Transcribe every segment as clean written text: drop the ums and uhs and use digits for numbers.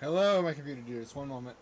Hello, my computer dude. Just one moment.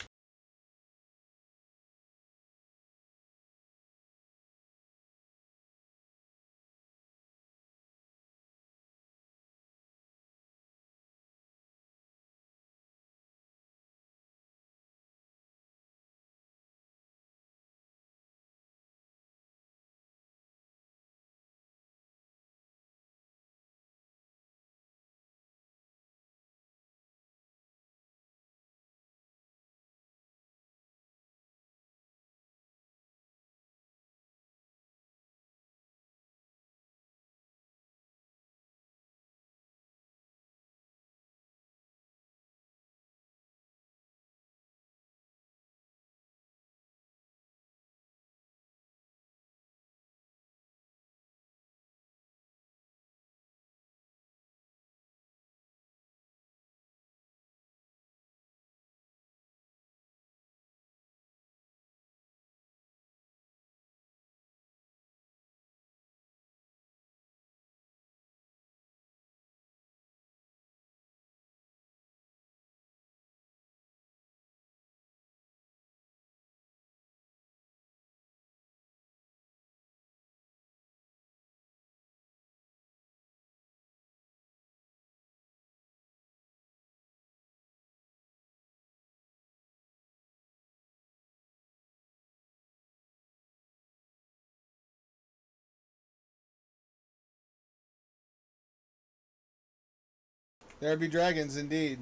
There be dragons, indeed.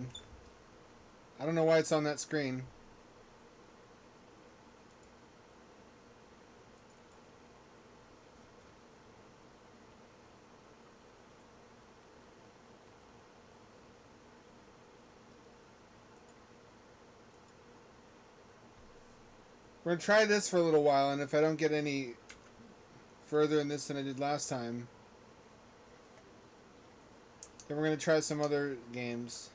I don't know why it's on that screen. We're gonna try this for a little while, and if I don't get any further in this than I did last time, then we're gonna try some other games.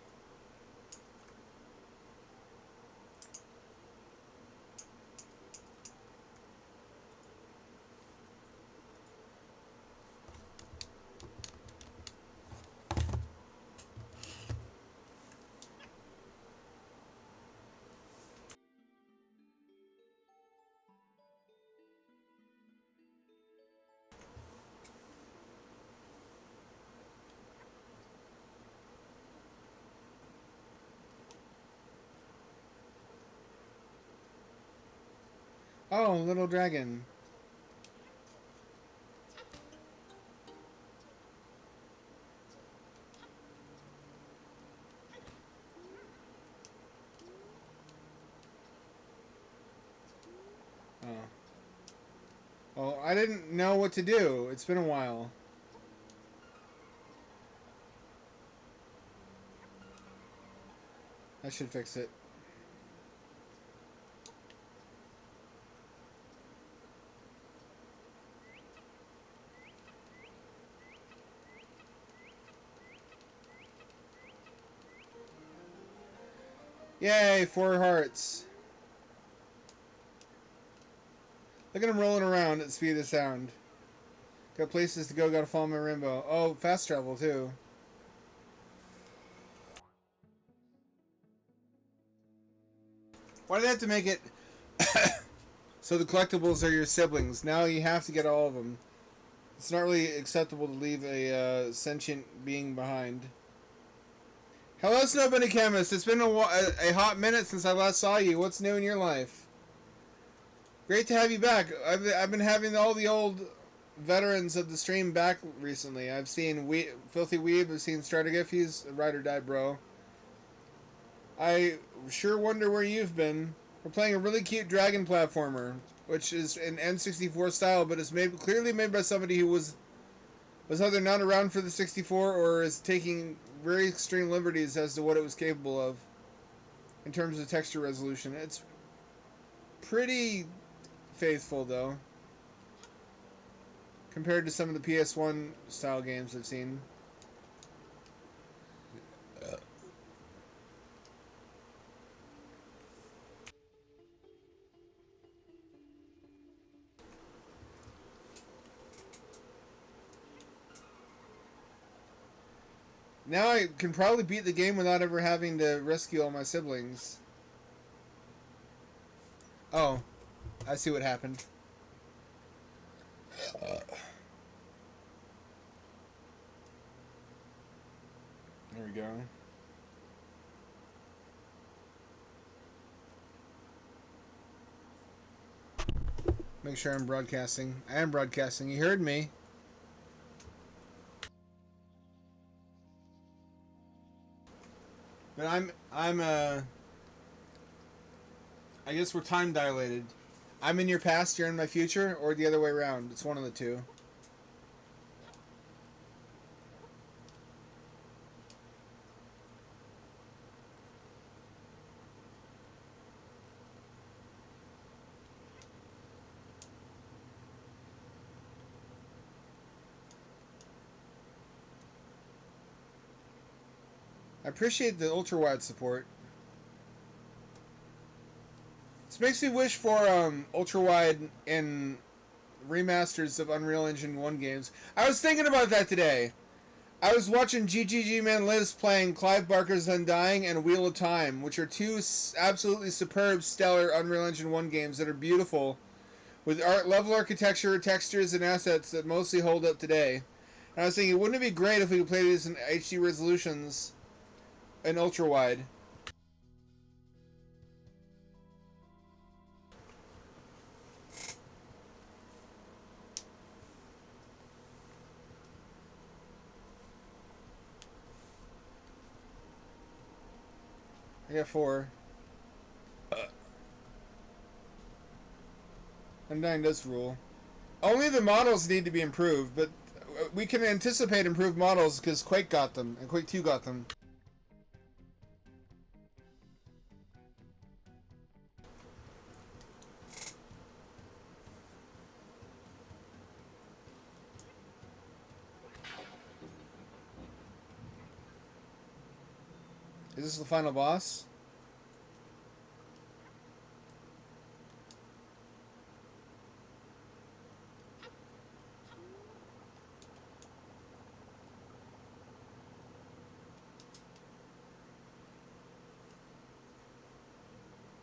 Oh, little dragon. Oh. Oh, I didn't know what to do. It's been a while. I should fix it. Yay, 4 hearts. Look at him rolling around at the speed of sound. Got places to go, gotta follow my rainbow. Oh, fast travel, too. Why do they have to make it so the collectibles are your siblings? Now you have to get all of them. It's not really acceptable to leave a sentient being behind. Hello, Snowbunny Chemist. It's been a hot minute since I last saw you. What's new in your life? Great to have you back. I've been having all the old veterans of the stream back recently. I've seen Filthy Weeb. I've seen Strategif. He's a ride or die bro. I sure wonder where you've been. We're playing a really cute dragon platformer, which is an N64 style, but it's clearly made by somebody who was either not around for the 64 or is taking very extreme liberties as to what it was capable of in terms of texture resolution. It's pretty faithful, though, compared to some of the PS1 style games I've seen. Now I can probably beat the game without ever having to rescue all my siblings. Oh, I see what happened. There we go. Make sure I'm broadcasting. I am broadcasting. You heard me. But I guess we're time dilated. I'm in your past, you're in my future, or the other way around. It's one of the two. I appreciate the ultra wide support. This makes me wish for ultra wide in remasters of Unreal Engine 1 games. I was thinking about that today. I was watching GGG Man Liz playing Clive Barker's Undying and Wheel of Time, which are two absolutely superb, stellar Unreal Engine 1 games that are beautiful, with level architecture, textures, and assets that mostly hold up today. And I was thinking, wouldn't it be great if we could play these in HD resolutions and ultra wide? I got 4. Undying does rule. Only the models need to be improved, but we can anticipate improved models because Quake got them, and Quake 2 got them. Is this the final boss?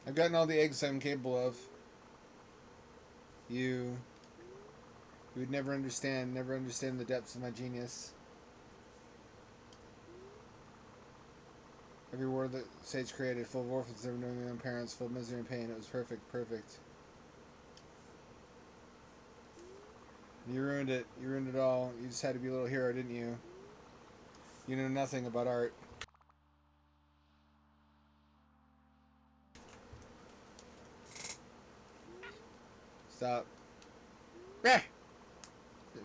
I've gotten all the eggs I'm capable of. You would never understand the depths of my genius. Every word that Sage created, full of orphans, never knowing their own parents, full of misery and pain. It was perfect, perfect. You ruined it. You ruined it all. You just had to be a little hero, didn't you? You know nothing about art. Stop. Ah!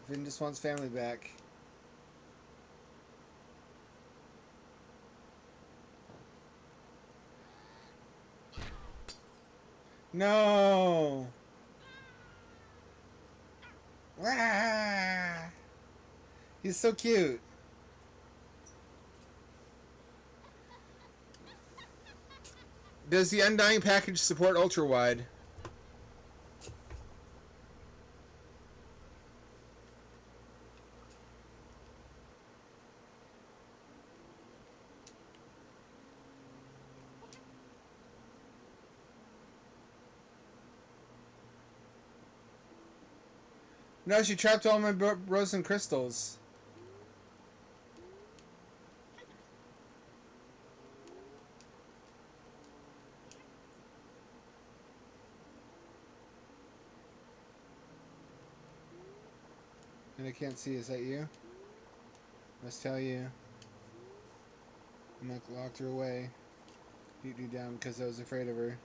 Finn just wants family back. No! Ah! He's so cute. Does the Undying package support ultra wide? No, she trapped all my rose and crystals. And I can't see. Is that you? Must tell you. I'm locked her away. Beat me down because I was afraid of her.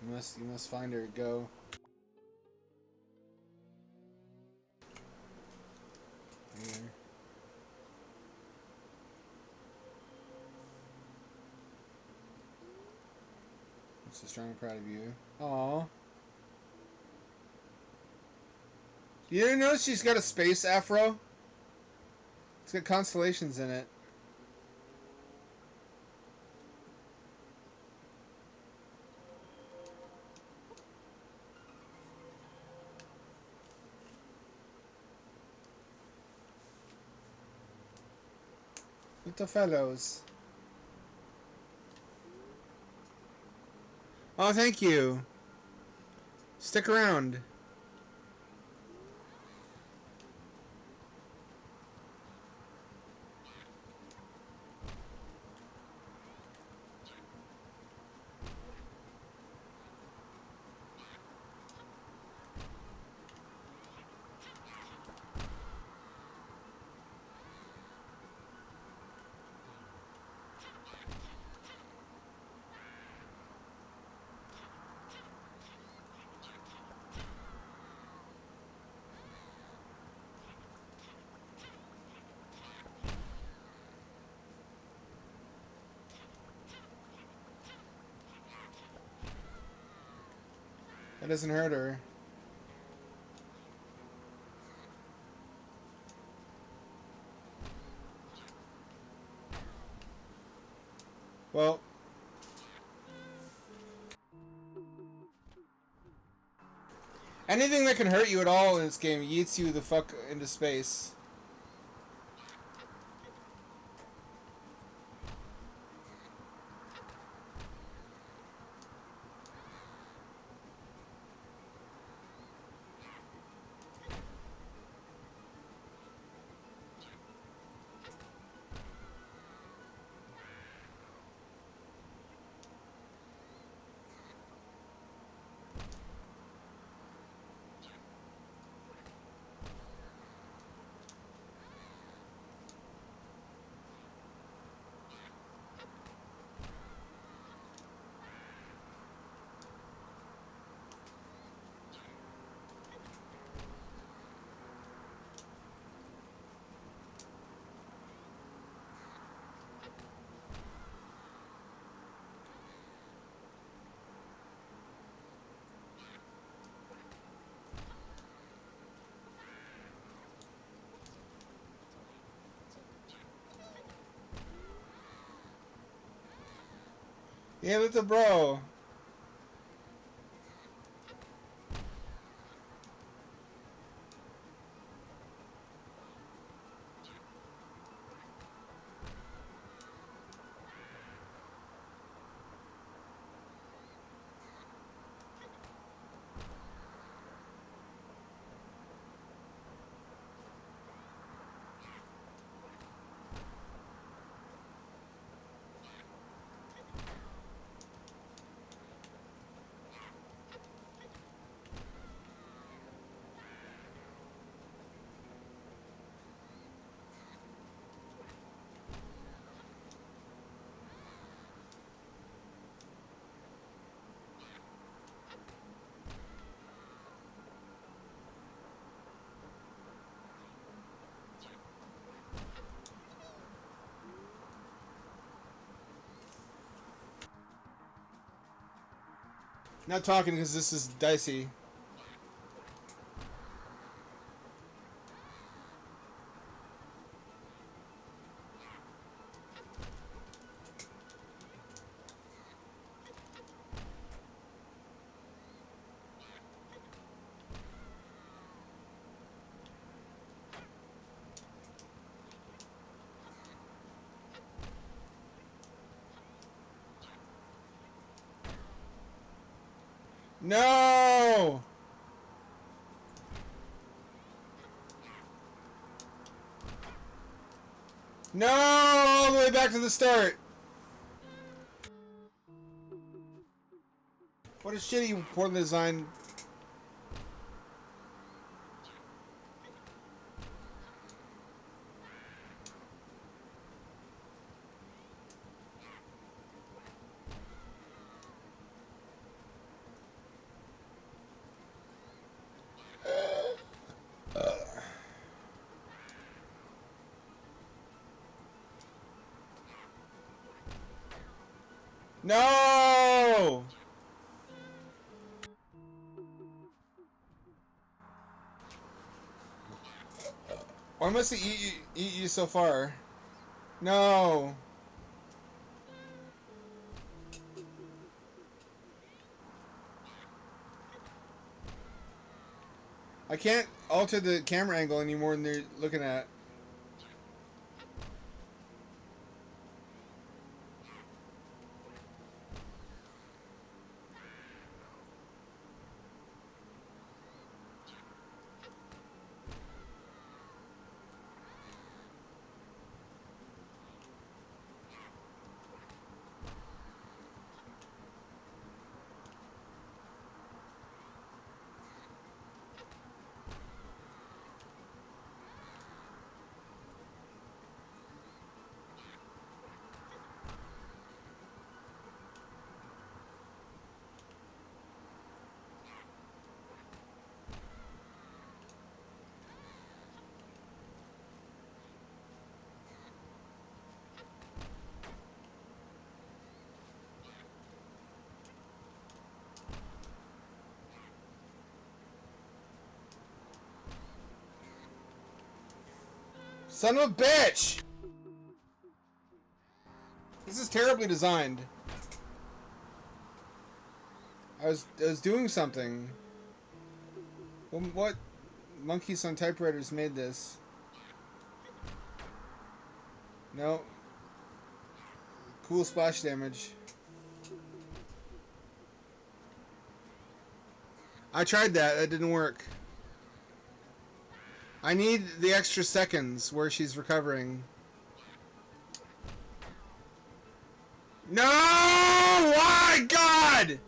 You must find her. Go. Here. I'm so strong and proud of you. Aww. You didn't notice she's got a space afro? It's got constellations in it. Little fellows. Oh, thank you. Stick around. That doesn't hurt her. Well, anything that can hurt you at all in this game yeets you the fuck into space. Yeah, little bro. Not talking because this is dicey. No! No! All the way back to the start. What a shitty Portland design. No! Why must it eat you so far? No. I can't alter the camera angle any more than they're looking at. Son of a bitch! This is terribly designed. I was doing something. What monkeys on typewriters made this? No. Cool splash damage. I tried that. That didn't work. I need the extra seconds where she's recovering. No! Why, God?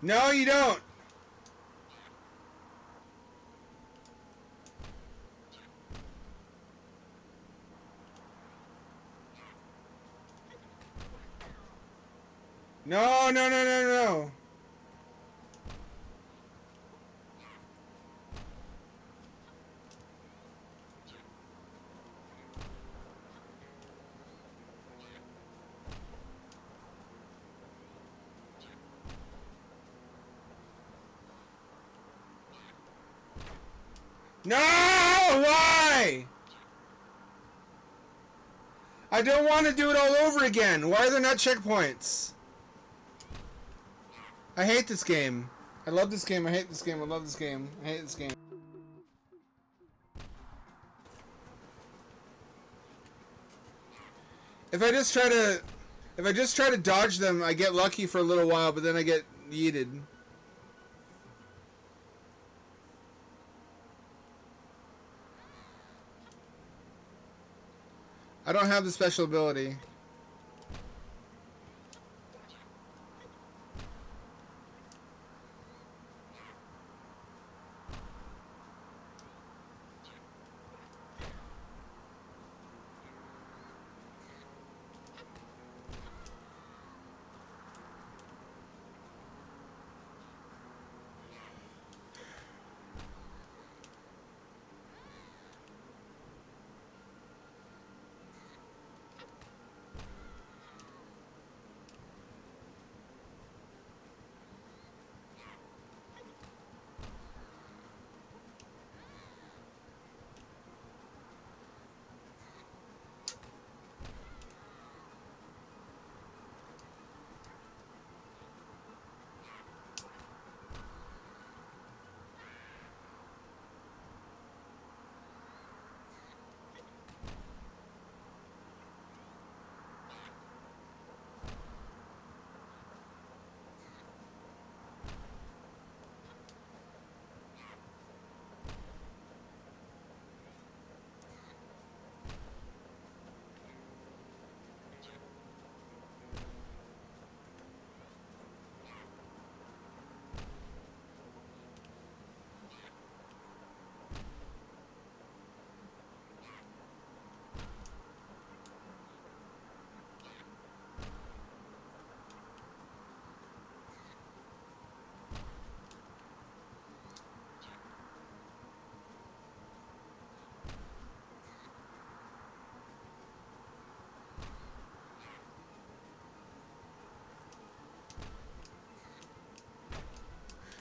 No, you don't. No, no, no, no, no. No! Why? I don't want to do it all over again. Why are there not checkpoints? I hate this game. I love this game. I hate this game. I love this game. I hate this game. If I just try to dodge them, I get lucky for a little while, but then I get yeeted. I don't have the special ability.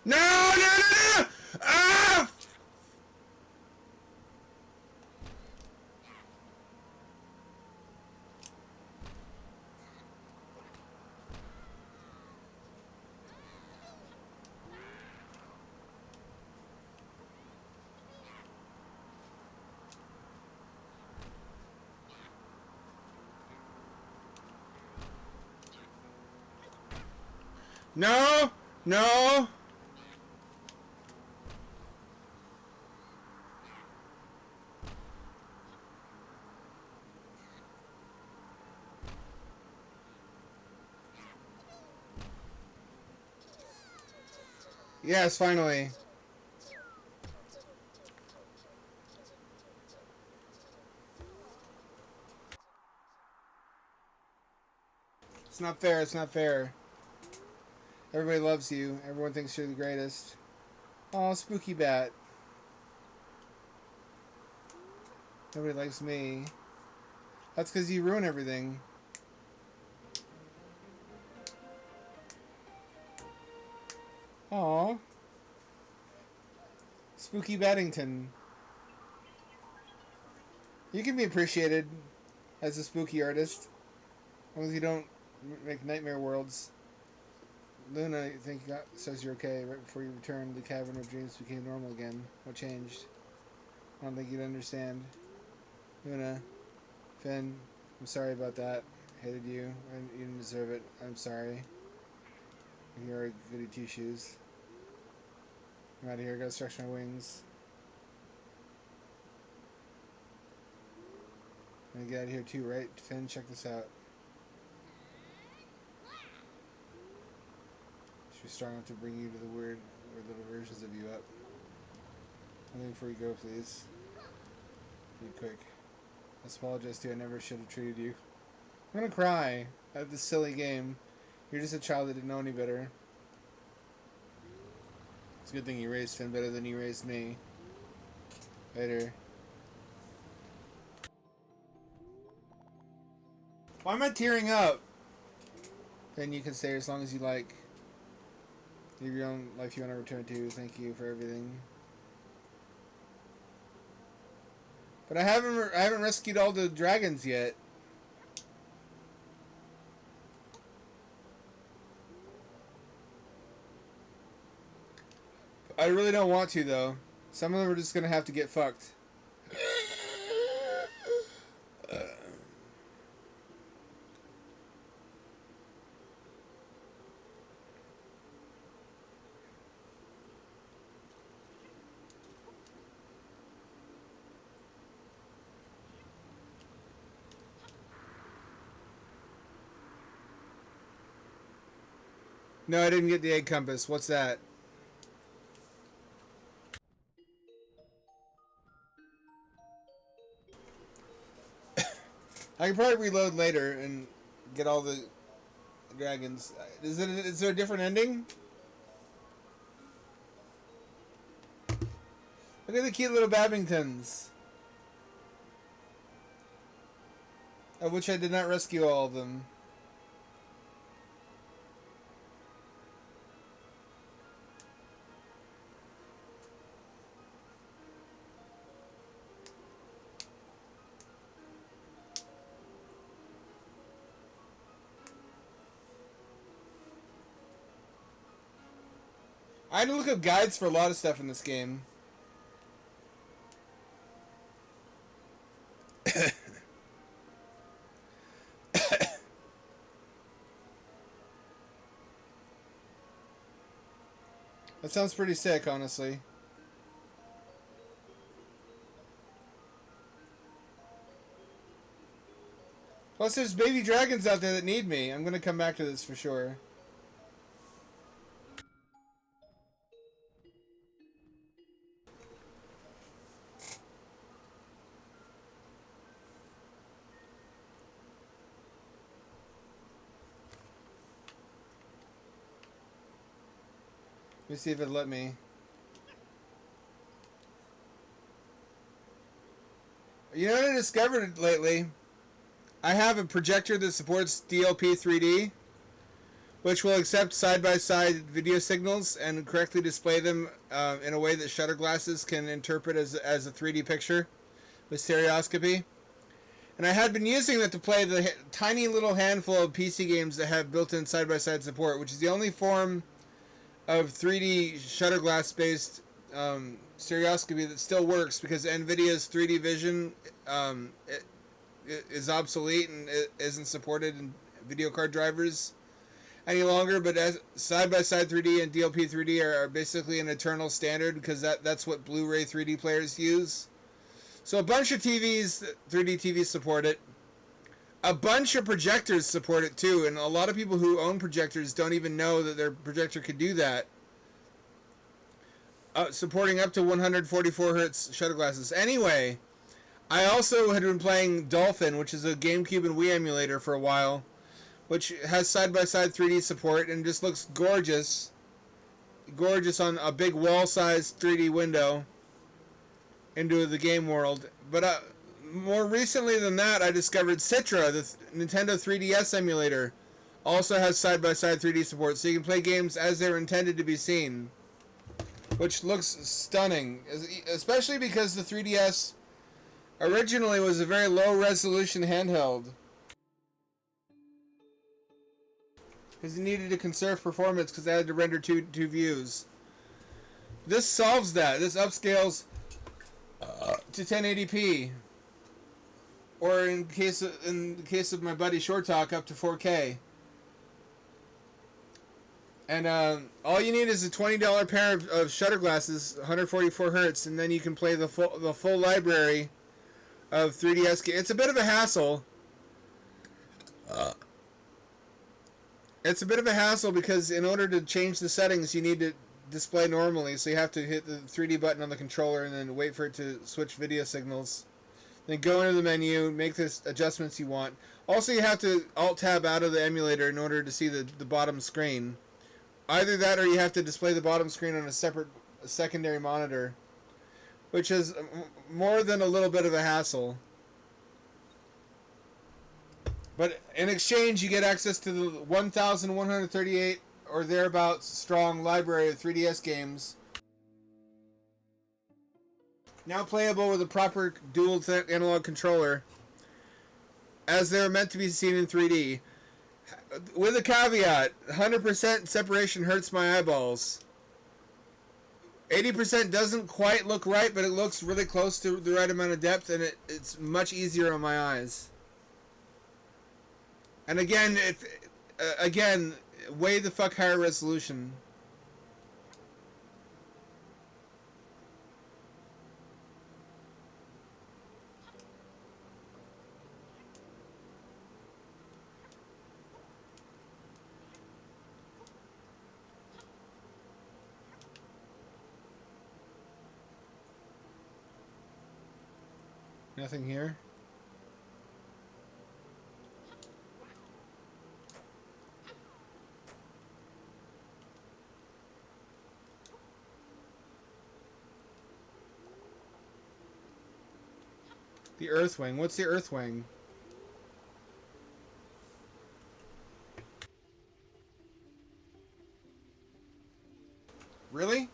No, no, no, no! Ah! No! No! Yes, finally. It's not fair, it's not fair. Everybody loves you. Everyone thinks you're the greatest. Oh, spooky bat. Nobody likes me. That's because you ruin everything. Aw. Spooky Baddington. You can be appreciated as a spooky artist. As long as you don't make nightmare worlds. Luna, I think, says you're okay. Right before you returned, the Cavern of Dreams became normal again. What changed? I don't think you'd understand. Luna, Finn, I'm sorry about that. Hated you. You didn't deserve it. I'm sorry. And here are goody two-shoes. I'm out of here. Gotta stretch my wings. I'm gonna get out of here too, right? Finn, check this out. Should be strong enough to bring you to the weird little versions of you up. Something before you go, please. Be quick. I apologize to you. I never should have treated you. I'm gonna cry at this silly game. You're just a child that didn't know any better. It's a good thing you raised Finn better than you raised me. Later. Why am I tearing up? Then you can stay as long as you like. Live your own life you want to return to. Thank you for everything. But I haven't rescued all the dragons yet. I really don't want to though. Some of them are just gonna have to get fucked. No, I didn't get the egg compass. What's that? I can probably reload later and get all the dragons. Is there a different ending? Look at the cute little Babingtons. Of which I did not rescue all of them. I had to look up guides for a lot of stuff in this game. That sounds pretty sick, honestly. Plus, there's baby dragons out there that need me. I'm gonna come back to this for sure. Let me see if it'll let me. You know what I discovered lately? I have a projector that supports DLP 3D, which will accept side-by-side video signals and correctly display them in a way that shutter glasses can interpret as a 3D picture with stereoscopy. And I had been using that to play the tiny little handful of PC games that have built-in side-by-side support, which is the only form of 3D shutter glass based stereoscopy that still works, because NVIDIA's 3D vision is obsolete and it isn't supported in video card drivers. any longer, but as side-by-side 3D and DLP 3D are basically an eternal standard because that's what Blu-ray 3D players use. So a bunch of TVs, 3D TVs support it. A bunch of projectors support it too, and a lot of people who own projectors don't even know that their projector could do that. Supporting up to 144 hertz shutter glasses. Anyway, I also had been playing Dolphin, which is a GameCube and Wii emulator for a while, which has side-by-side 3D support and just looks gorgeous. Gorgeous on a big wall-sized 3D window into the game world. But more recently than that, I discovered Citra, the Nintendo 3DS emulator, also has side-by-side 3D support, so you can play games as they're intended to be seen, which looks stunning, especially because the 3DS originally was a very low-resolution handheld, because you needed to conserve performance because they had to render two views. This solves that. This upscales to 1080p, or in the case of my buddy Short Talk, up to 4K. And all you need is a $20 pair of shutter glasses, 144 hertz, and then you can play the full library of 3DS games. It's a bit of a hassle. It's a bit of a hassle because in order to change the settings, you need to display normally, so you have to hit the 3D button on the controller and then wait for it to switch video signals. Then go into the menu, make the adjustments you want. Also, you have to Alt-Tab out of the emulator in order to see the bottom screen. Either that or you have to display the bottom screen on a secondary monitor, which is more than a little bit of a hassle. But in exchange, you get access to the 1,138 or thereabouts strong library of 3DS games, now playable with a proper dual analog controller, as they're meant to be seen in 3D. With a caveat, 100% separation hurts my eyeballs. 80% doesn't quite look right, but it looks really close to the right amount of depth, and it's much easier on my eyes. And again, way the fuck higher resolution. Nothing here. The Earthwing. What's the Earthwing? Really?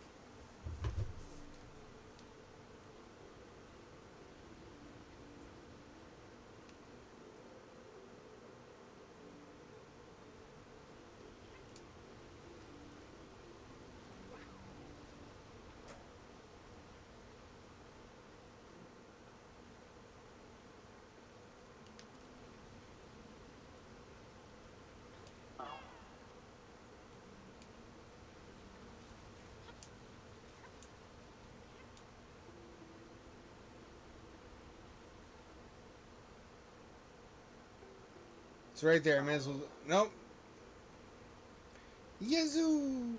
It's right there. I may as well. Nope. Yazoo!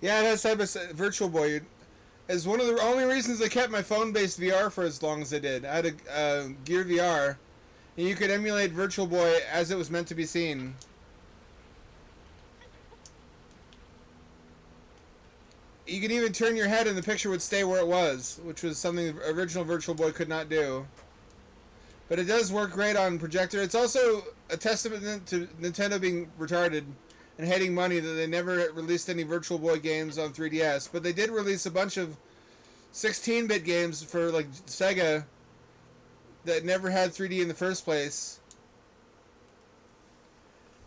Yeah, it has side-by-side Virtual Boy. It's one of the only reasons I kept my phone-based VR for as long as I did. I had a Gear VR, and you could emulate Virtual Boy as it was meant to be seen. You could even turn your head and the picture would stay where it was, which was something the original Virtual Boy could not do. But it does work great on projector. It's also a testament to Nintendo being retarded and hating money that they never released any Virtual Boy games on 3DS. But they did release a bunch of 16-bit games for like Sega that never had 3D in the first place.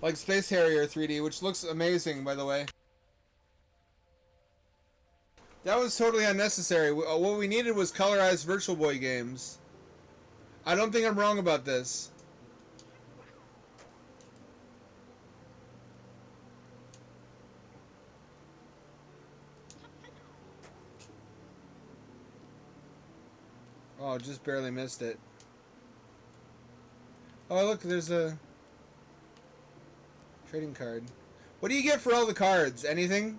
Like Space Harrier 3D, which looks amazing, by the way. That was totally unnecessary. What we needed was colorized Virtual Boy games. I don't think I'm wrong about this. Oh, just barely missed it. Oh, look, there's a trading card. What do you get for all the cards? Anything?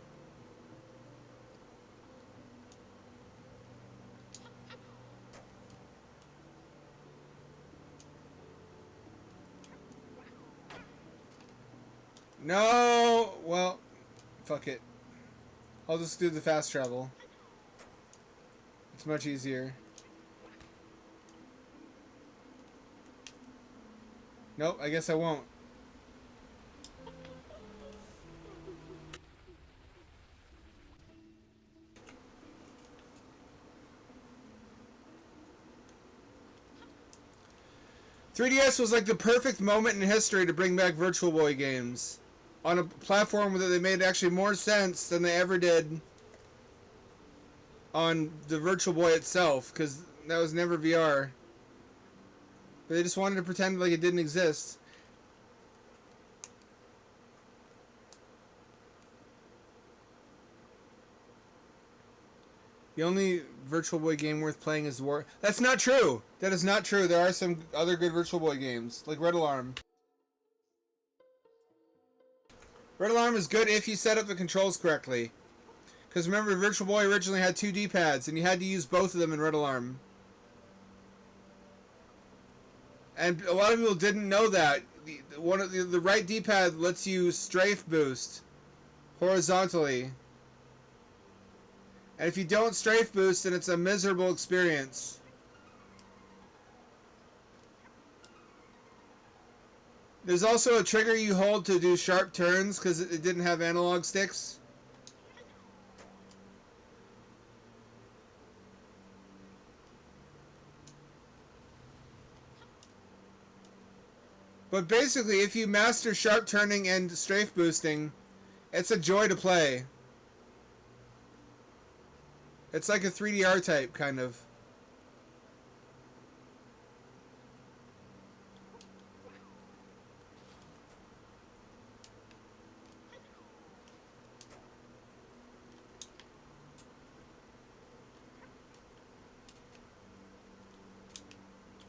No! Well, fuck it. I'll just do the fast travel. It's much easier. Nope, I guess I won't. "3DS was like the perfect moment in history to bring back Virtual Boy games on a platform that they made actually more sense than they ever did on the Virtual Boy itself, because that was never VR. But they just wanted to pretend like it didn't exist. The only Virtual Boy game worth playing is War. That's not true. That is not true. There are some other good Virtual Boy games, like Red Alarm. Red Alarm is good if you set up the controls correctly. Because remember, Virtual Boy originally had 2 D-pads, and you had to use both of them in Red Alarm. And a lot of people didn't know that. The right D-pad lets you strafe boost horizontally. And if you don't strafe boost, then it's a miserable experience. There's also a trigger you hold to do sharp turns because it didn't have analog sticks. But basically, if you master sharp turning and strafe boosting, it's a joy to play. It's like a 3DR type, kind of.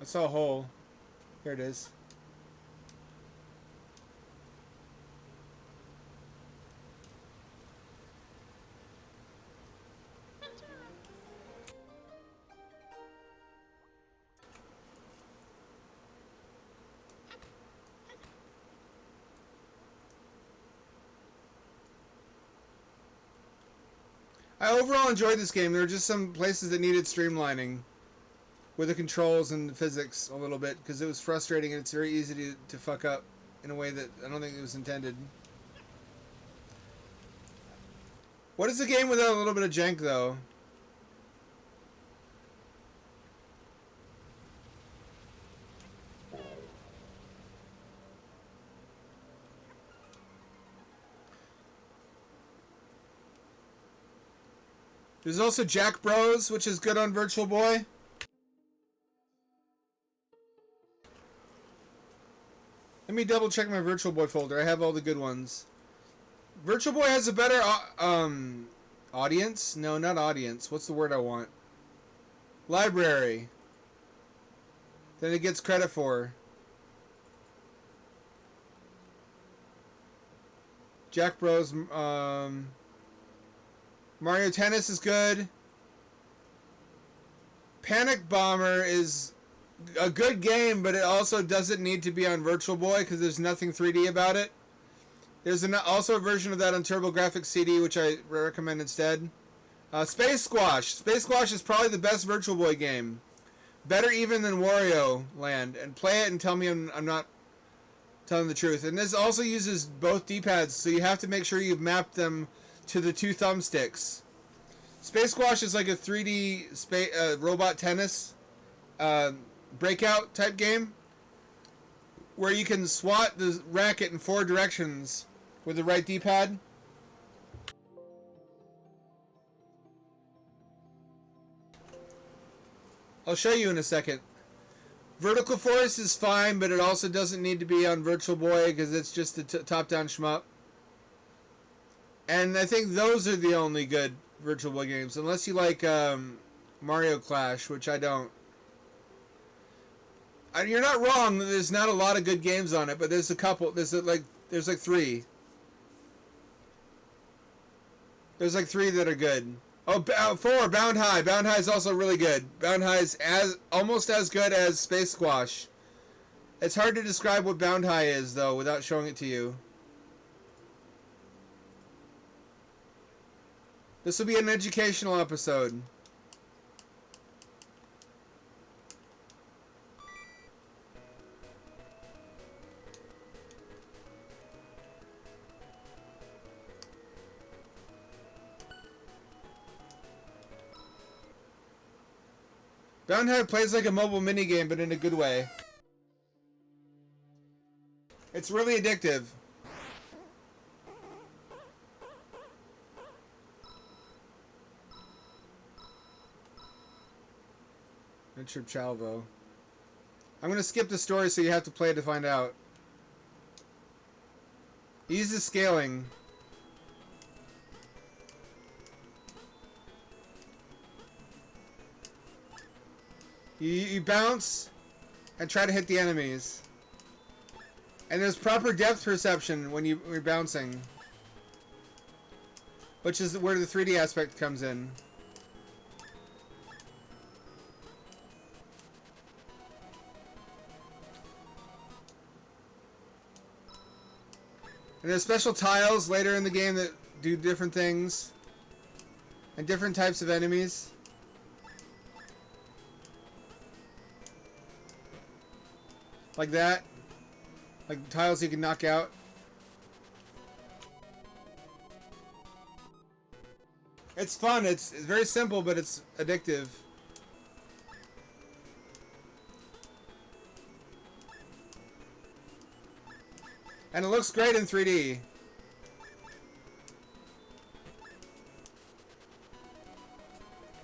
I saw a hole. Here it is. I overall enjoyed this game. There were just some places that needed streamlining with the controls and the physics a little bit, because it was frustrating and it's very easy to fuck up in a way that I don't think it was intended. What is a game without a little bit of jank, though? There's also Jack Bros, which is good on Virtual Boy. Let me double check my Virtual Boy folder. I have all the good ones. Virtual Boy has a better audience? No, not audience. What's the word I want? Library. Than it gets credit for. Jack Bros. Mario Tennis is good. Panic Bomber is a good game, but it also doesn't need to be on Virtual Boy because there's nothing 3D about it. There's also a version of that on TurboGrafx CD, which I recommend instead. Space Squash. Space Squash is probably the best Virtual Boy game. Better even than Wario Land. And play it and tell me I'm not telling the truth. And this also uses both D-pads, so you have to make sure you've mapped them to the 2 thumbsticks. Space Squash is like a 3D robot tennis breakout type game where you can swat the racket in 4 directions with the right D-pad. I'll show you in a second. Vertical Force is fine, but it also doesn't need to be on Virtual Boy because it's just a top-down shmup. And I think those are the only good Virtual Boy games, unless you like Mario Clash, which I don't. You're not wrong. There's not a lot of good games on it, but there's a couple. There's like three. There's like three that are good. Oh, four. Bound High. Bound High is also really good. Bound High is almost as good as Space Squash. It's hard to describe what Bound High is, though, without showing it to you. This will be an educational episode. Bound High plays like a mobile minigame, but in a good way. It's really addictive. Richard Chalvo. I'm going to skip the story so you have to play it to find out. Ease the scaling. You bounce and try to hit the enemies. And there's proper depth perception when you're bouncing. Which is where the 3D aspect comes in. And there's special tiles later in the game that do different things. And different types of enemies. Like that. Like tiles you can knock out. It's fun. It's very simple, but it's addictive. And it looks great in 3D.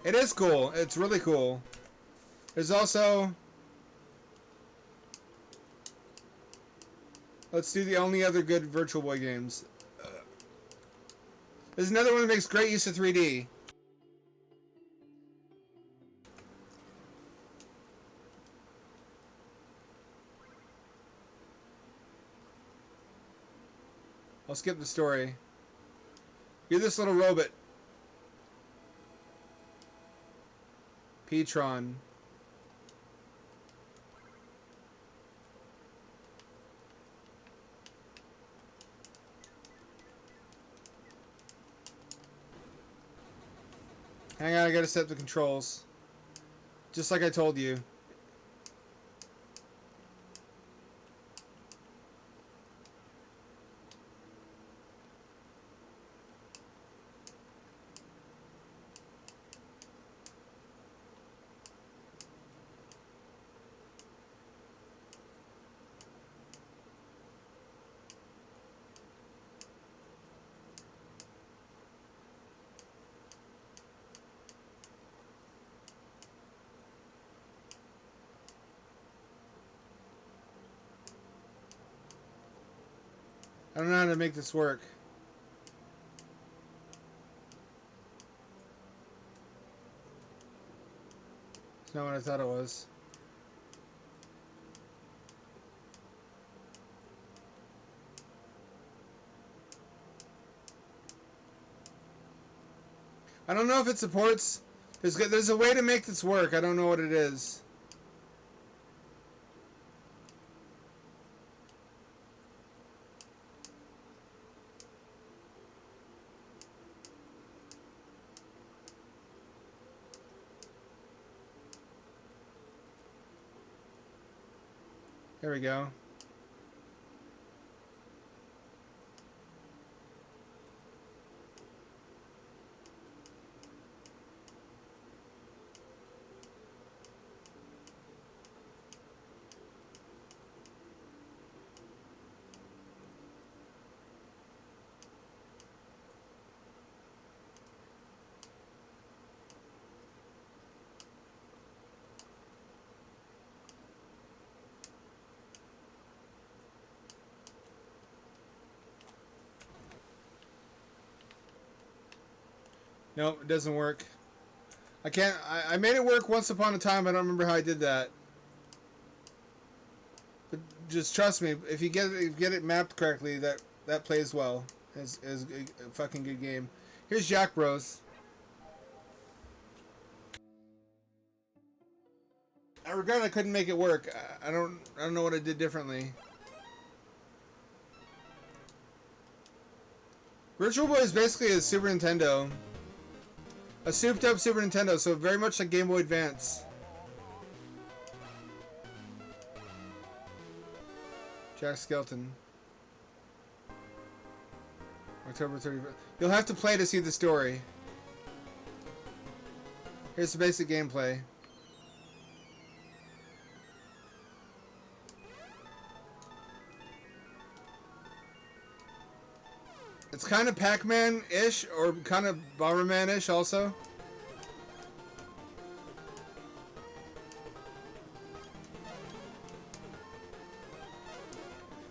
It is cool. It's really cool. There's also... Let's do the only other good Virtual Boy games. There's another one that makes great use of 3D. I'll skip the story. You're this little robot. Petron. Hang on, I gotta set the controls. Just like I told you. I don't know how to make this work. It's not what I thought it was. I don't know if it supports... There's a way to make this work. I don't know what it is. There we go. Nope, it doesn't work. I can't. I made it work once upon a time. I don't remember how I did that. But just trust me. If you get it mapped correctly, that plays well. It's a fucking good game. Here's Jack Bros. I regret I couldn't make it work. I don't know what I did differently. Virtual Boy is basically a Super Nintendo. A souped up Super Nintendo, so very much like Game Boy Advance. Jack Skelton. October 31st. You'll have to play to see the story. Here's the basic gameplay. It's kind of Pac-Man-ish, or kind of Bomberman-ish also.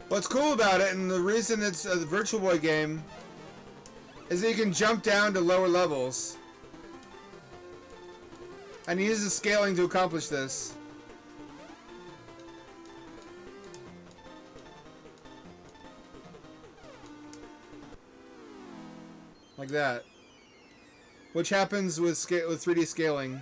What's cool about it, and the reason it's a Virtual Boy game, is that you can jump down to lower levels. And he uses scaling to accomplish this. Like that. Which happens with 3D scaling.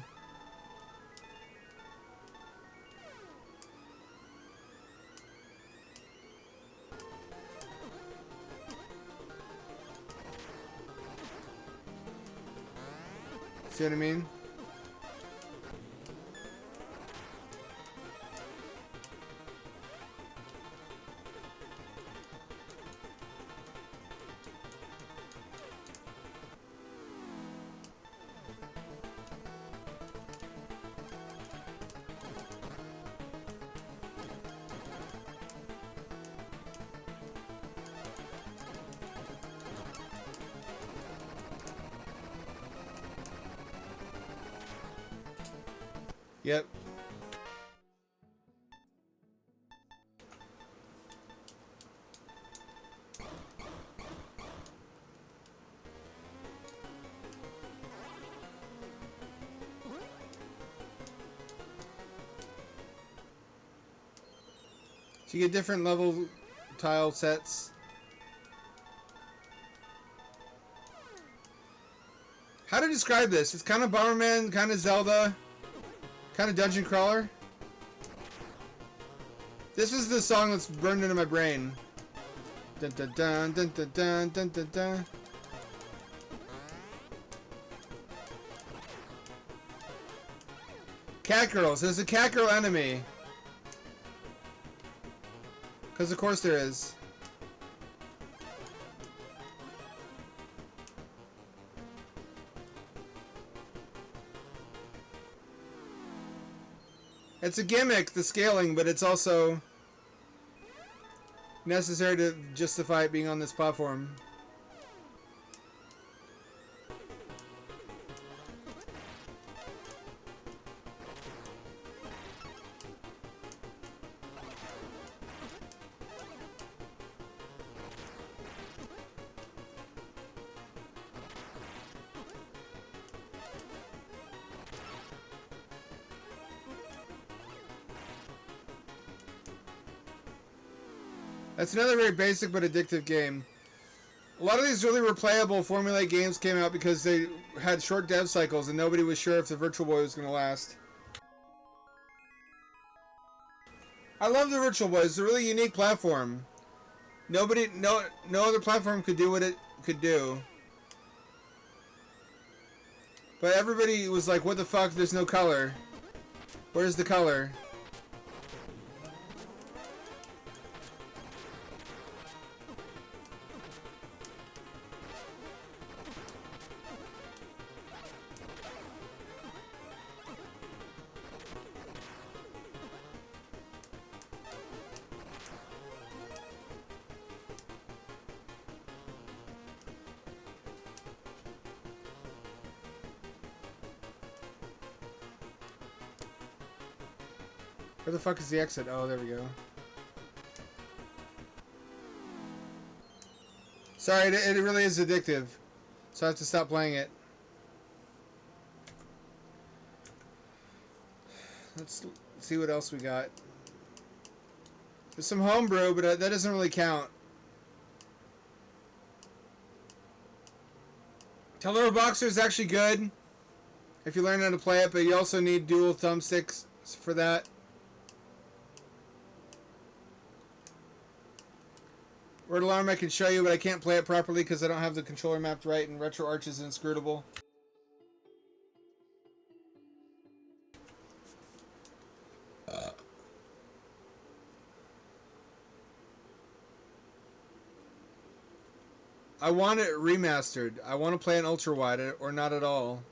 See what I mean? Yep. So you get different level tile sets. How to describe this? It's kind of Bomberman, kind of Zelda. Kind of dungeon crawler. This is the song that's burned into my brain. Dun dun dun dun dun dun dun dun dun. Cat girls. There's a cat girl enemy. Because of course there is. It's a gimmick, the scaling, but it's also necessary to justify it being on this platform. That's another very basic but addictive game. A lot of these really replayable Formulate games came out because they had short dev cycles and nobody was sure if the Virtual Boy was going to last. I love the Virtual Boy. It's a really unique platform. No other platform could do what it could do. But everybody was like, what the fuck, there's no color. Where's the color? Where the fuck is the exit? Oh, there we go. Sorry, it really is addictive. So I have to stop playing it. Let's see what else we got. There's some homebrew, but that doesn't really count. Teleroll Boxer is actually good if you learn how to play it, but you also need dual thumbsticks for that. Word Alarm I can show you, but I can't play it properly because I don't have the controller mapped right, and RetroArch is inscrutable. I want it remastered. I want to play an ultra wide or not at all.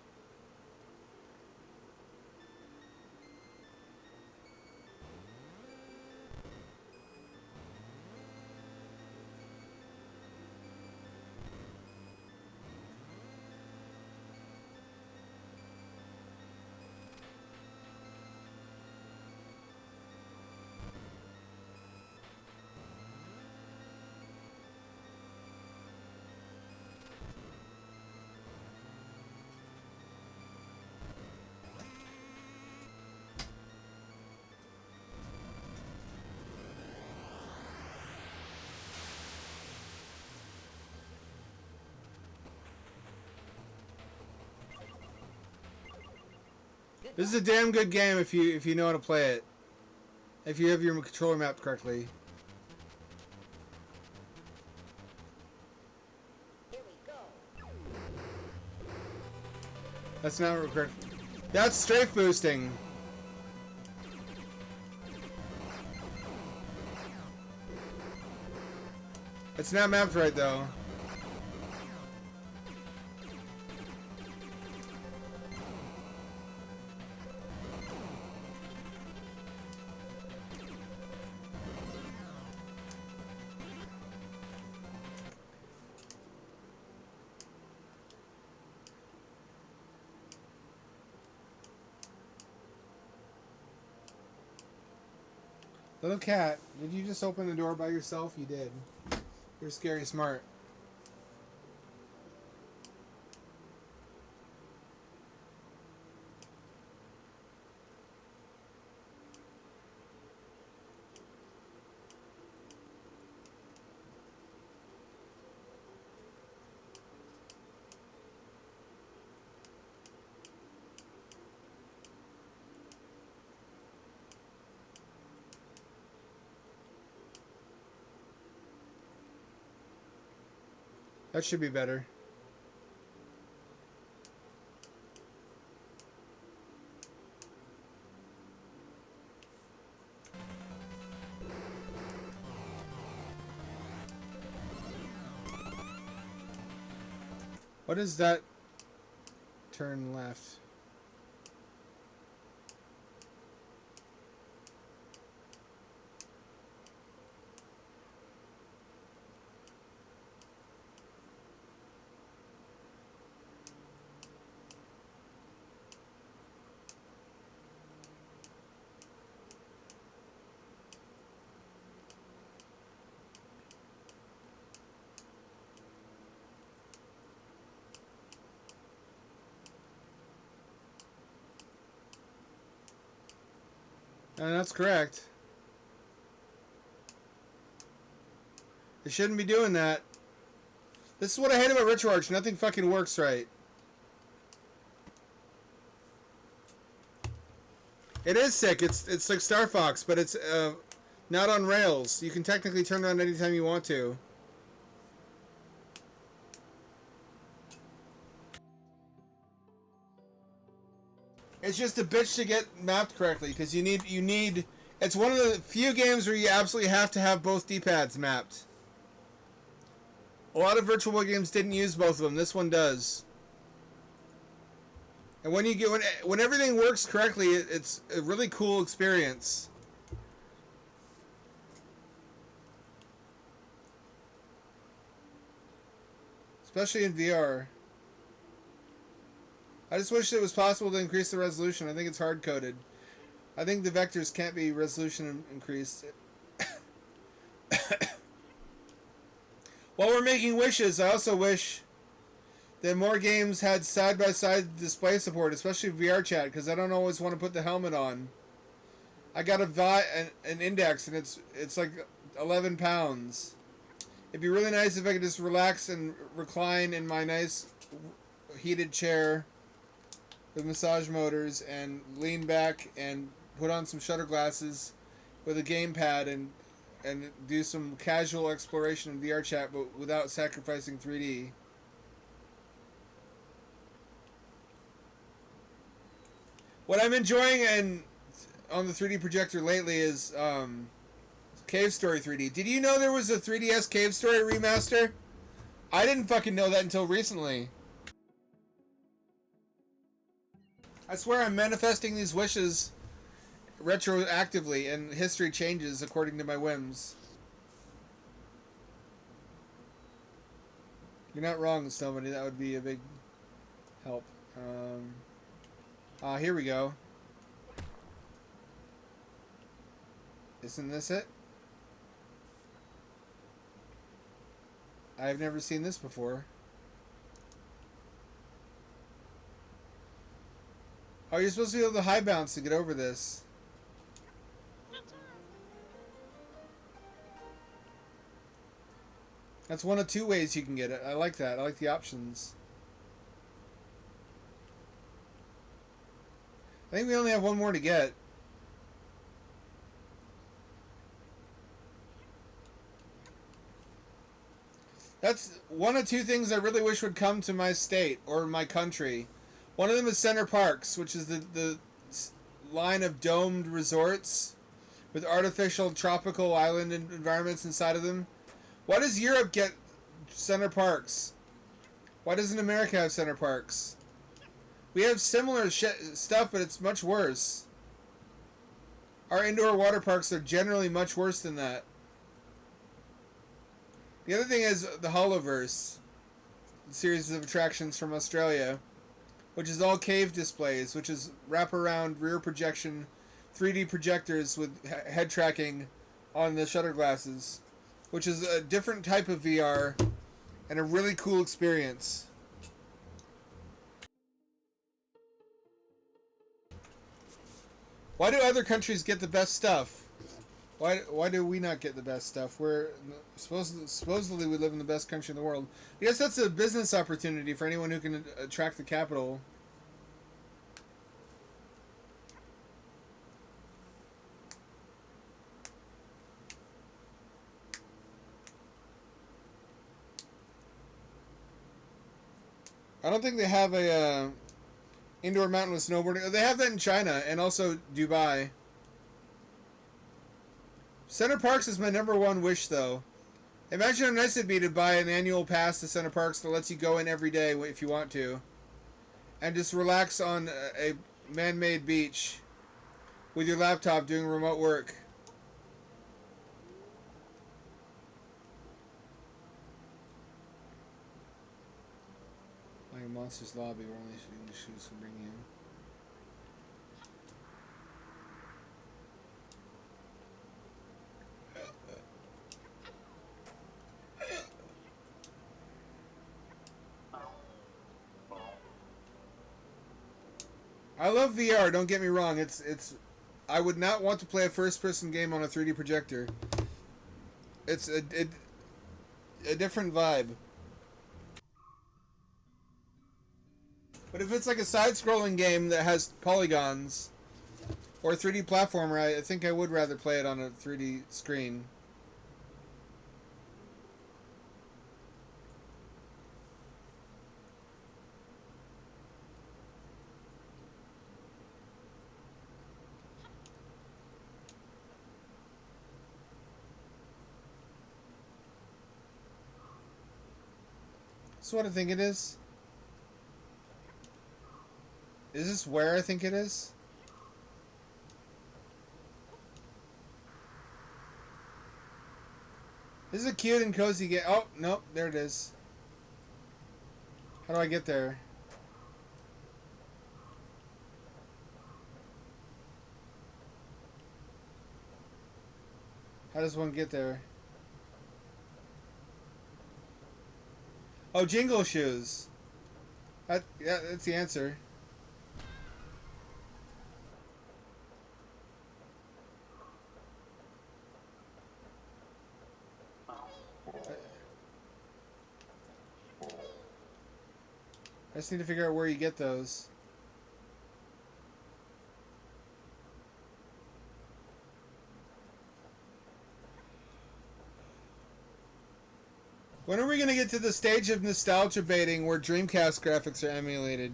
This is a damn good game if you know how to play it. If you have your controller mapped correctly. Here we go. That's not correct. That's strafe boosting. It's not mapped right though. Little cat, did you just open the door by yourself? You did. You're scary smart. That should be better. What is that? Turn left. And that's correct. They shouldn't be doing that. This is what I hate about RetroArch. Nothing fucking works right. It is sick. It's like Star Fox, but it's not on rails. You can technically turn it on anytime you want to. It's just a bitch to get mapped correctly because you need. It's one of the few games where you absolutely have to have both D-pads mapped. A lot of Virtual Boy games didn't use both of them. This one does. And when you get when everything works correctly, it's a really cool experience. Especially in VR. I just wish it was possible to increase the resolution. I think it's hard-coded. I think the vectors can't be resolution increased. While we're making wishes, I also wish that more games had side-by-side display support, especially VR chat, because I don't always want to put the helmet on. I got an index, and it's like 11 pounds. It'd be really nice if I could just relax and recline in my nice heated chair with massage motors and lean back and put on some shutter glasses with a gamepad and do some casual exploration in VR chat, but without sacrificing 3D. What I'm enjoying on the 3D projector lately is Cave Story 3D. Did you know there was a 3DS Cave Story remaster? I didn't fucking know that until recently. I swear I'm manifesting these wishes retroactively, and history changes according to my whims. You're not wrong, somebody. That would be a big help. Here we go. Isn't this it? I've never seen this before. Oh, you're supposed to be able to high bounce to get over this. That's one of two ways you can get it. I like that. I like the options. I think we only have one more to get. That's one of two things I really wish would come to my state or my country. One of them is Center Parks, which is the line of domed resorts with artificial tropical island environments inside of them. Why does Europe get Center Parks? Why doesn't America have Center Parks? We have similar stuff, but it's much worse. Our indoor water parks are generally much worse than that. The other thing is the Holoverse, a series of attractions from Australia, which is all cave displays, which is wraparound rear projection 3D projectors with head tracking on the shutter glasses, which is a different type of VR and a really cool experience. Why do other countries get the best stuff? Why do we not get the best stuff? We're supposedly we live in the best country in the world. I guess that's a business opportunity for anyone who can attract the capital. I don't think they have a indoor mountain with snowboarding. They have that in China and also Dubai. Center Parks is my number one wish, though. Imagine how nice it'd be to buy an annual pass to Center Parks that lets you go in every day if you want to. And just relax on a man-made beach with your laptop doing remote work. Like a Monster's Lobby, we're only shooting the shoes and bring you. I love VR, don't get me wrong. It's I would not want to play a first-person game on a 3D projector. It's a different vibe. But if it's like a side-scrolling game that has polygons or a 3D platformer, I think I would rather play it on a 3D screen. That's what I think it is. Is this where I think it is? This is a cute and cozy game. Oh, nope, there it is. How do I get there? How does one get there? Oh, Jingle Shoes. Yeah, that's the answer. just need to figure out where you get those. When are we going to get to the stage of nostalgia baiting where Dreamcast graphics are emulated?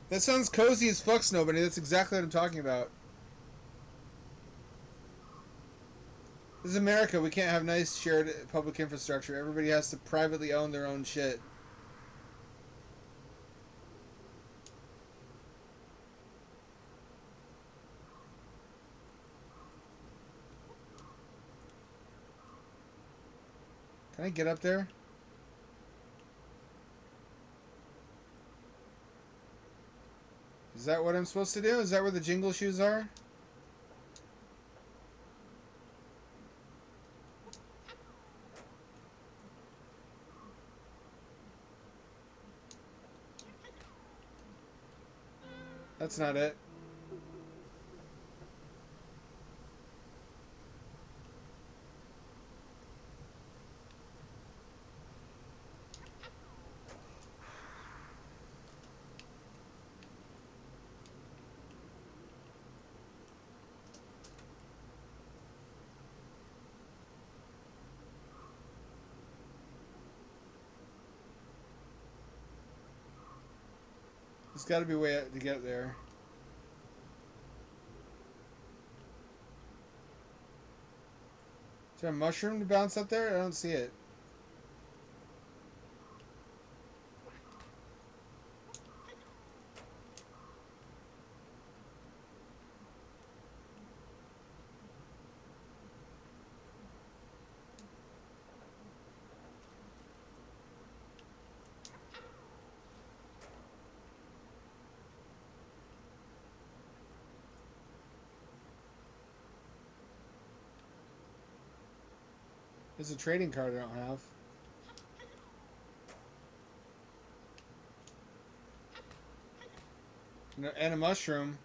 That sounds cozy as fuck, Snowbunny. That's exactly what I'm talking about. This is America. We can't have nice shared public infrastructure. Everybody has to privately own their own shit. Can I get up there? Is that what I'm supposed to do? Is that where the jingle shoes are? That's not it. There's got to be a way to get there. Is there a mushroom to bounce up there? I don't see it. There's a trading card I don't have. And a mushroom.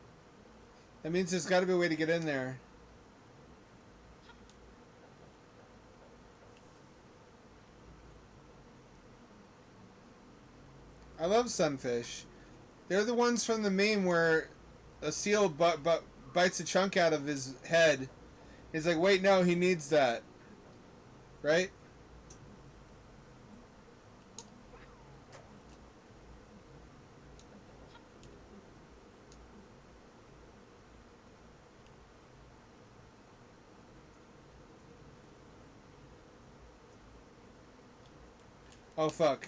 That means there's got to be a way to get in there. I love sunfish. They're the ones from the meme where a seal bites a chunk out of his head. He's like, wait, no, he needs that. Right? Oh, fuck.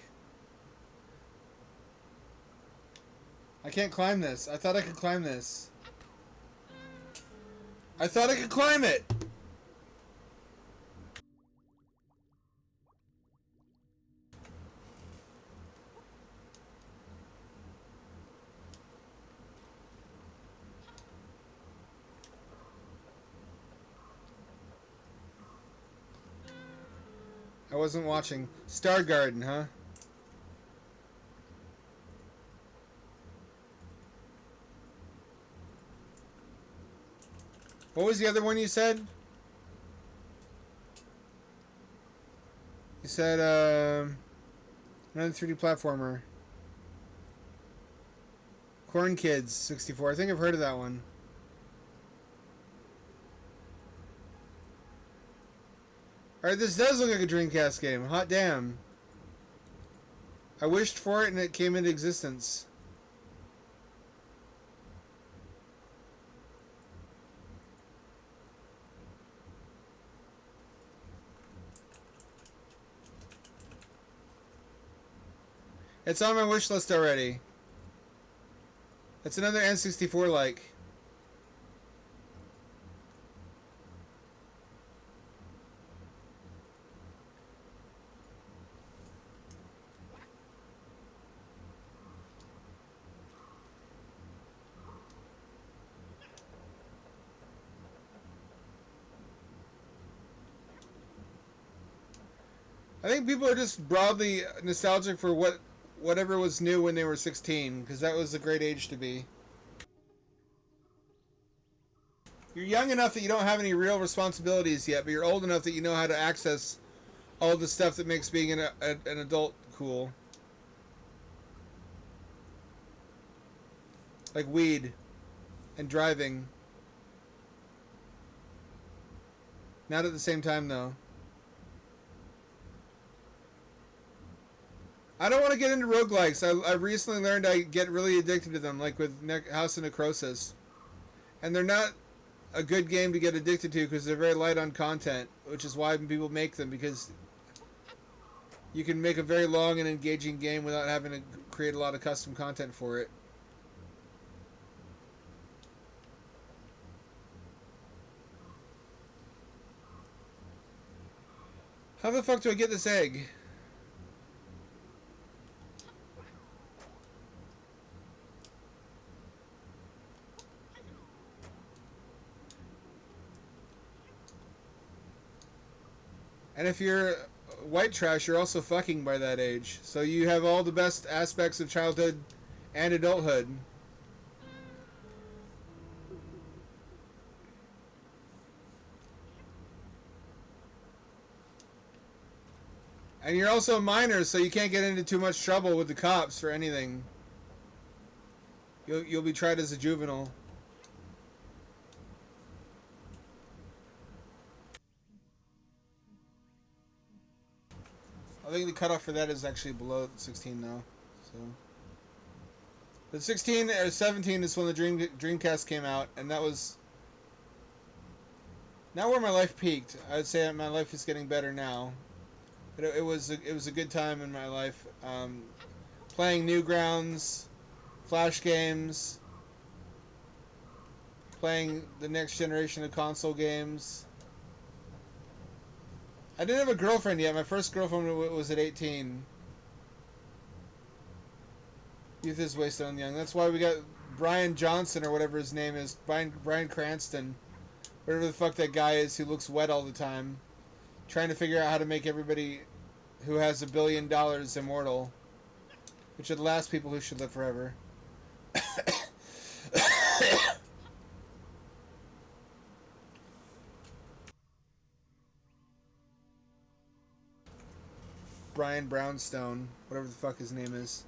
I can't climb this. I thought I could climb this. I thought I could climb it! I wasn't watching. Star Garden, huh? What was the other one you said? You said, another 3D platformer. Corn Kids 64. I think I've heard of that one. Alright, this does look like a Dreamcast game. Hot damn. I wished for it and it came into existence. It's on my wish list already. It's another N64 like. I think people are just broadly nostalgic for whatever was new when they were 16, because that was a great age to be. You're young enough that you don't have any real responsibilities yet, but you're old enough that you know how to access all the stuff that makes being an adult cool. Like weed and driving. Not at the same time, though. I don't want to get into roguelikes. I've recently learned I get really addicted to them, like with House of Necrosis. And they're not a good game to get addicted to because they're very light on content, which is why people make them, because you can make a very long and engaging game without having to create a lot of custom content for it. How the fuck do I get this egg? And if you're white trash, you're also fucking by that age. So you have all the best aspects of childhood and adulthood. And you're also a minor, so you can't get into too much trouble with the cops for anything. You'll be tried as a juvenile. I think the cutoff for that is actually below 16 now. So, but 16 or 17 is when the Dreamcast came out, and that was not where my life peaked. I would say my life is getting better now. But it was a good time in my life. Playing Newgrounds, Flash games, playing the next generation of console games. I didn't have a girlfriend yet. My first girlfriend was at 18. Youth is wasted on the young. That's why we got Brian Johnson, or whatever his name is. Brian Cranston. Whatever the fuck that guy is who looks wet all the time. Trying to figure out how to make everybody who has $1 billion immortal. Which are the last people who should live forever. Brian Brownstone, whatever the fuck his name is.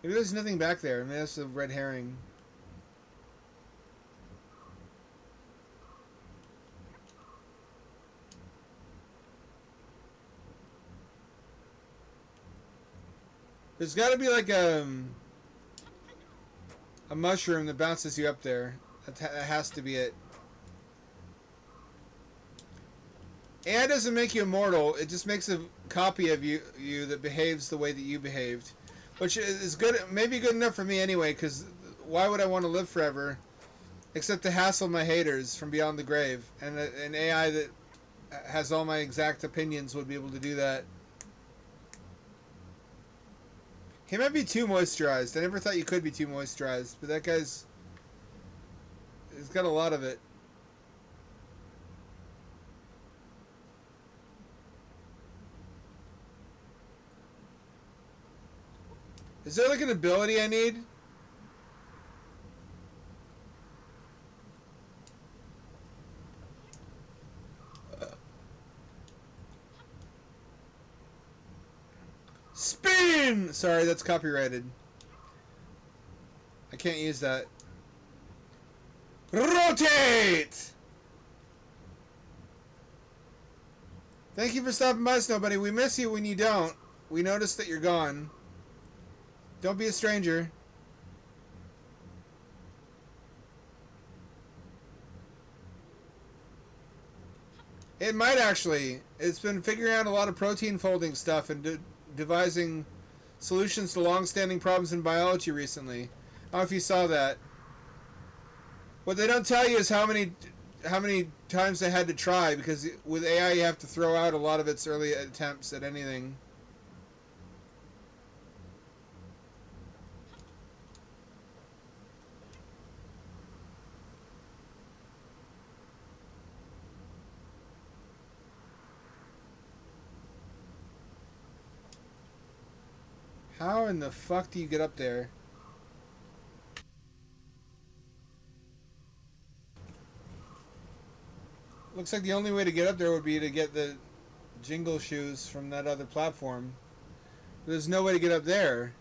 Maybe there's nothing back there. Maybe that's a red herring. There's got to be like a mushroom that bounces you up there. That has to be it. AI doesn't make you immortal. It just makes a copy of you that behaves the way that you behaved, which is good. Maybe good enough for me anyway. Because why would I want to live forever, except to hassle my haters from beyond the grave? And an AI that has all my exact opinions would be able to do that. He might be too moisturized. I never thought you could be too moisturized, but that guy's... he's got a lot of it. Is there like an ability I need? Spin! Sorry, that's copyrighted. I can't use that. Rotate! Thank you for stopping by, Snowbuddy. We miss you when you don't. We noticed that you're gone. Don't be a stranger. It might actually. It's been figuring out a lot of protein folding stuff and devising solutions to long-standing problems in biology recently. I don't know if you saw that. What they don't tell you is how many times they had to try, because with AI you have to throw out a lot of its early attempts at anything. How in the fuck do you get up there? Looks like the only way to get up there would be to get the jingle shoes from that other platform. There's no way to get up there.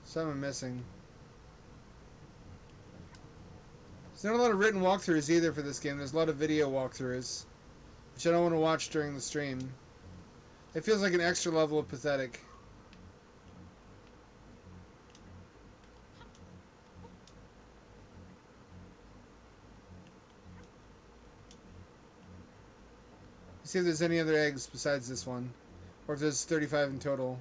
Something missing. There's not a lot of written walkthroughs either for this game. There's a lot of video walkthroughs, which I don't want to watch during the stream. It feels like an extra level of pathetic. Let's see if there's any other eggs besides this one, or if there's 35 in total.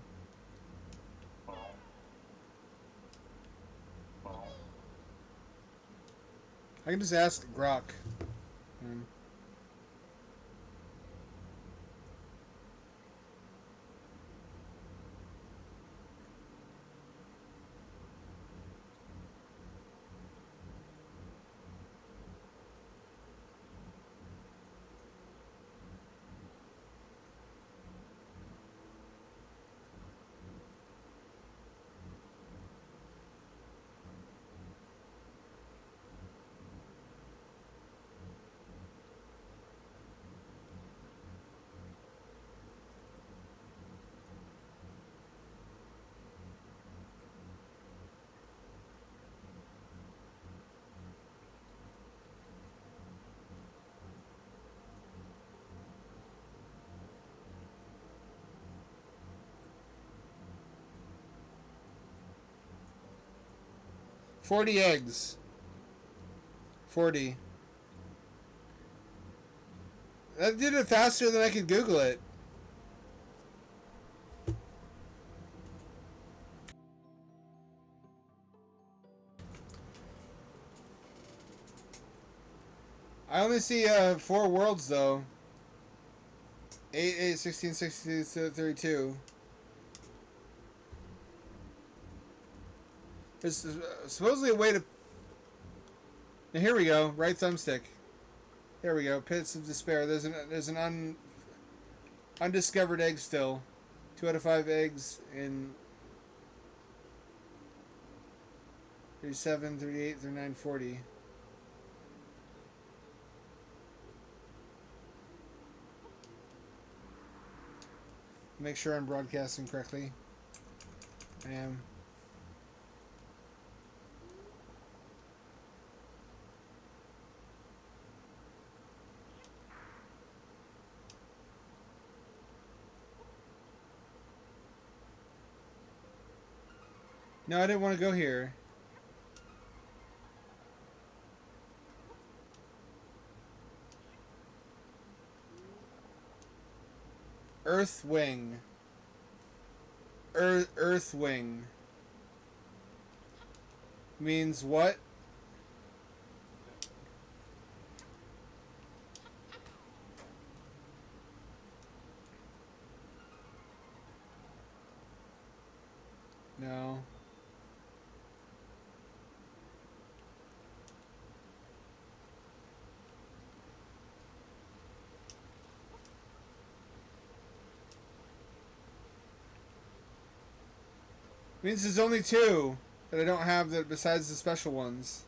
I can just ask Grok. Um, 40 eggs. 40. That did it faster than I could Google it. I only see 4 worlds though. 8, 8, 16, 16, 32. There's supposedly a way to... Now here we go. Right thumbstick. There we go. Pits of Despair. There's an undiscovered egg still. 2 out of 5 eggs in 37, 38, 39, 40. Make sure I'm broadcasting correctly. I am. No, I didn't want to go here. Earthwing. Earthwing. Means what? No. Means there's only 2 that I don't have that besides the special ones.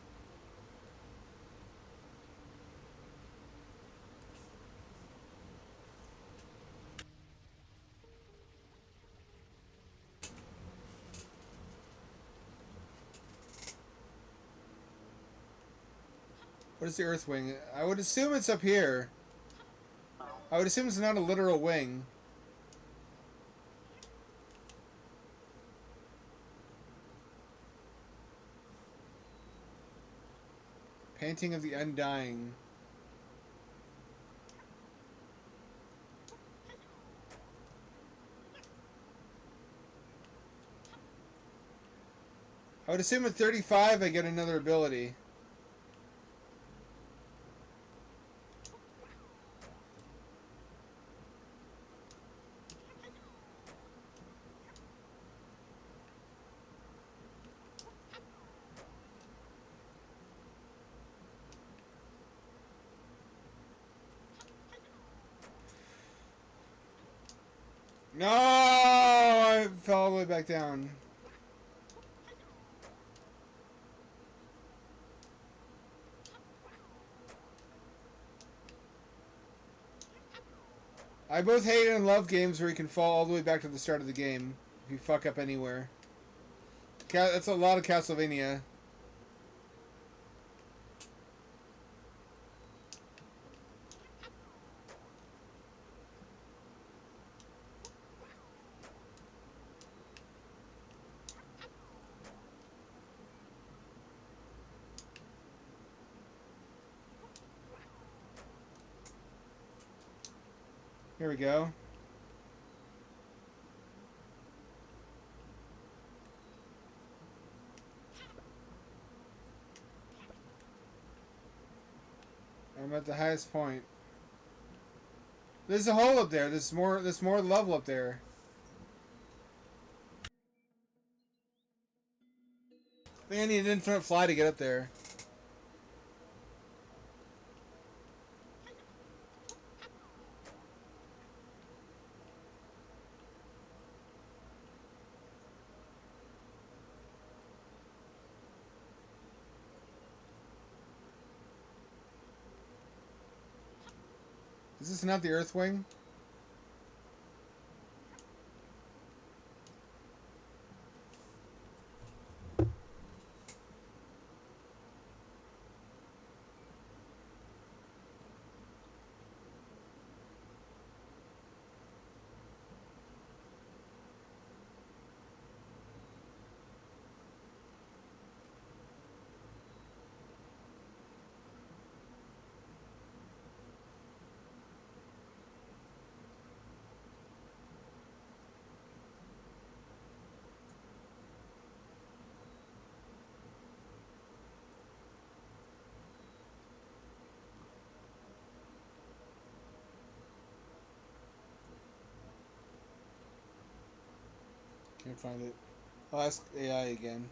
What is the Earthwing? I would assume it's up here. I would assume it's not a literal wing. Painting of the Undying. I would assume at 35 I get another ability. No! I fell all the way back down. I both hate and love games where you can fall all the way back to the start of the game if you fuck up anywhere. That's a lot of Castlevania. Here we go. I'm at the highest point. There's a hole up there. There's more level up there. I think I need an infinite fly to get up there. Is this not the Earthwing? Can't find it. I'll ask AI again.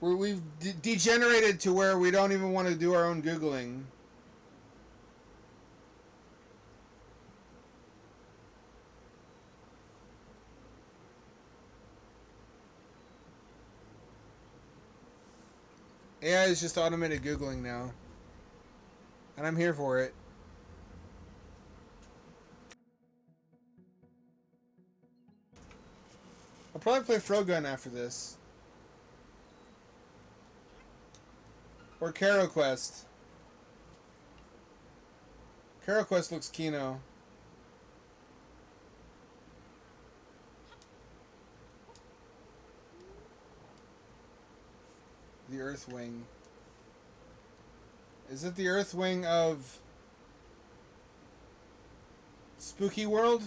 We've degenerated to where we don't even want to do our own Googling. AI is just automated Googling now. And I'm here for it. I'll probably play Frogun after this. Or Caro Quest. Caro Quest looks kino. The Earthwing. Is it the Earthwing of Spooky World?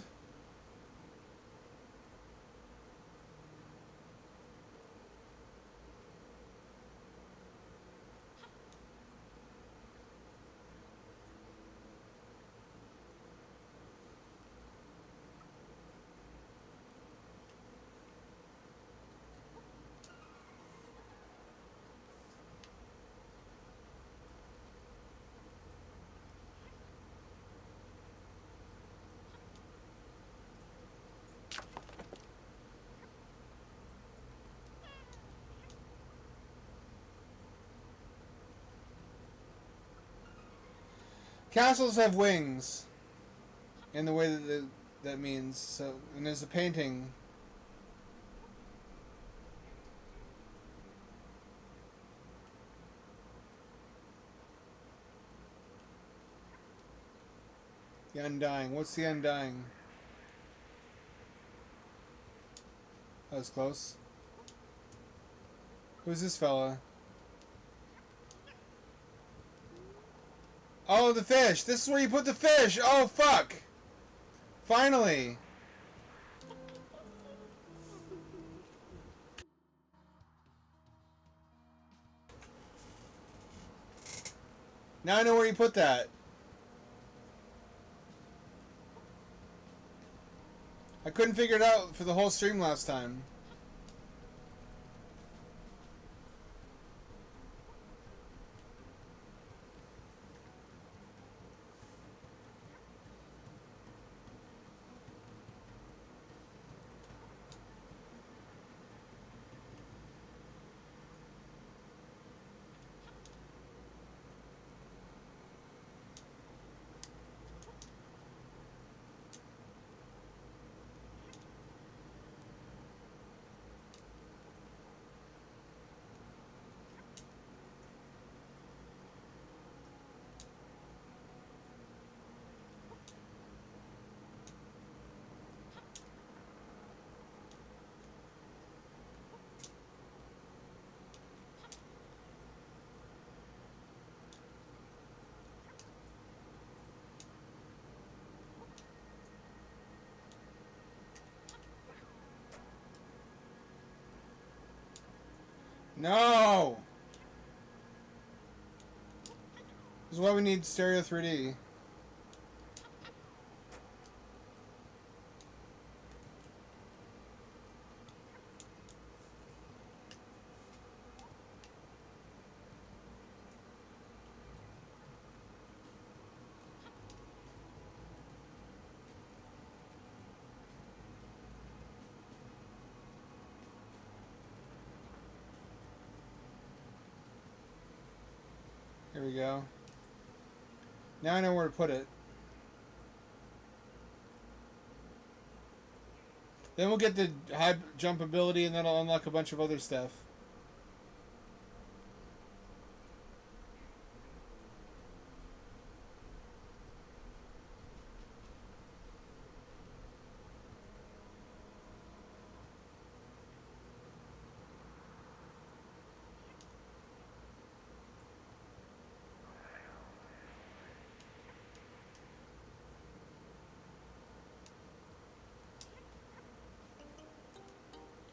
Castles have wings, in the way that means. So, and there's a painting. The Undying. What's the Undying? That was close. Who's this fella? Oh, the fish! This is where you put the fish! Oh, fuck! Finally! Now I know where you put that. I couldn't figure it out for the whole stream last time. No! This is why we need stereo 3D. Here we go. Now I know where to put it. Then we'll get the high jump ability and that'll unlock a bunch of other stuff.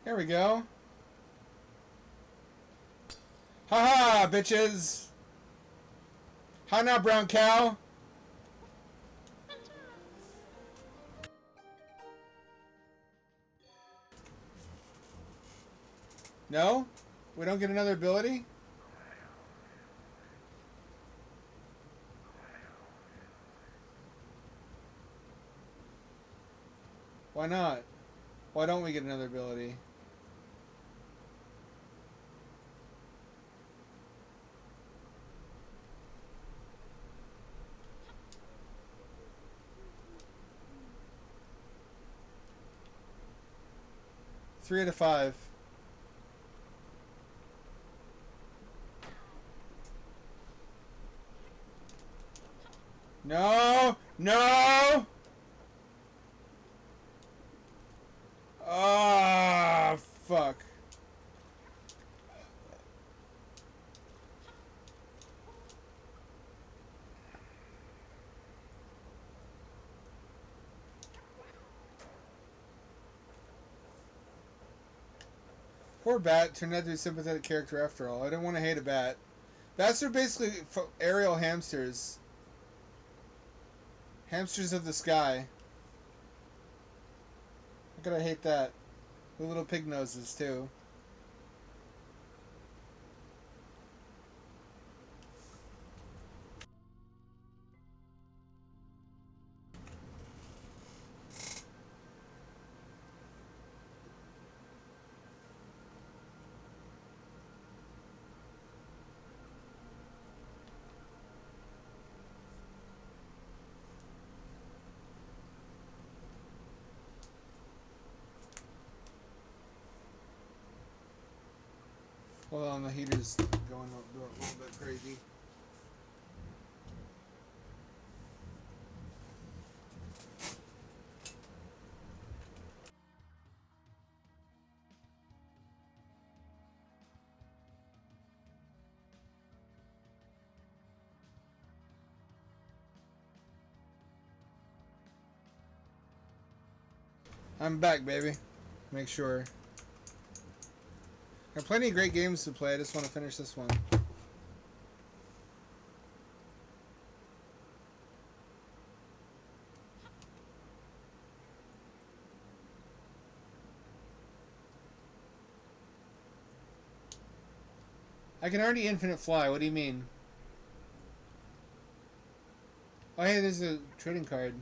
There we go. Haha, bitches! How now, brown cow? No? We don't get another ability? Why not? Why don't we get another ability? Three out of five. No! No! Ah, fuck. Poor Bat turned out to be a sympathetic character after all. I didn't want to hate a bat. Bats are basically aerial hamsters. Hamsters of the sky. How could I hate that? With little pig noses, too. Hold on, the heater's going a little bit crazy. I'm back, baby. Make sure. There are plenty of great games to play. I just want to finish this one. I can already infinite fly. What do you mean? Oh, hey, there's a trading card.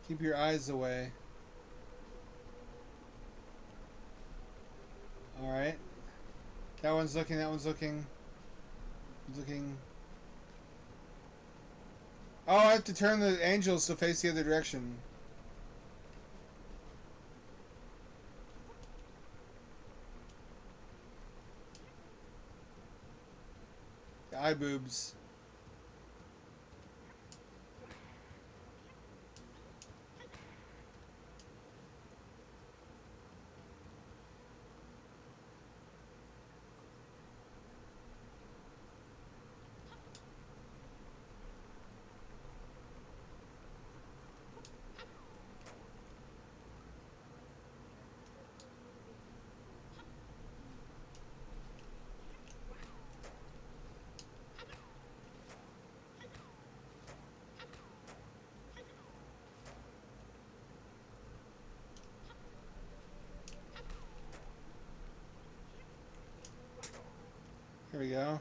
Keep your eyes away. Alright. That one's looking, that one's looking. He's looking. Oh, I have to turn the angels to face the other direction. The eye boobs. Here we go.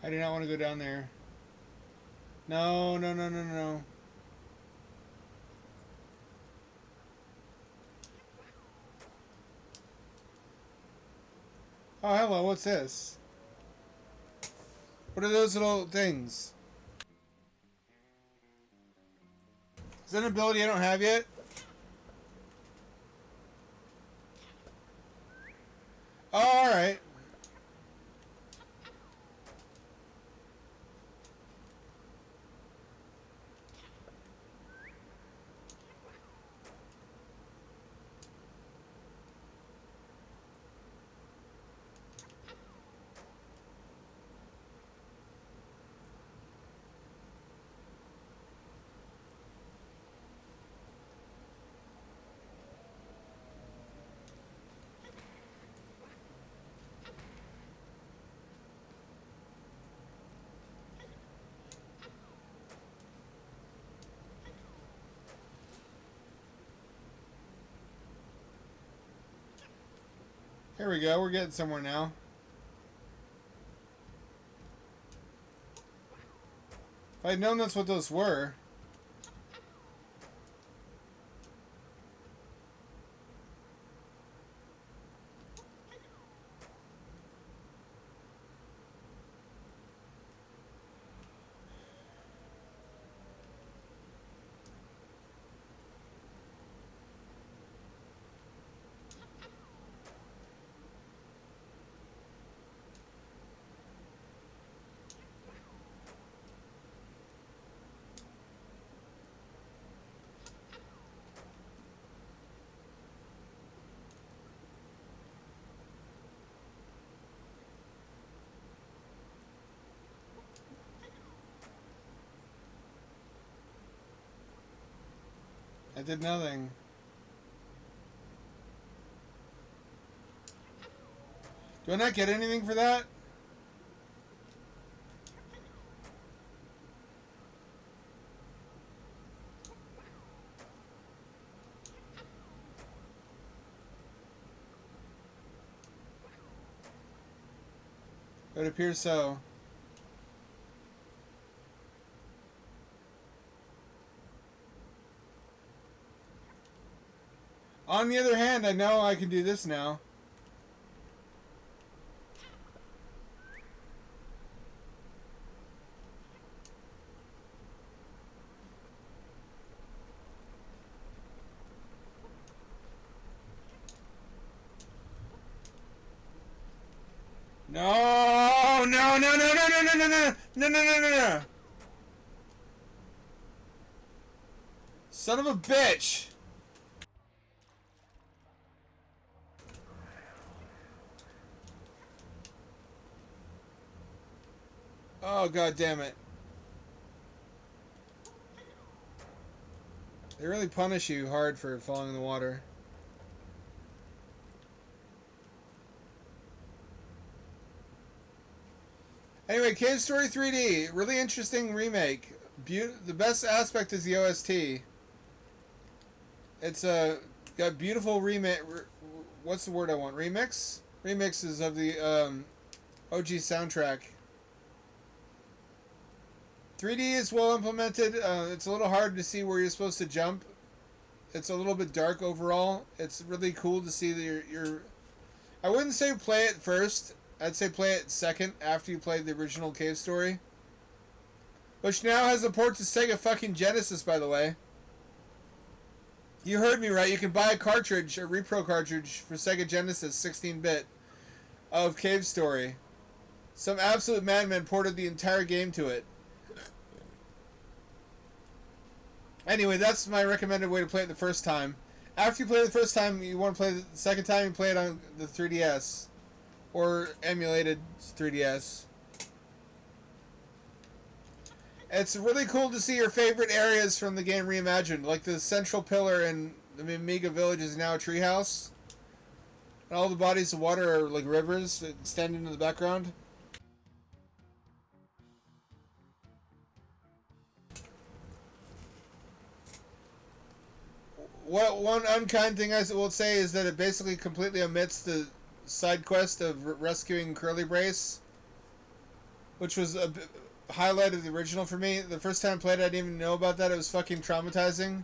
I do not want to go down there. No, no, no, no, no. Oh, hello, what's this? What are those little things? Is that an ability I don't have yet? Oh, alright. Here we go, we're getting somewhere now. If I'd known that's what those were. I did nothing. Do I not get anything for that? It appears so. On the other hand, I know I can do this now. No, no, no, no, no, no, no, no, no, no, no, no, no, no. Son of a bitch. Oh, god damn it. They really punish you hard for falling in the water. Anyway, Cave Story 3D, really interesting remake. The best aspect is the OST. It's got beautiful remake. What's the word I want? Remix? Remixes of the OG soundtrack. 3D is well implemented. It's a little hard to see where you're supposed to jump. It's a little bit dark overall. It's really cool to see that you're I wouldn't say play it first. I'd say play it second after you played the original Cave Story. Which now has a port to Sega fucking Genesis, by the way. You heard me right. You can buy a cartridge, a repro cartridge for Sega Genesis 16-bit of Cave Story. Some absolute madman ported the entire game to it. Anyway, that's my recommended way to play it the first time. After you play it the first time, you want to play it the second time, you play it on the 3DS. Or emulated 3DS. It's really cool to see your favorite areas from the game reimagined. Like the central pillar in the Amiga Village is now a treehouse. And all the bodies of water are like rivers that extend into the background. What one unkind thing I will say is that it basically completely omits the side quest of rescuing Curly Brace, which was a highlight of the original for me. The first time I played it, I didn't even know about that. It was fucking traumatizing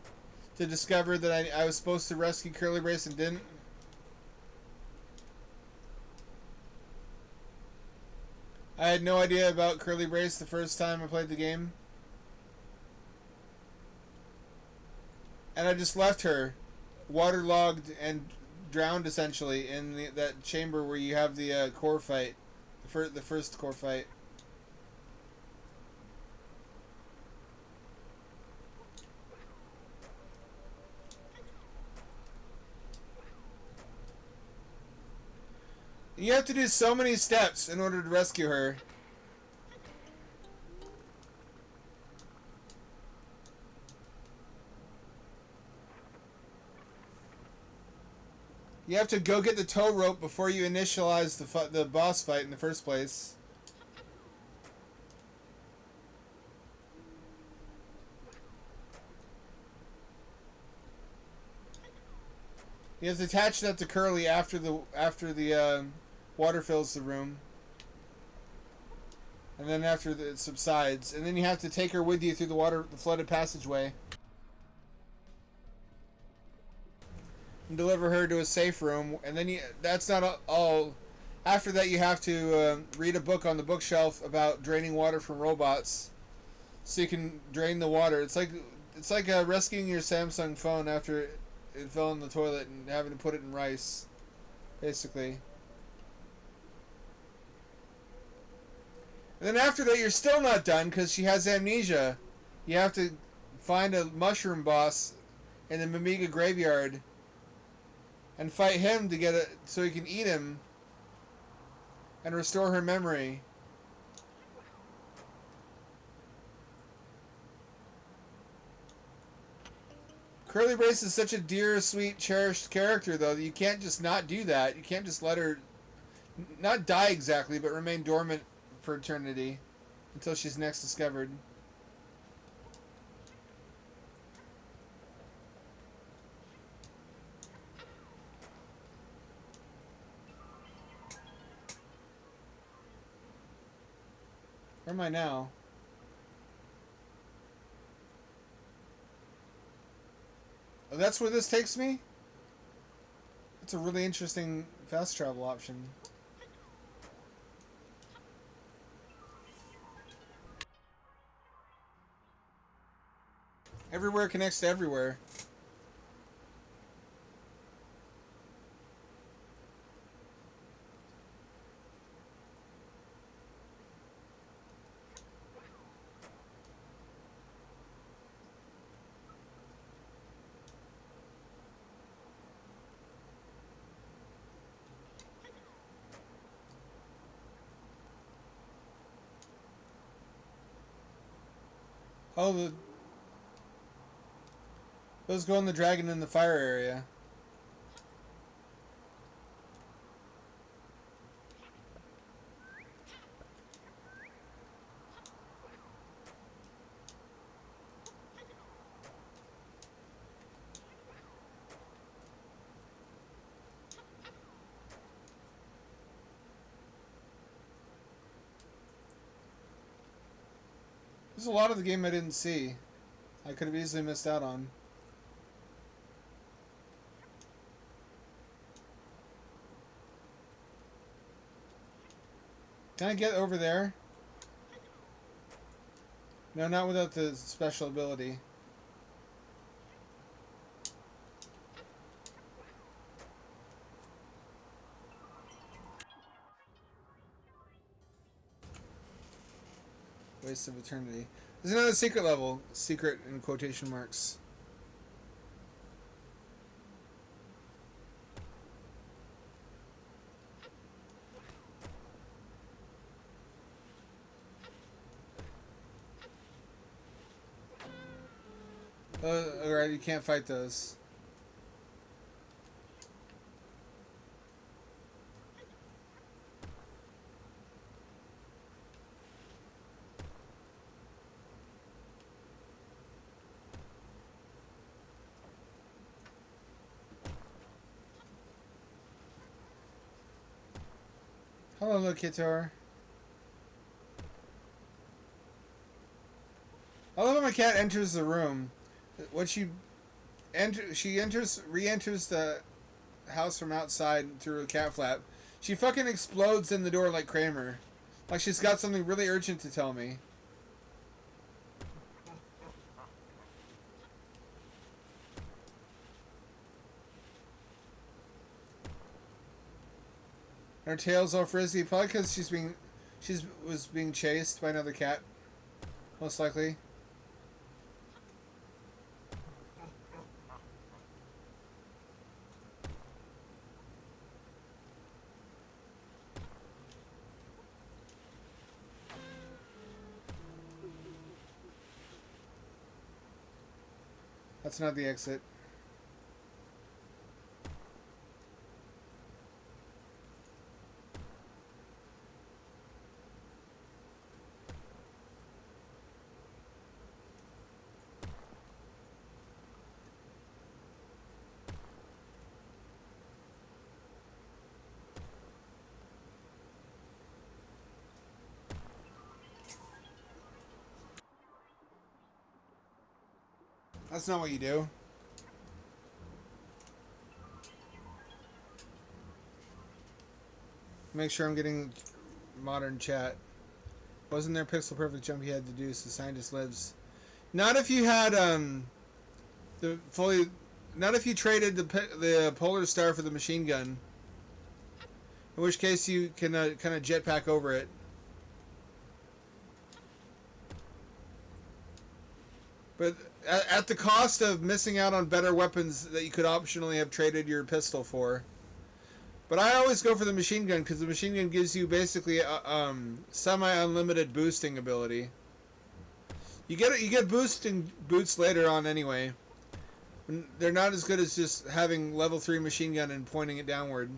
to discover that I was supposed to rescue Curly Brace and didn't. I had no idea about Curly Brace the first time I played the game. And I just left her waterlogged and drowned essentially in that chamber where you have the core fight. The first core fight. You have to do so many steps in order to rescue her. You have to go get the tow rope before you initialize the boss fight in the first place. You have to attach that to Curly after the water fills the room, and then after it subsides, and then you have to take her with you through the flooded passageway. And deliver her to a safe room, and then that's not all. After that, you have to read a book on the bookshelf about draining water from robots, so you can drain the water. It's like rescuing your Samsung phone after it fell in the toilet and having to put it in rice, basically. And then after that, you're still not done because she has amnesia. You have to find a mushroom boss in the Mimiga graveyard and fight him to get it so you can eat him and restore her memory. Curly Brace is such a dear, sweet, cherished character, though, that you can't just not do that. You can't just let her not die exactly, but remain dormant for eternity until she's next discovered. am I now? Oh, that's where this takes me? That's a really interesting fast travel option. Everywhere connects to everywhere. Oh, those go in the dragon in the fire area. There's a lot of the game I didn't see. I could have easily missed out on. Can I get over there? No, not without the special ability. Waste of eternity. There's another secret level. Secret in quotation marks. Alright, you can't fight those. Hello, Locator. I love when my cat enters the room. When she re-enters the house from outside through a cat flap. She fucking explodes in the door like Kramer. Like she's got something really urgent to tell me. Her tail's all frizzy, probably because she was being chased by another cat, most likely. That's not the exit. That's not what you do. Make sure I'm getting modern chat. Wasn't there a pixel perfect jump you had to do so scientist lives? Not if you had the fully. Not if you traded the polar star for the machine gun. In which case you can kind of jetpack over it. But at the cost of missing out on better weapons that you could optionally have traded your pistol for. But I always go for the machine gun because the machine gun gives you basically semi-unlimited boosting ability. You get boosting boots later on anyway. They're not as good as just having level 3 machine gun and pointing it downward.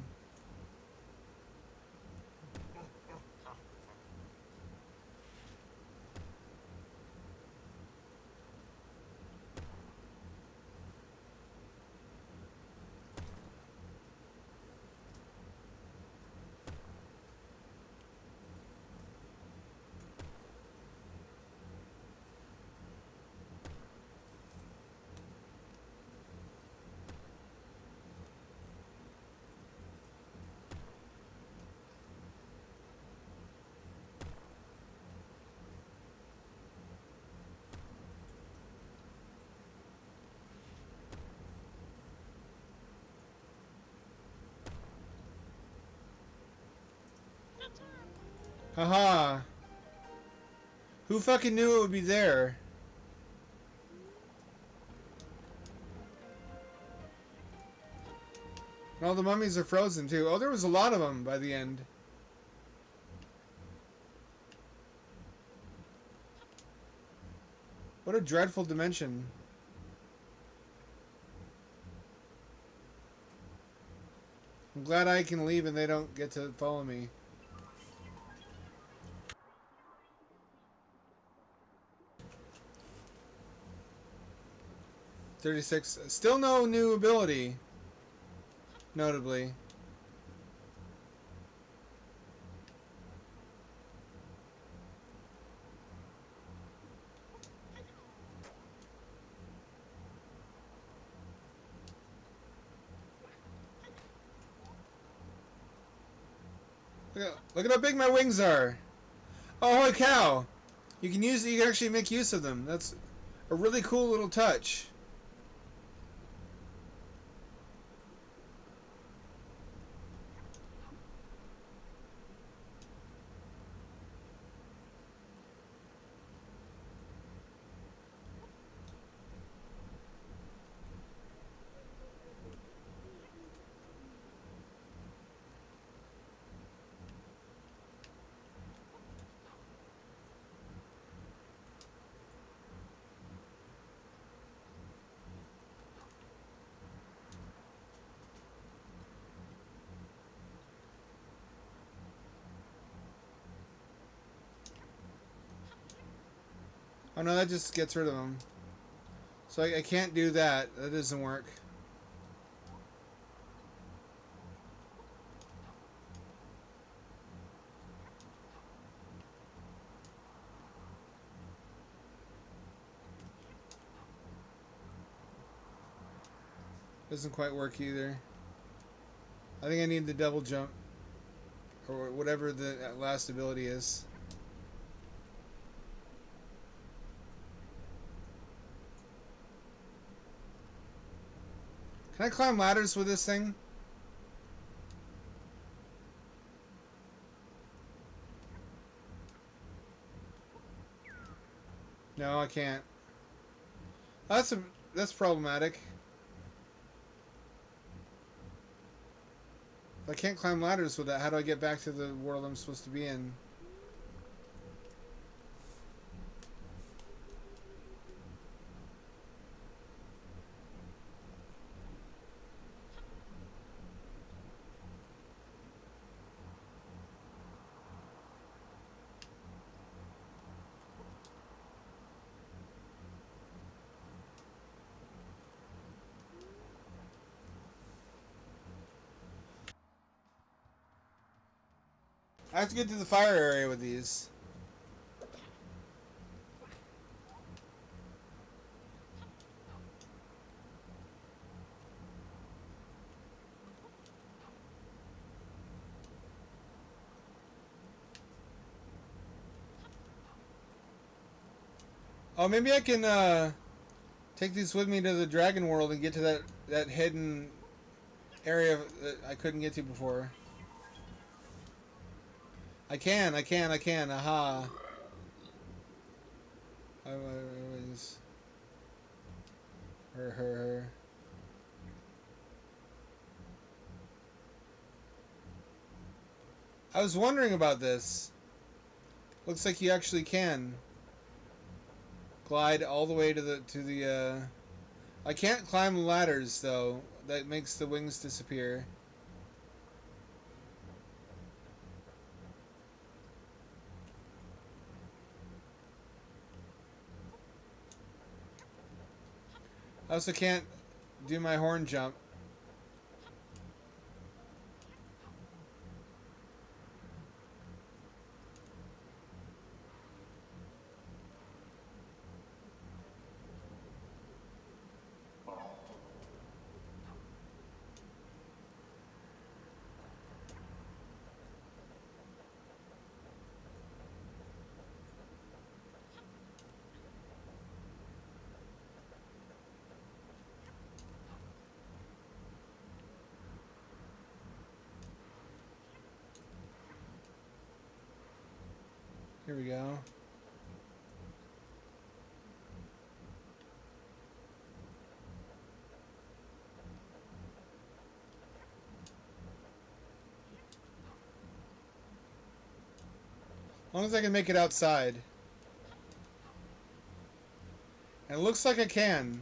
Haha. Who fucking knew it would be there? And all the mummies are frozen too. Oh, there was a lot of them by the end. What a dreadful dimension. I'm glad I can leave and they don't get to follow me. $36. Still no new ability. Notably. Look at how big my wings are. Oh, holy cow. You can actually make use of them. That's a really cool little touch. Oh no, that just gets rid of them. So I can't do that. That doesn't work. Doesn't quite work either. I think I need the double jump. Or whatever the last ability is. Can I climb ladders with this thing? No, I can't. That's problematic. If I can't climb ladders with that, how do I get back to the world I'm supposed to be in? I have to get to the fire area with these. Oh, maybe I can take these with me to the dragon world and get to that hidden area that I couldn't get to before. I can. Aha. I was... Her. I was wondering about this. Looks like you actually can glide all the way to the. I can't climb ladders though. That makes the wings disappear. I also can't do my horn jump. Here we go. As long as I can make it outside. And it looks like I can.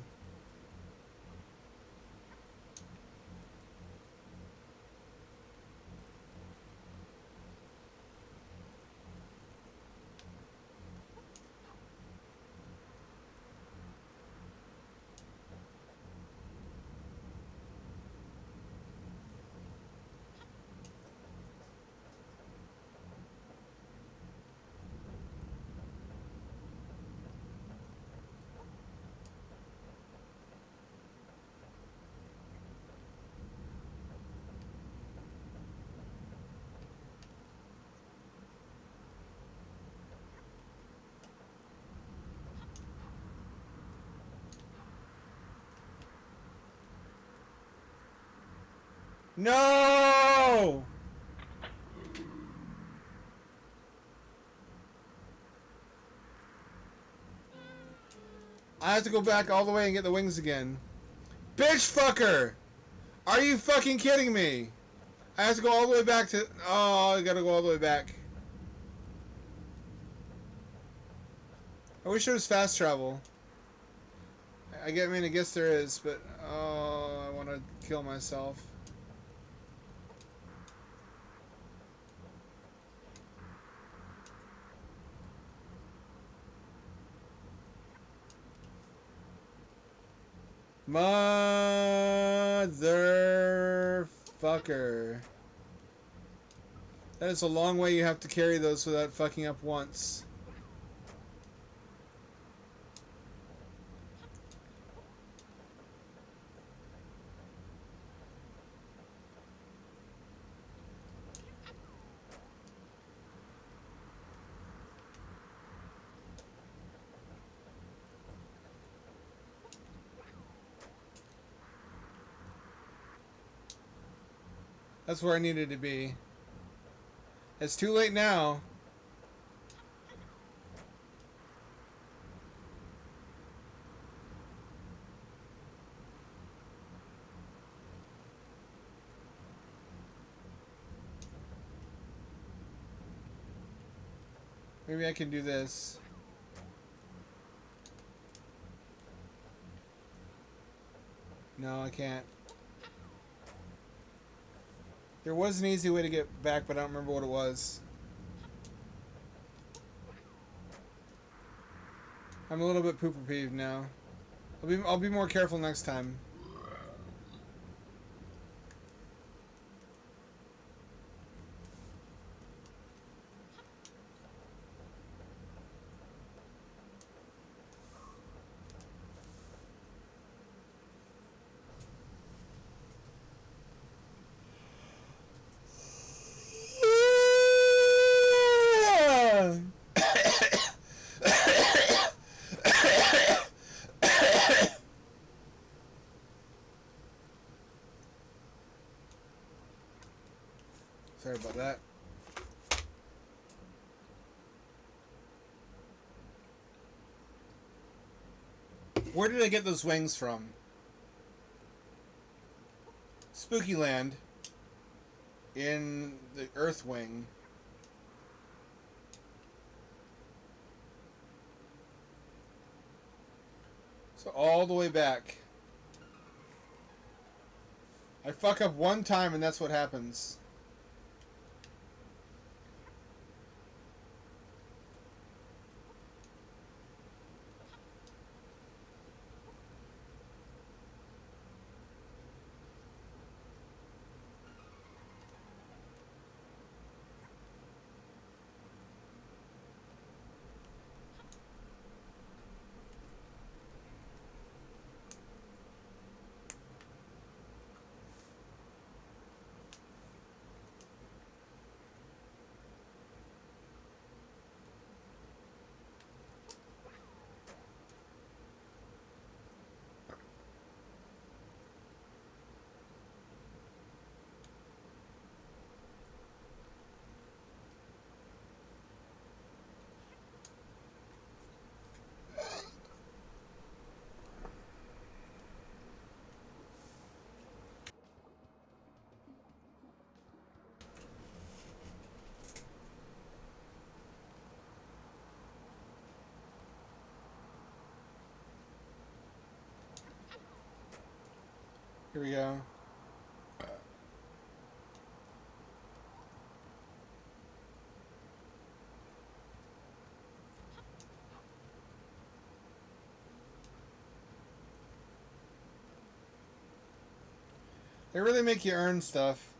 No! I have to go back all the way and get the wings again. Bitch fucker! Are you fucking kidding me? I have to go all the way back to... Oh, I gotta go all the way back. I wish there was fast travel. I mean, I guess there is, but... Oh, I want to kill myself. Motherfucker. That is a long way you have to carry those without fucking up once. That's where I needed to be. It's too late now. Maybe I can do this. No, I can't. There was an easy way to get back, but I don't remember what it was. I'm a little bit pooper peeved now. I'll be more careful next time. Sorry about that. Where did I get those wings from? Spooky Land. In the Earth Wing. So all the way back. I fuck up one time and that's what happens. Here we go. They really make you earn stuff.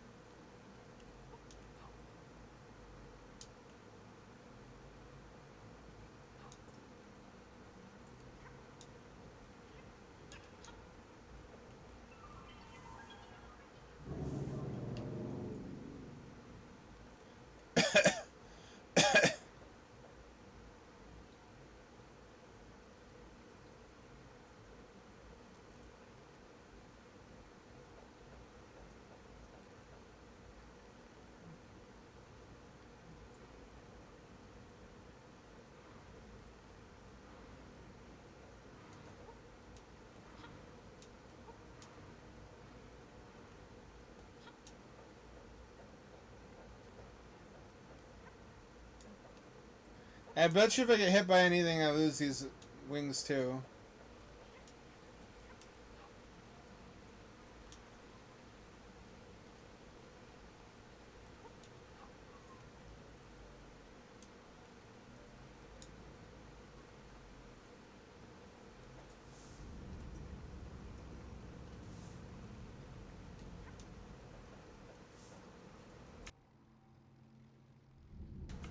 I bet you if I get hit by anything, I lose these wings too.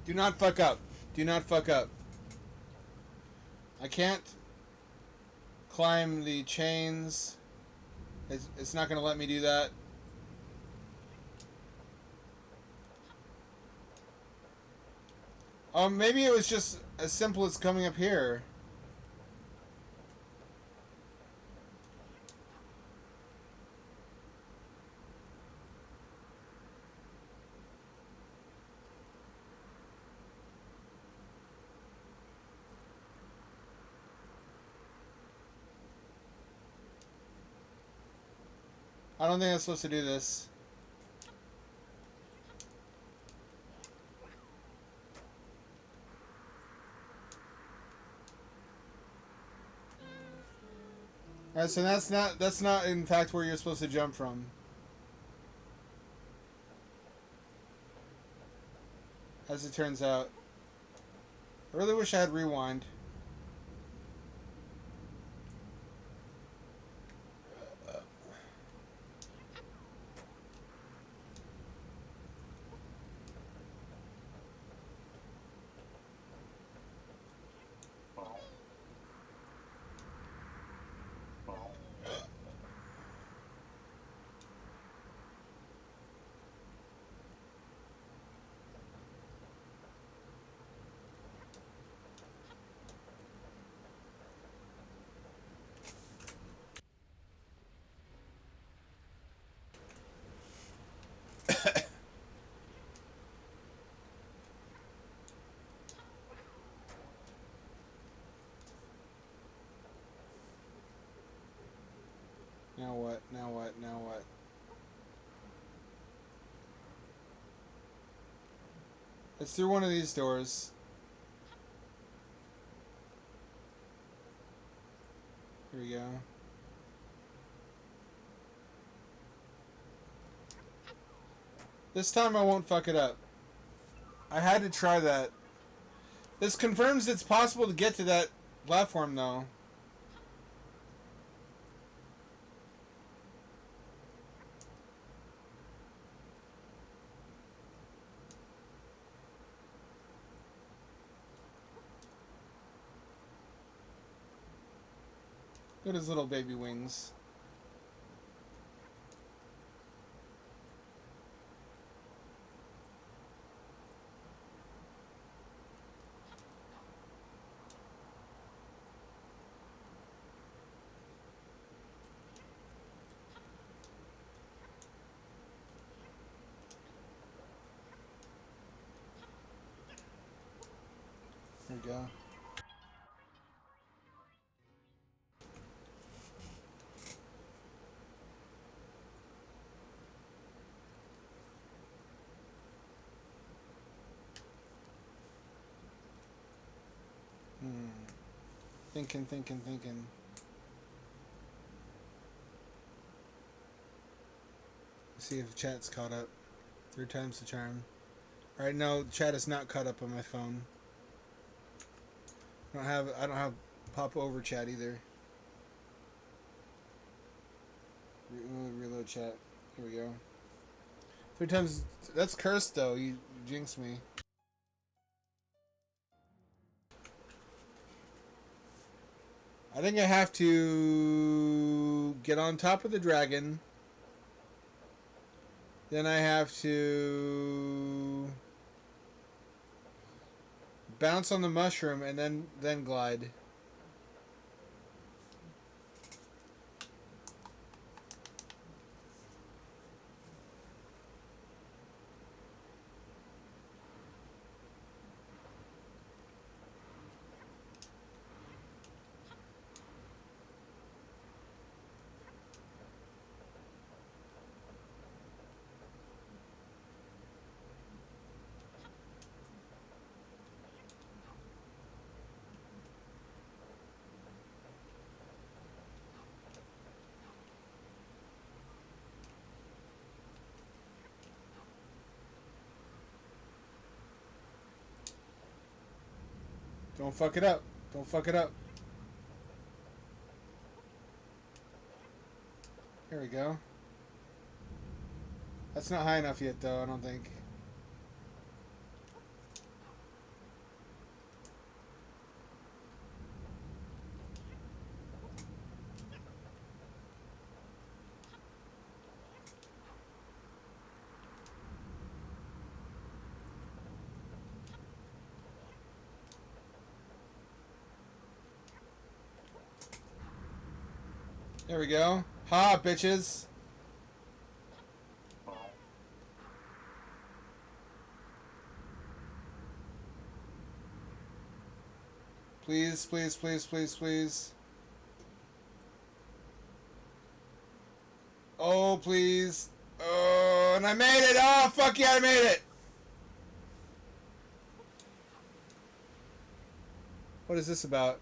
Do not fuck up. Do not fuck up. I can't climb the chains. It's not going to let me do that. Maybe it was just as simple as coming up here. I don't think I'm supposed to do this. Alright, so that's not in fact where you're supposed to jump from. As it turns out. I really wish I had rewind. Now what? Now what? Now what? It's through one of these doors. Here we go. This time I won't fuck it up. I had to try that. This confirms it's possible to get to that platform though. Look at his little baby wings. There we go. Thinking. See if chat's caught up. 3 times the charm. Alright, no, chat is not caught up on my phone. I don't have pop over chat either. Reload chat. Here we go. 3 times. That's cursed though. You jinxed me. I think I have to get on top of the dragon. Then I have to bounce on the mushroom and then glide. Don't fuck it up. Don't fuck it up. Here we go. That's not high enough yet, though, I don't think. There we go. Ha, bitches. Please, please, please, please, please. Oh, please. Oh, and I made it. Oh, fuck yeah, I made it. What is this about?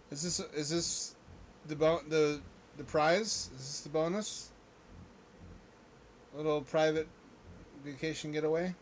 Is this the prize? Is this the bonus? A little private vacation getaway?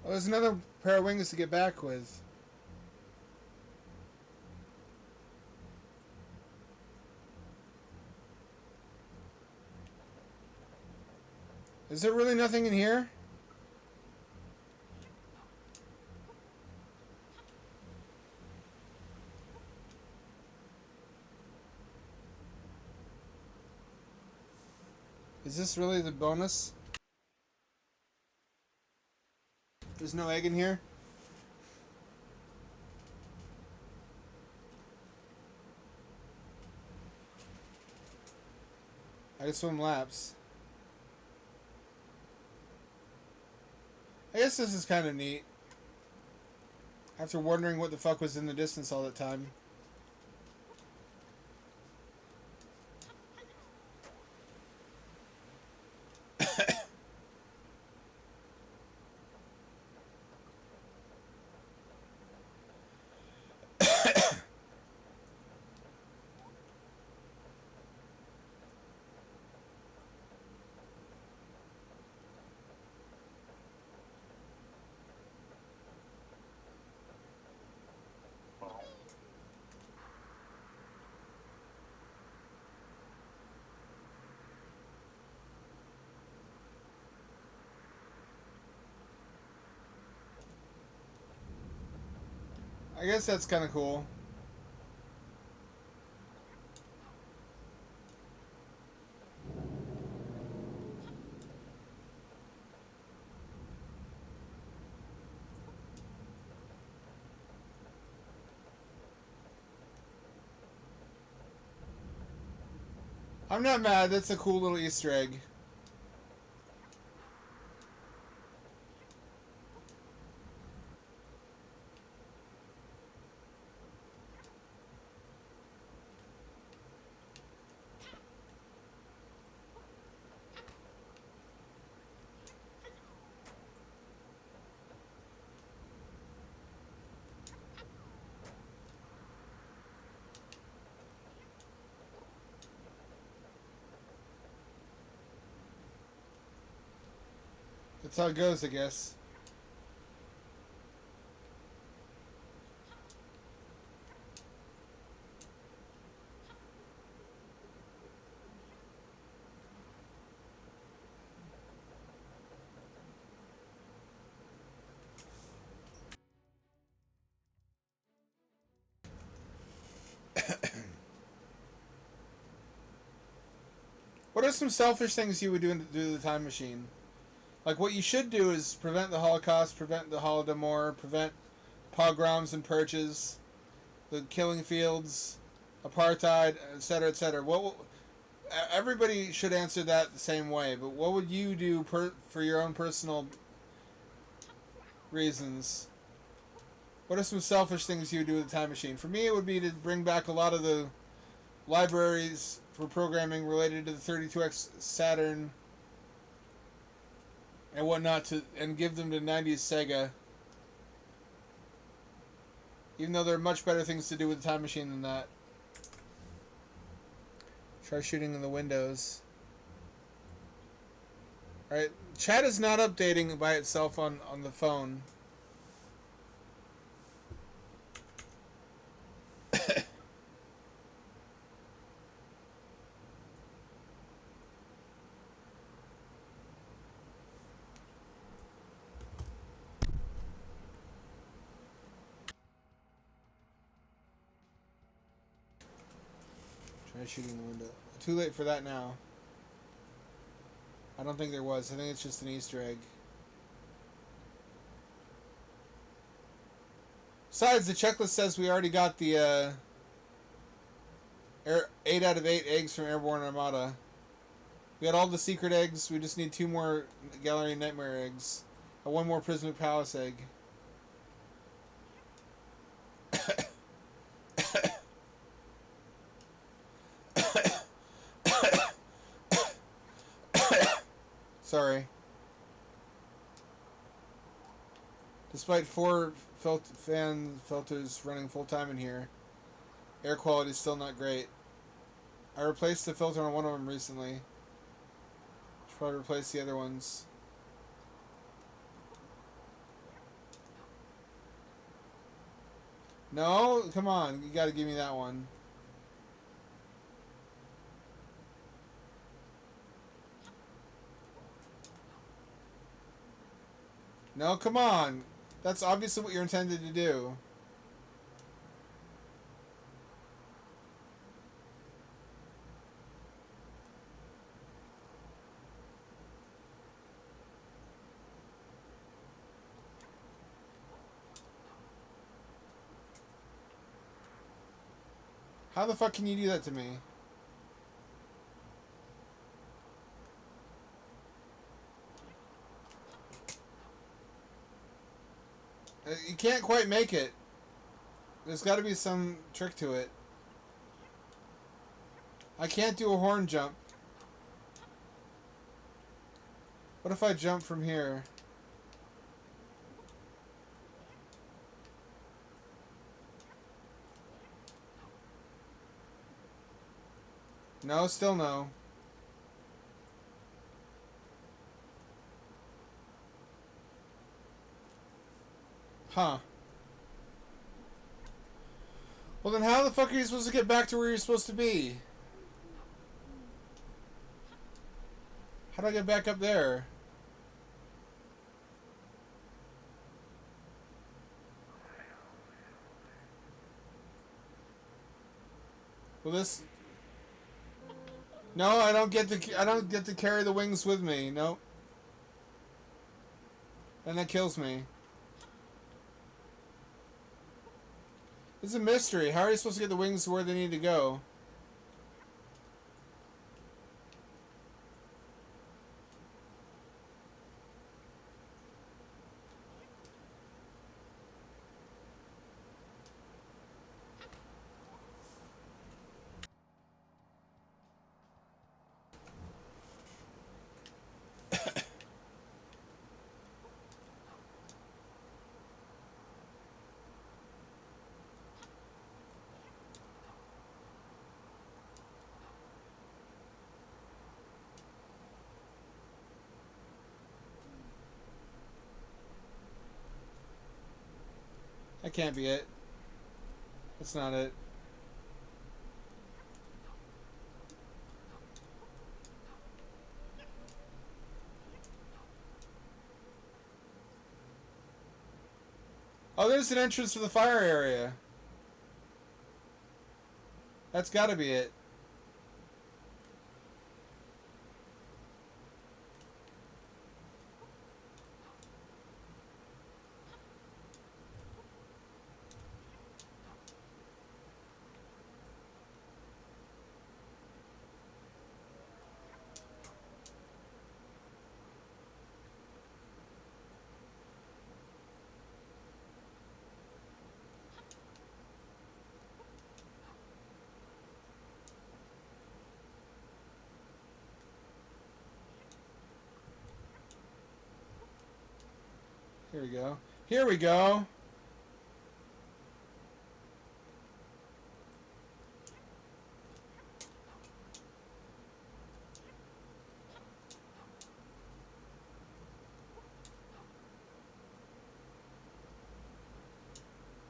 Oh, there's another pair of wings to get back with. Is there really nothing in here? Is this really the bonus? There's no egg in here? I can swim laps. I guess this is kind of neat. After wondering what the fuck was in the distance all the time. I guess that's kind of cool. I'm not mad. That's a cool little Easter egg. That's how it goes, I guess. What are some selfish things you would do to do the time machine? Like, what you should do is prevent the Holocaust, prevent the Holodomor, prevent pogroms and purges, the killing fields, apartheid, etc., etc. Everybody should answer that the same way, but what would you do for your own personal reasons? What are some selfish things you would do with the time machine? For me, it would be to bring back a lot of the libraries for programming related to the 32X Saturn and whatnot and give them to 90s Sega. Even though there are much better things to do with the time machine than that. Try shooting in the windows. Alright, chat is not updating by itself on the phone. Try shooting the window. Too late for that now. I don't think there was. I think it's just an Easter egg. Besides, the checklist says we already got the 8 out of 8 eggs from Airborne Armada. We got all the secret eggs. We just need 2 more Gallery Nightmare eggs. And 1 more Prismatic Palace egg. Sorry. Despite 4 fan filters running full time in here, air quality is still not great. I replaced the filter on one of them recently. Should probably replace the other ones. No? Come on. You gotta give me that one. No, come on. That's obviously what you're intended to do. How the fuck can you do that to me? You can't quite make it. There's got to be some trick to it. I can't do a horn jump. What if I jump from here? No, still no. Huh. Well then how the fuck are you supposed to get back to where you're supposed to be? How do I get back up there? Well this... No, I don't get to carry the wings with me. Nope. And that kills me. It's a mystery. How are you supposed to get the wings to where they need to go? That can't be it. That's not it. Oh, there's an entrance to the fire area. That's gotta be it. Here we go. Here we go.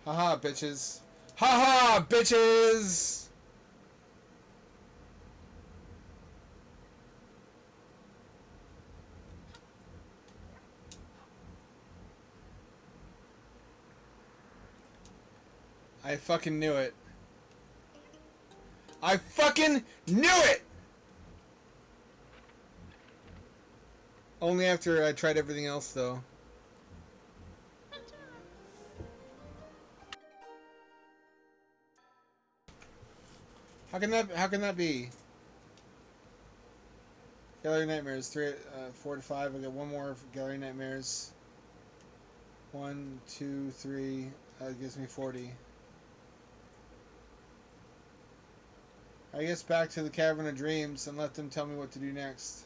Haha, bitches. Haha, bitches! I fucking knew it. I fucking knew it! Only after I tried everything else, though. How can that be? Gallery Nightmares, 4 to 5. I got one more Gallery Nightmares. 1, 2, 3. That gives me 40. I guess back to the Cavern of Dreams and let them tell me what to do next.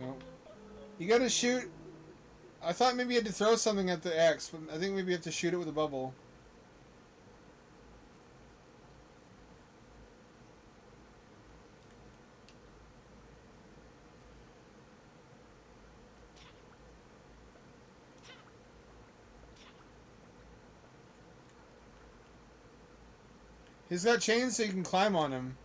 No. You gotta shoot. I thought maybe you had to throw something at the X, but I think maybe you have to shoot it with a bubble. He's got chains so you can climb on him.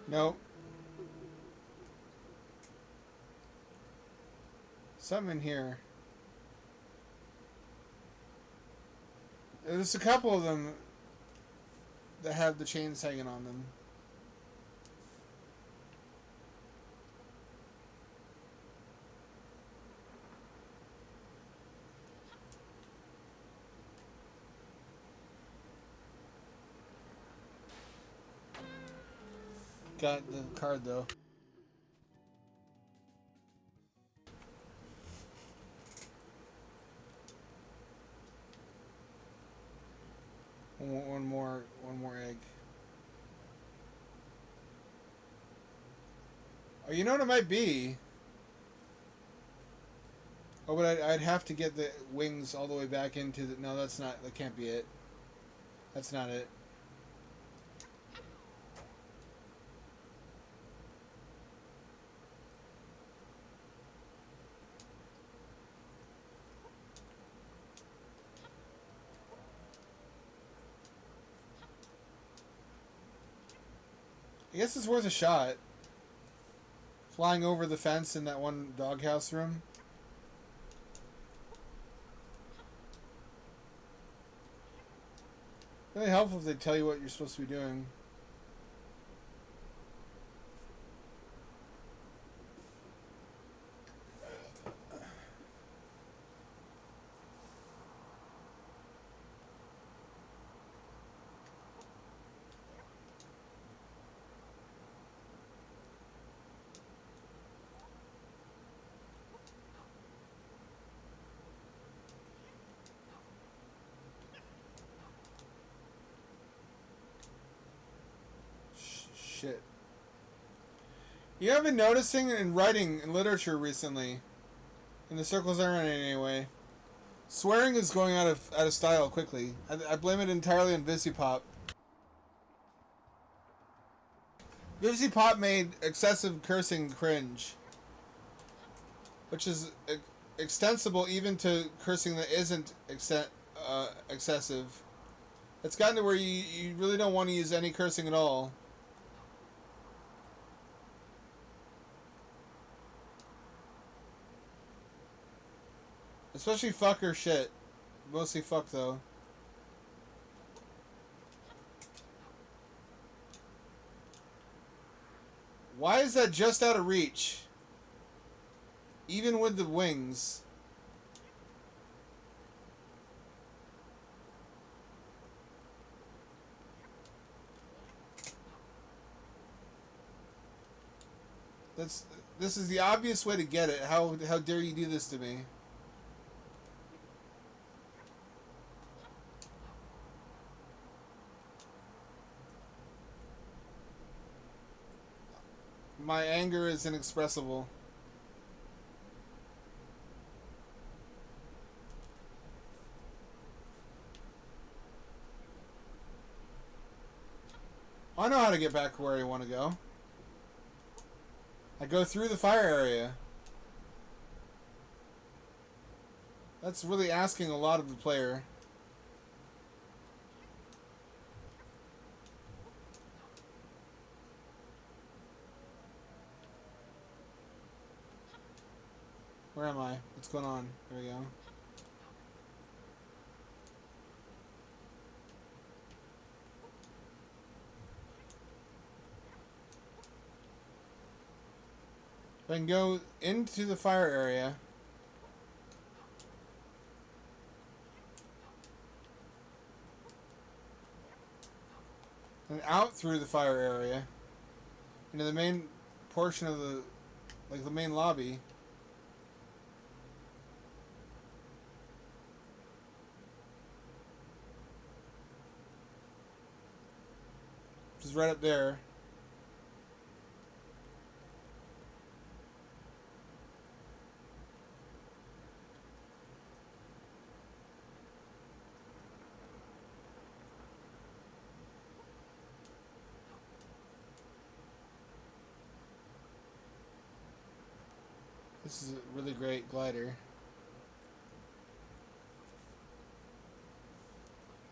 Nope. Something in here. There's a couple of them that have the chains hanging on them. Got the card though. One more egg. Oh, you know what it might be? Oh, but I'd have to get the wings all the way back into the... No, that's not... That can't be it. That's not it. I guess it's worth a shot. Flying over the fence in that one doghouse room. Really helpful if they tell you what you're supposed to be doing. Shit. You have been noticing in writing and literature recently, in the circles I'm in anyway, swearing is going out of style quickly. I blame it entirely on VisiPop. VisiPop made excessive cursing cringe, which is extensible even to cursing that isn't excessive. It's gotten to where you really don't want to use any cursing at all. Especially fuck or shit. Mostly fuck, though. Why is that just out of reach? Even with the wings. This is the obvious way to get it. How dare you do this to me? My anger is inexpressible. I know how to get back where I want to go. I go through the fire area. That's really asking a lot of the player. Where am I? What's going on? There we go. I can go into the fire area. And out through the fire area. Into the main portion of the... like the main lobby. Which is right up there. This is a really great glider.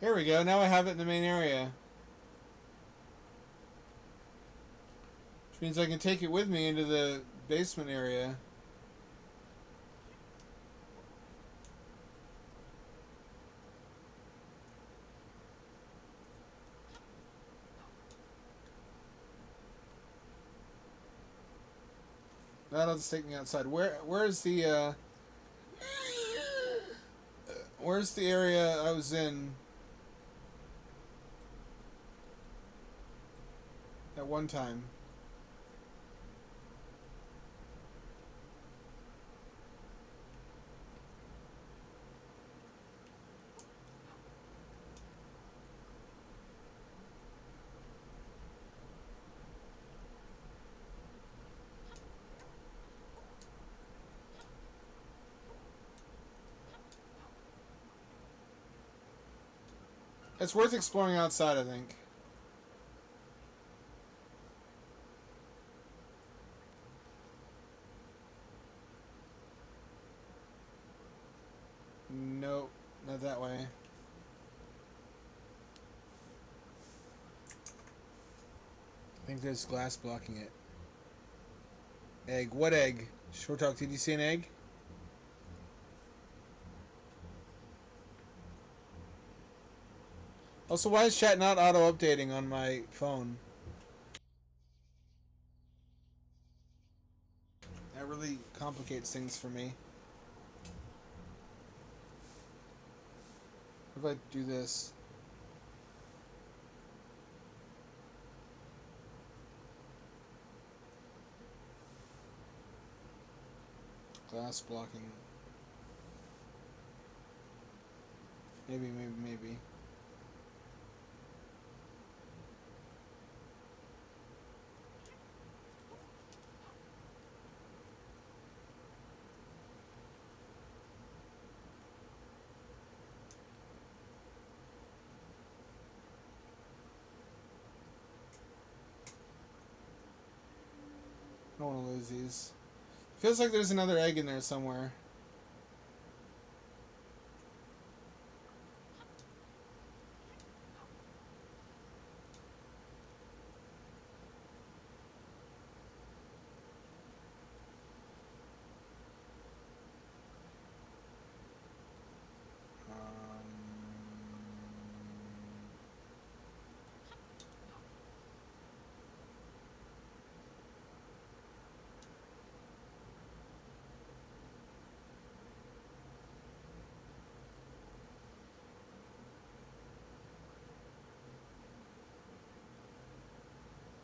Here we go. Now I have it in the main area. Which means I can take it with me into the basement area. That'll just take me outside. Where's the where's the area I was in at one time? It's worth exploring outside, I think. Nope, not that way. think there's glass blocking it. Egg. What egg? Short talk, did you see an egg? Also, why is chat not auto-updating on my phone? That really complicates things for me. What if I do this? Glass blocking. Maybe. I don't want to lose these. Feels like there's another egg in there somewhere.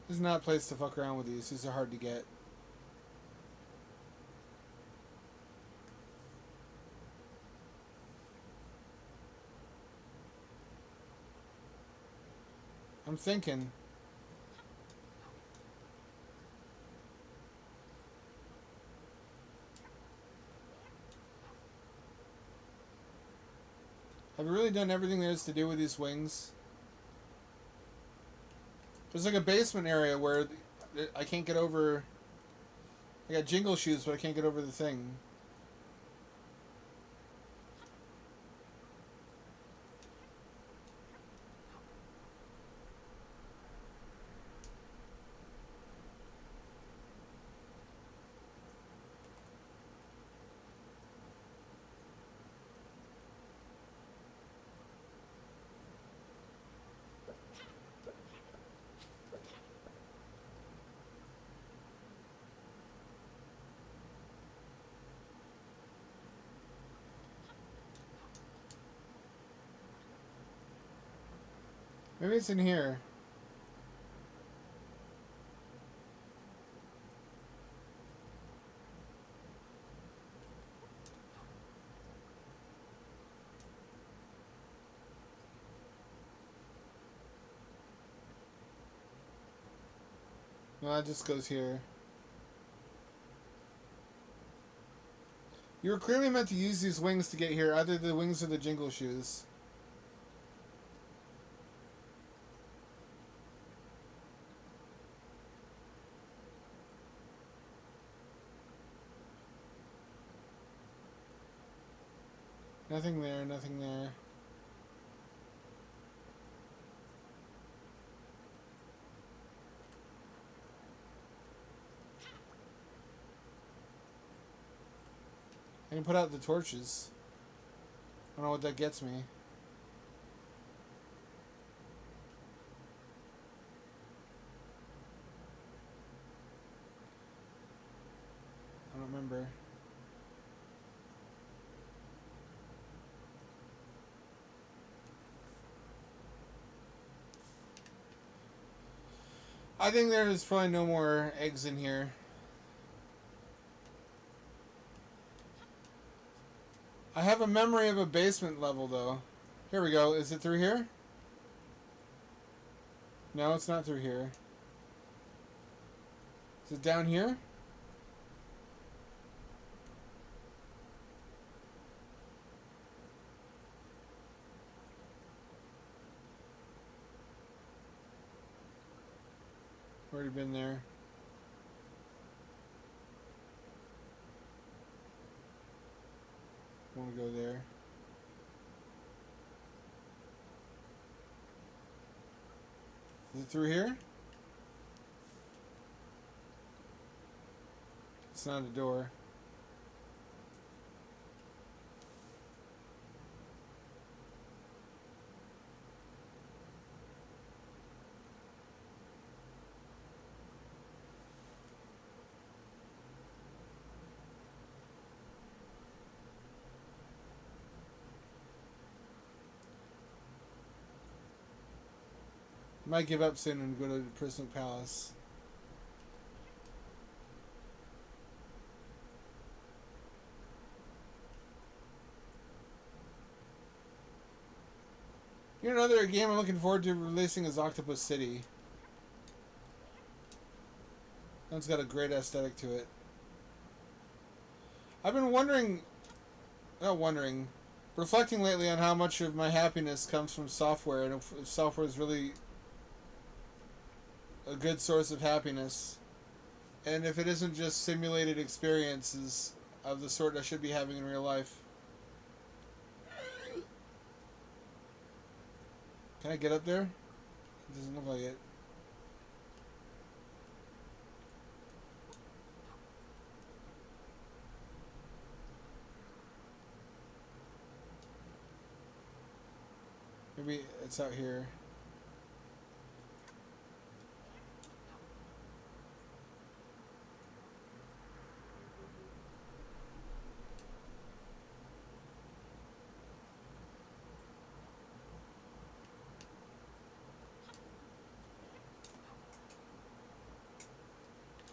This is not a place to fuck around with these. These are hard to get. I'm thinking. Have you really done everything there is to do with these wings? There's like a basement area where I can't get over. I got jingle shoes, but I can't get over the thing. Maybe it's in here. No, that just goes here. You were clearly meant to use these wings to get here, either the wings or the jingle shoes. Nothing there, nothing there. I can put out the torches. I don't know what that gets me. I don't remember. I think there's probably no more eggs in here. I have a memory of a basement level, though. Here we go. Is it through here? No, it's not through here. Is it down here? Already been there. Want to go there. Is it through here? It's not a door. Might give up soon and go to the Prismic Palace. You know, another game I'm looking forward to releasing is Octopus City. That's got a great aesthetic to it. I've been reflecting lately on how much of my happiness comes from software, and if software is really a good source of happiness, and if it isn't just simulated experiences of the sort I should be having in real life. Can I get up there? It doesn't look like it. Maybe it's out here.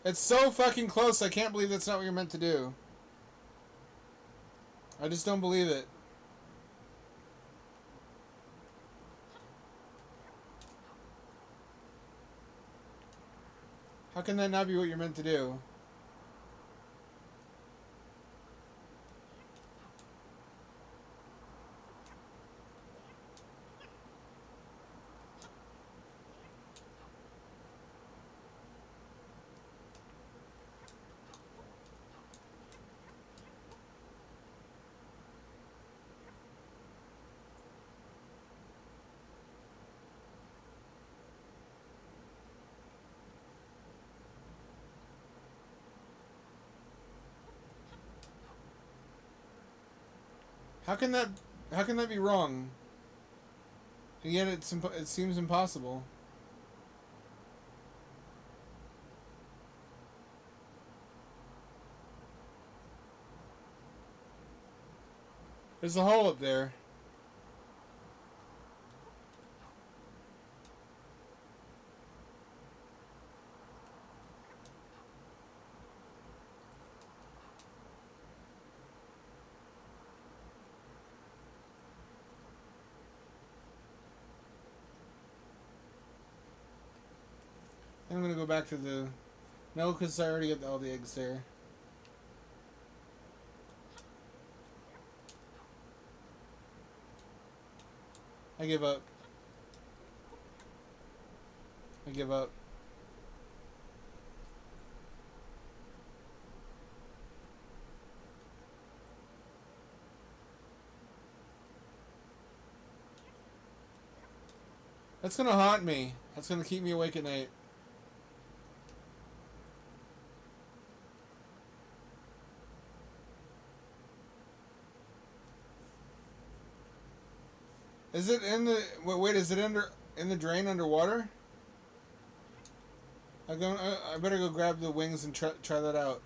It's so fucking close, I can't believe that's not what you're meant to do. I just don't believe it. How can that not be what you're meant to do? How can that be wrong? And yet it seems impossible. There's a hole up there. I'm gonna go back to the... No, because I already got all the eggs there. I give up. I give up. That's gonna haunt me. That's gonna keep me awake at night. Is it in the... Wait, is it in the drain underwater? I better go grab the wings and try that out.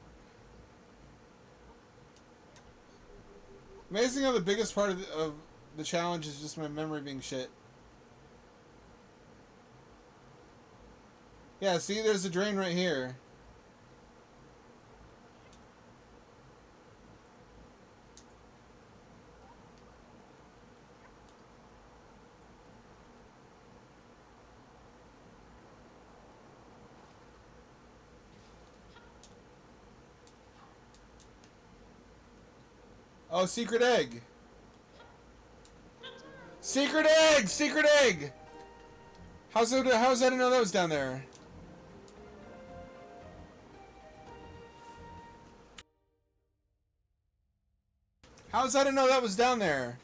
Amazing how the biggest part of the challenge is just my memory being shit. Yeah, see, there's a drain right here. Oh, secret egg! Secret egg! Secret egg! How's that to know that was down there? How's that to know that was down there?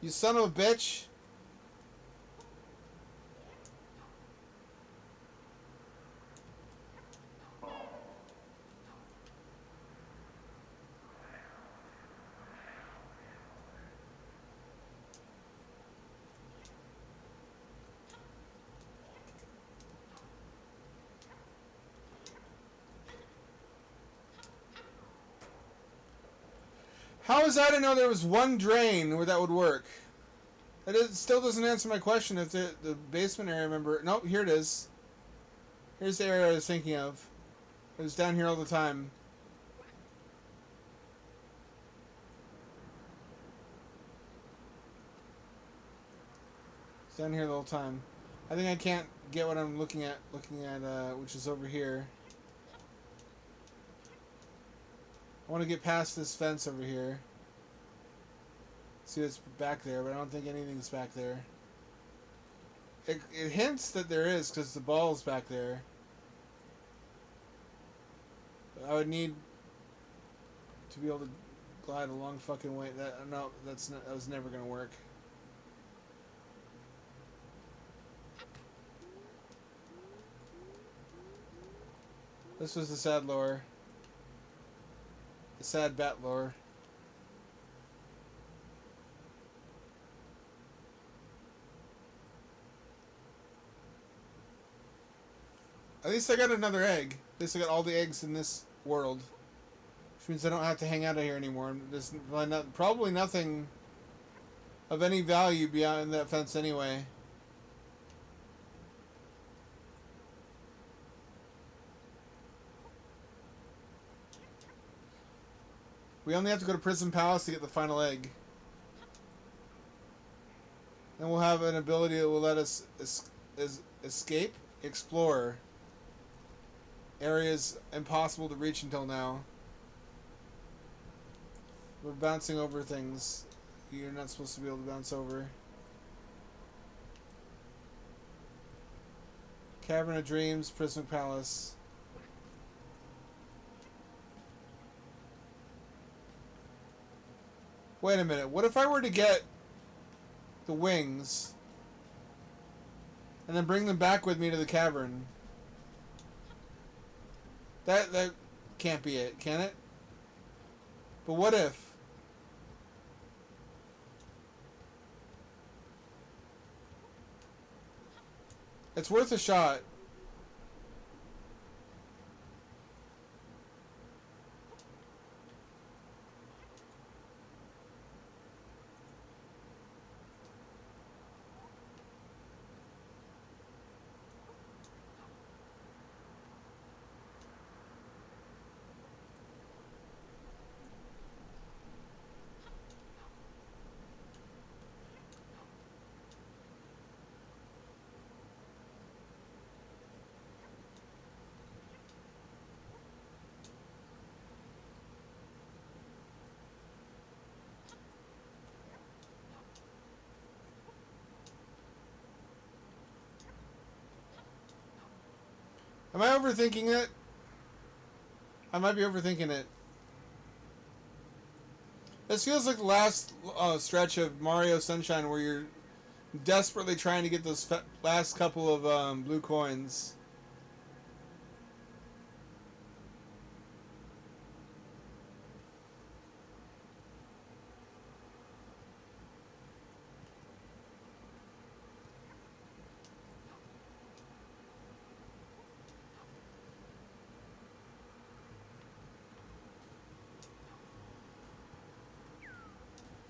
You son of a bitch! How was I to know there was one drain where that would work? Still doesn't answer my question if the basement area, remember... Nope, here it is. Here's the area I was thinking of. It was down here all the time. It's down here the whole time. I think I can't get what I'm looking at, which is over here. I want to get past this fence over here. See what's back there, but I don't think anything's back there. It hints that there is, because the ball's back there. But I would need to be able to glide a long fucking way. That was never gonna work. This was the sad lore. The sad bat lore. At least I got another egg. At least I got all the eggs in this world. Which means I don't have to hang out of here anymore. There's probably nothing of any value beyond that fence anyway. We only have to go to Prison Palace to get the final egg. Then we'll have an ability that will let us escape, explore areas impossible to reach until now. We're bouncing over things you're not supposed to be able to bounce over. Cavern of Dreams, Prison Palace. Wait a minute. What if I were to get the wings and then bring them back with me to the cavern? That can't be it, can it? But what if? It's worth a shot. Am I overthinking it? I might be overthinking it. This feels like the last stretch of Mario Sunshine where you're desperately trying to get those last couple of blue coins.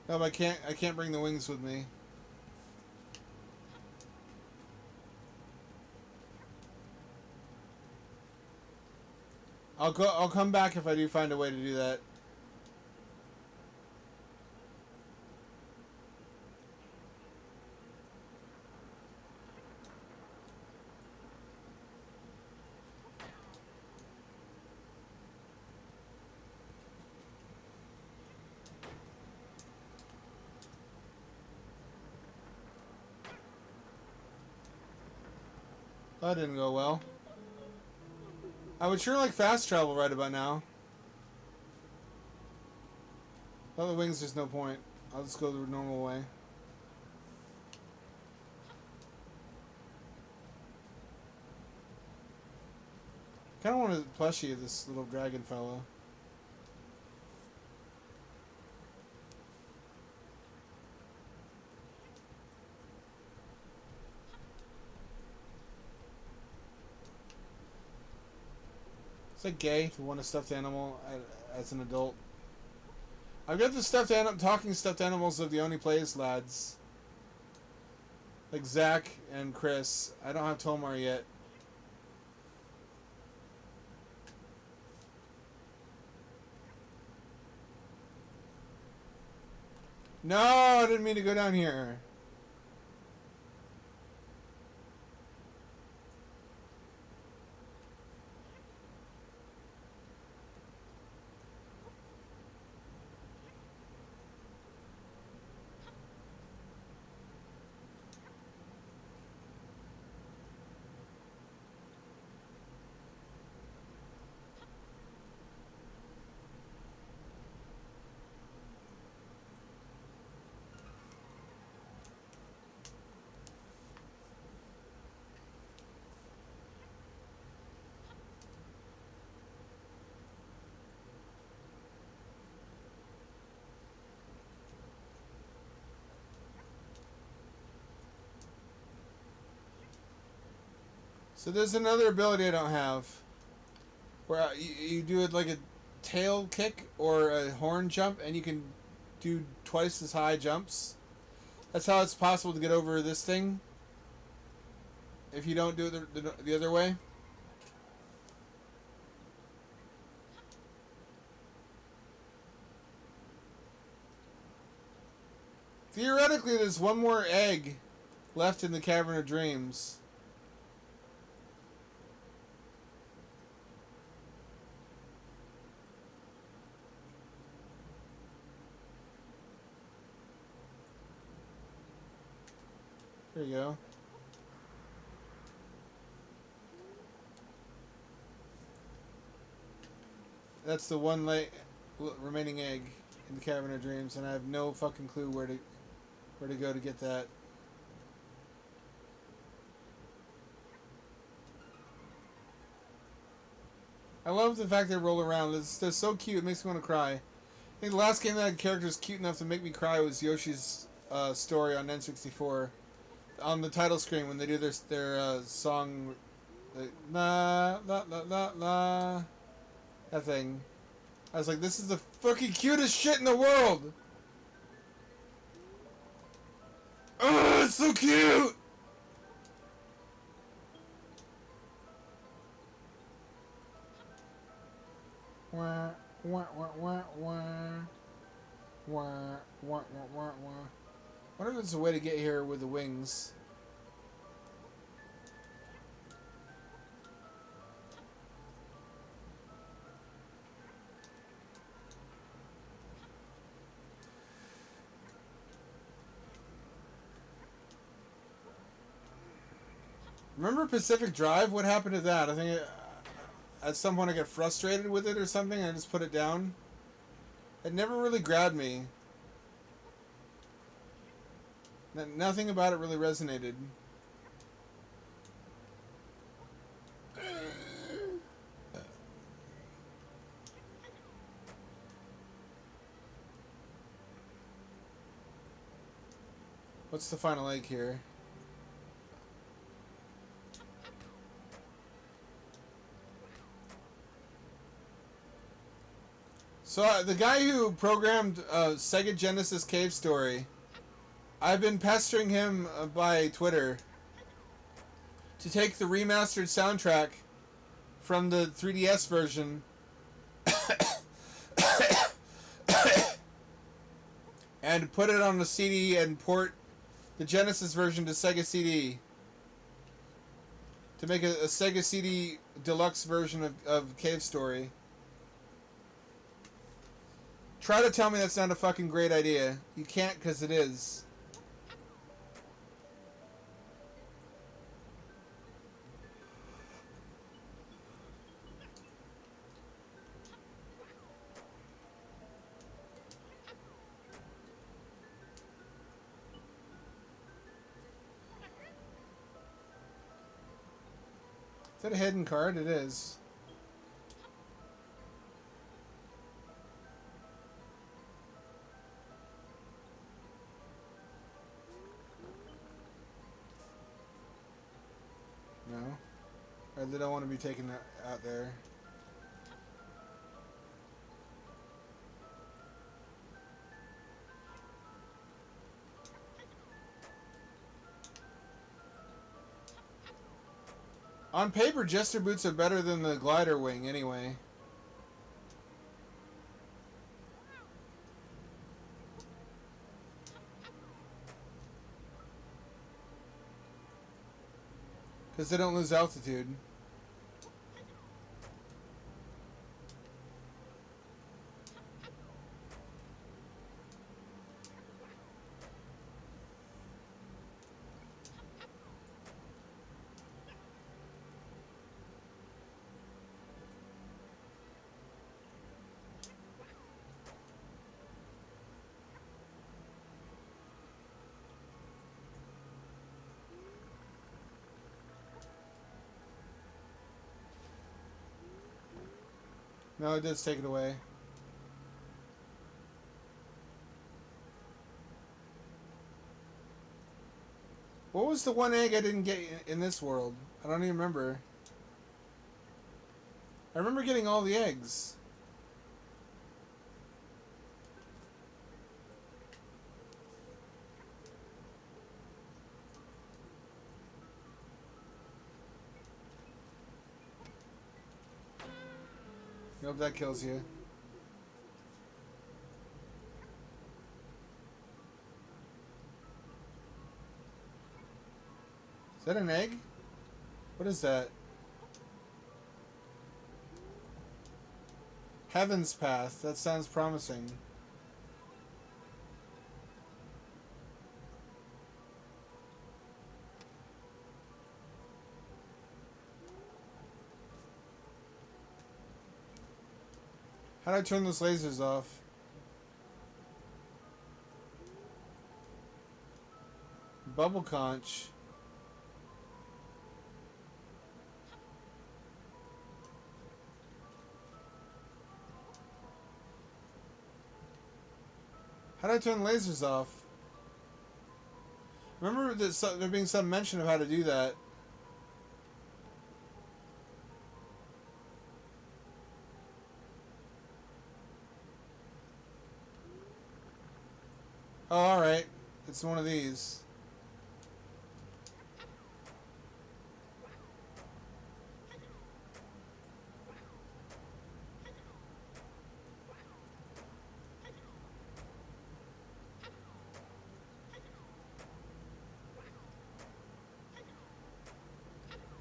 No, I can't bring the wings with me. I'll come back if I do find a way to do that. That didn't go well. I would sure like fast travel right about now. Without the wings, there's no point. I'll just go the normal way. Kind of want to plushie this little dragon fellow. Is that gay to want a stuffed animal as an adult? I've got the talking stuffed animals of the Only Plays lads. Like Zach and Chris. I don't have Tomar yet. No, I didn't mean to go down here. So there's another ability I don't have. Where you do it like a tail kick or a horn jump, and you can do twice as high jumps. That's how it's possible to get over this thing. If you don't do it the other way. Theoretically, there's one more egg left in the Cavern of Dreams. There you go. That's the one remaining egg in the Cavern of Dreams, and I have no fucking clue where to go to get that. I love the fact they roll around. They're so cute. It makes me want to cry. I think the last game that had characters cute enough to make me cry was Yoshi's Story on N64. On the title screen when they do their song, la la la la la, that thing. I was like, this is the fucking cutest shit in the world. Oh, it's so cute. Wah wah wah wah wah wah wah wah wah wah. I wonder if there's a way to get here with the wings. Remember Pacific Drive? What happened to that? I think at some point I got frustrated with it or something and I just put it down. It never really grabbed me. Nothing about it really resonated. What's the final egg here? So the guy who programmed Sega Genesis Cave Story, I've been pestering him by Twitter to take the remastered soundtrack from the 3DS version and put it on a CD and port the Genesis version to Sega CD to make a Sega CD deluxe version of Cave Story. Try to tell me that's not a fucking great idea. You can't, because it is. Is that a hidden card? It is. No? They don't want to be taken out there. On paper, Jester boots are better than the glider wing anyway. Because they don't lose altitude. No, it does take it away. What was the one egg I didn't get in this world? I don't even remember. I remember getting all the eggs. Nope, that kills you. Is that an egg? What is that? Heaven's Path. That sounds promising. How do I turn those lasers off? Bubble conch. How do I turn lasers off? Remember there being some mention of how to do that. Oh, alright. It's one of these.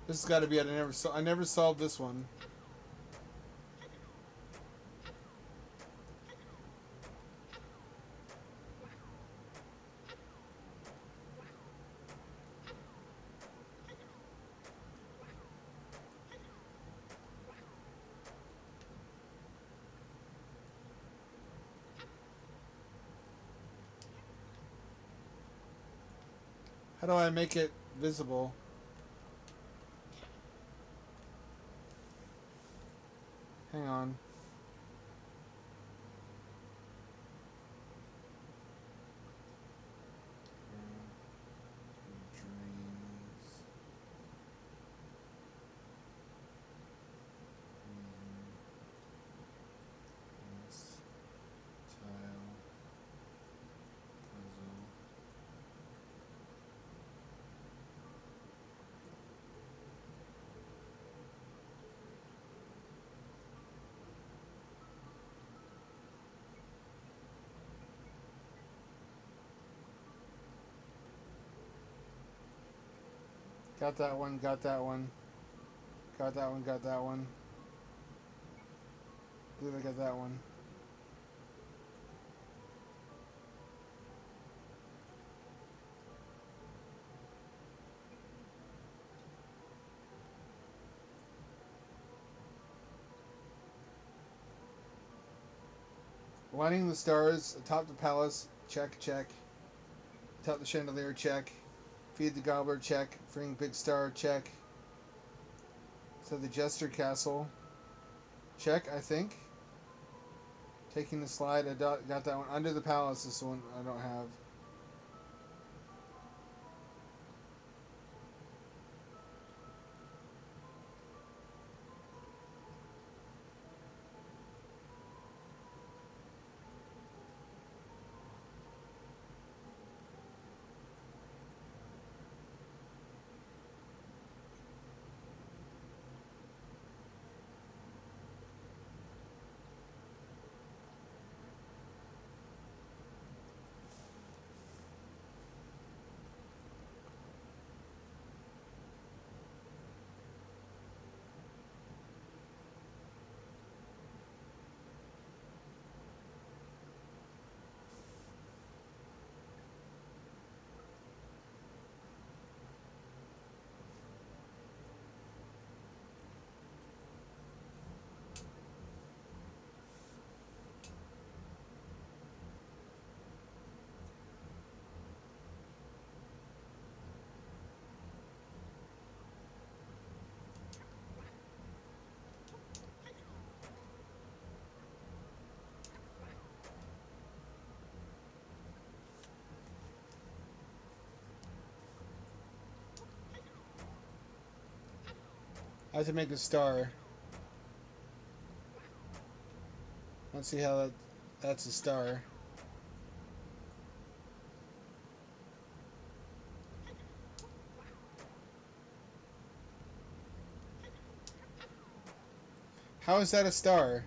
This has got to be it. I never solved this one. How do I make it visible? Hang on. Got that one, got that one. Got that one, got that one. I believe I got that one. Lighting the stars atop the palace, check, check. Atop the chandelier, check. Feed the gobbler, check. Freeing big star, check. So the jester castle, check, I think. Taking the slide, I got that one. Under the palace, this one I don't have. I have to make a star. Let's see how that's a star. How is that a star?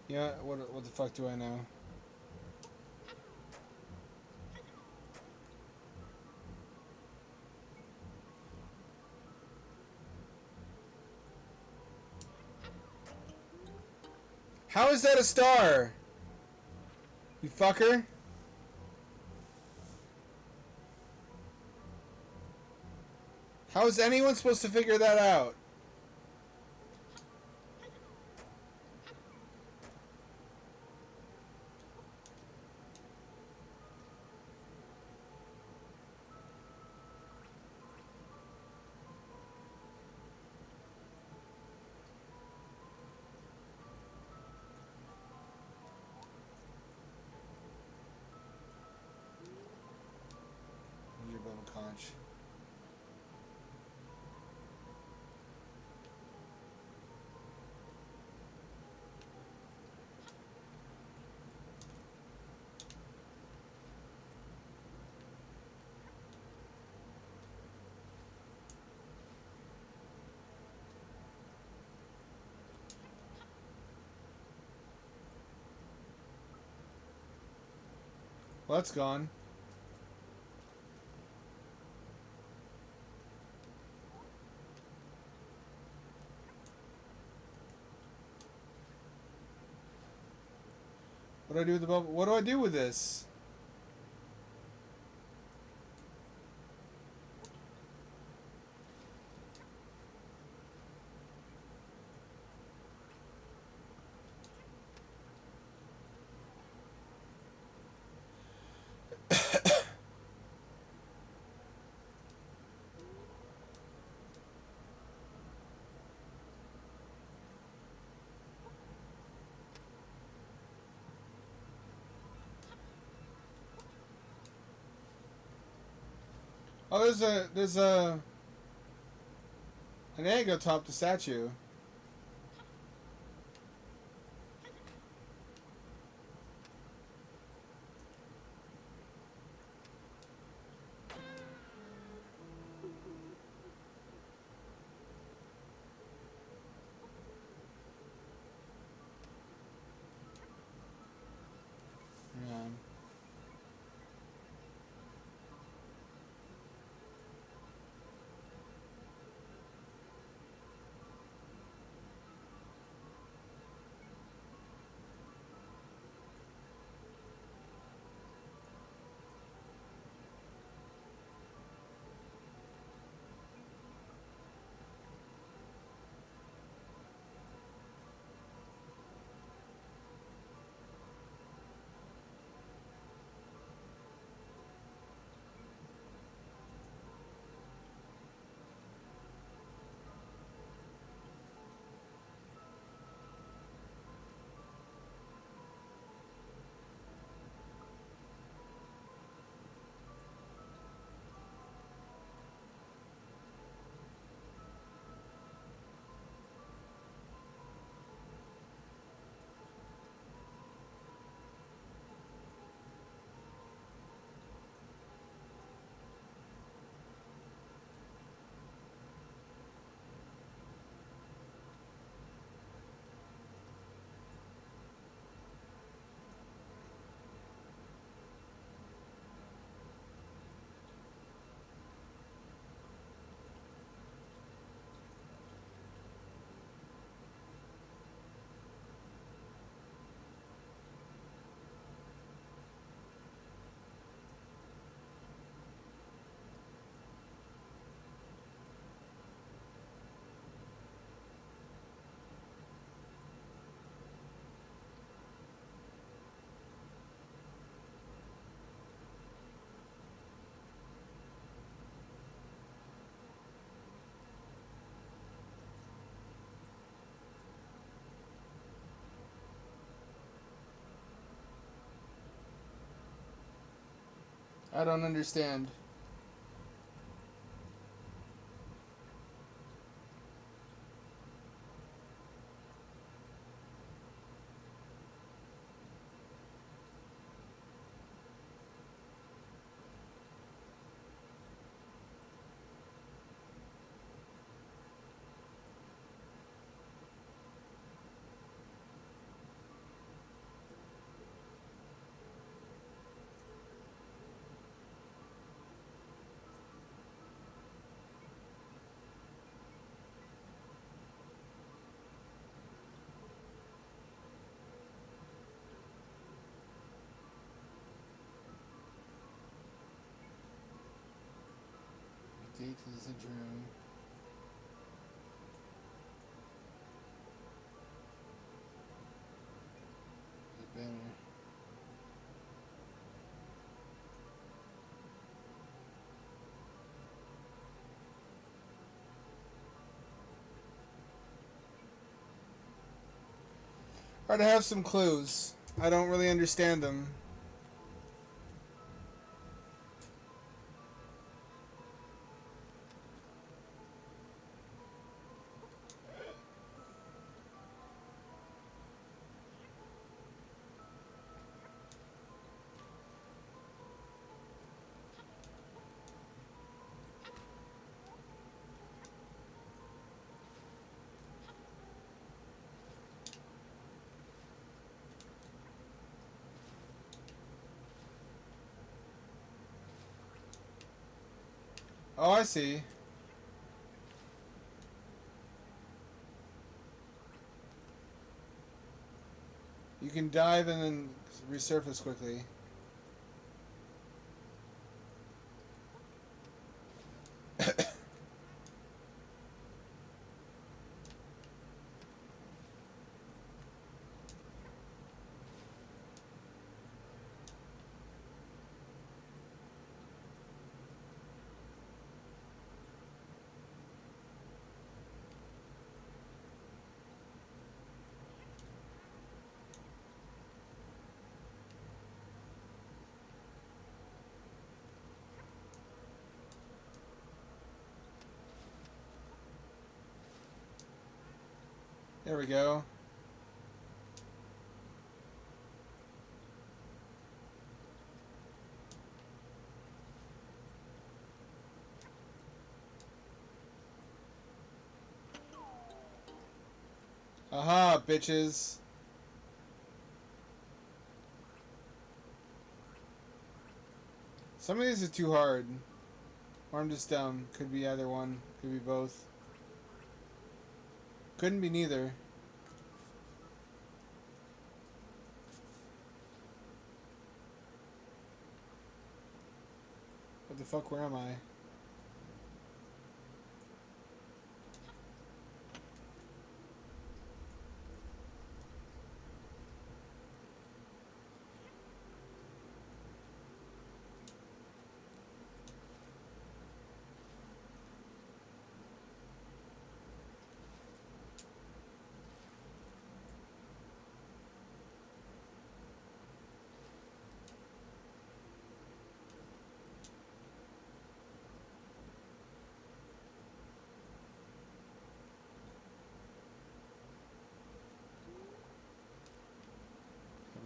Yeah, what the fuck do I know? How is that a star? You fucker. How is anyone supposed to figure that out? Your bubble conch. Well, that's gone. What do I do with the bubble? What do I do with this? Oh, there's an egg atop the statue. Yeah. I don't understand. Date to the center room. The banner. Alright, I have some clues. I don't really understand them. Oh, I see. You can dive and then resurface quickly. There we go. Aha, bitches. Some of these are too hard. Or I'm just dumb. Could be either one. Could be both. Couldn't be neither. What the fuck, where am I?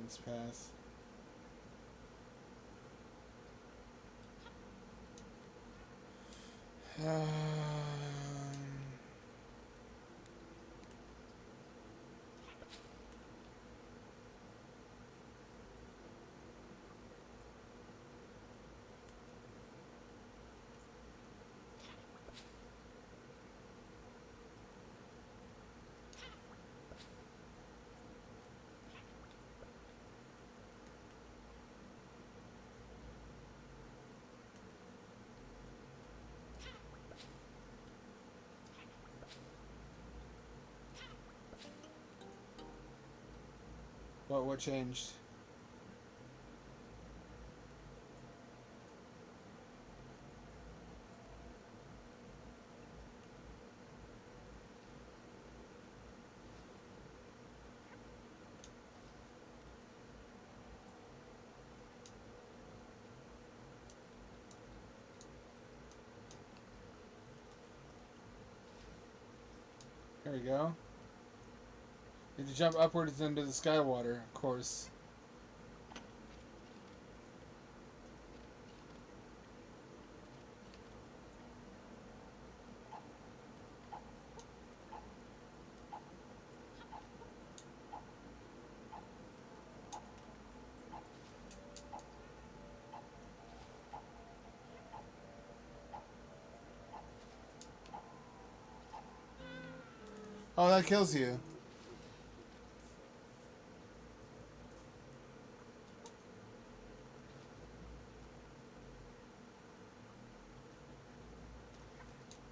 Heavens pass. What changed? There we go. You have to jump upwards into the sky water, of course. Oh, that kills you.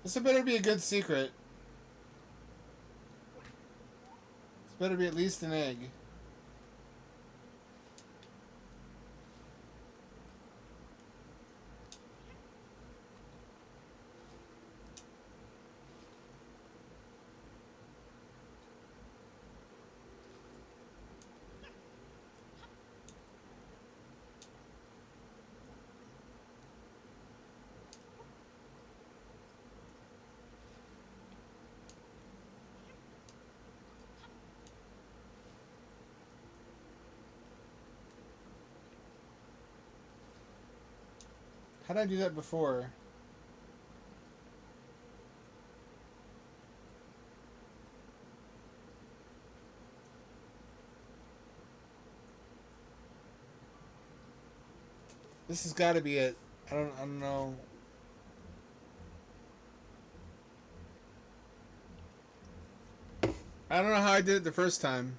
This had better be a good secret. This better be at least an egg. How did I do that before? This has got to be it. I don't know. I don't know how I did it the first time.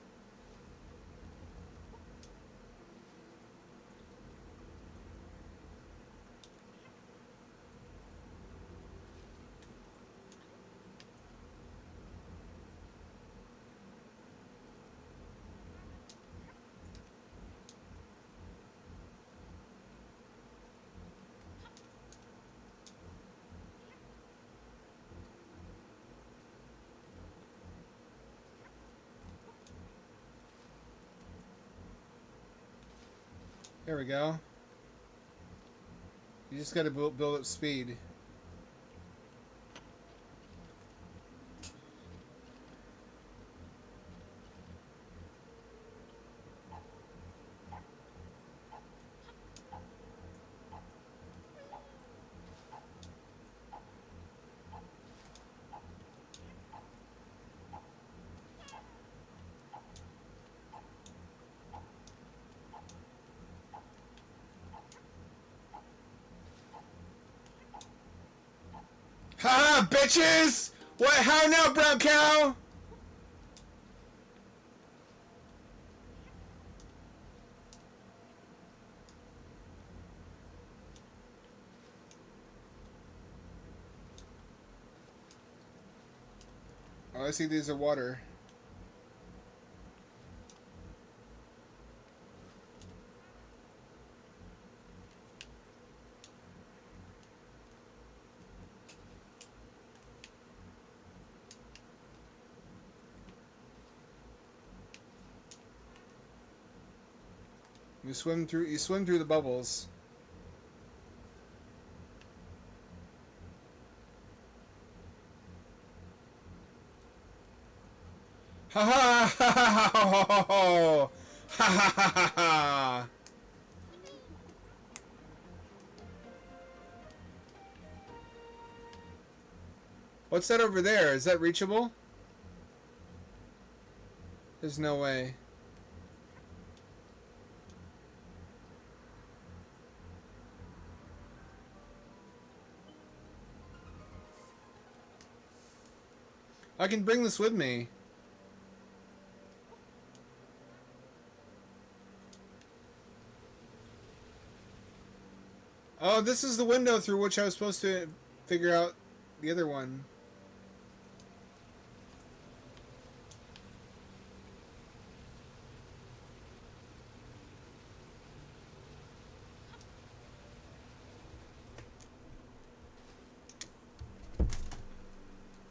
There we go. You just got to build up speed. Ha, bitches! What? How now, brown cow? Oh, I see these are water. You swim through the bubbles. Ha ha ha ha ha ha ha ha ha ha ha. What's that over there? Is that reachable? There's no way. I can bring this with me. Oh, this is the window through which I was supposed to figure out the other one.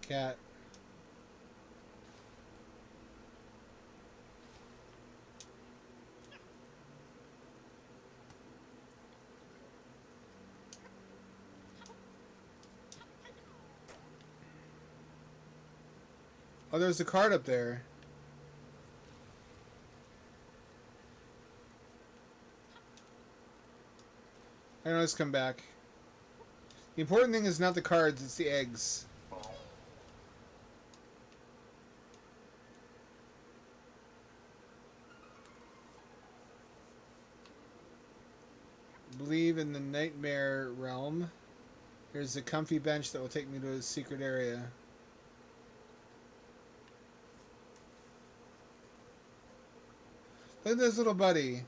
Cat. Oh, there's a card up there. I know it's come back. The important thing is not the cards, it's the eggs. Believe in the nightmare realm. There's a comfy bench that will take me to a secret area. Look at this little buddy.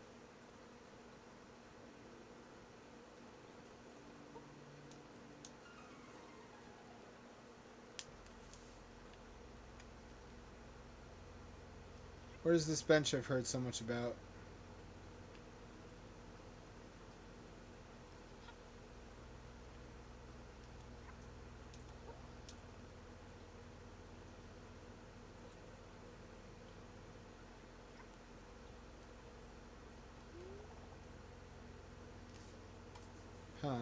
Where's this bench I've heard so much about? Huh.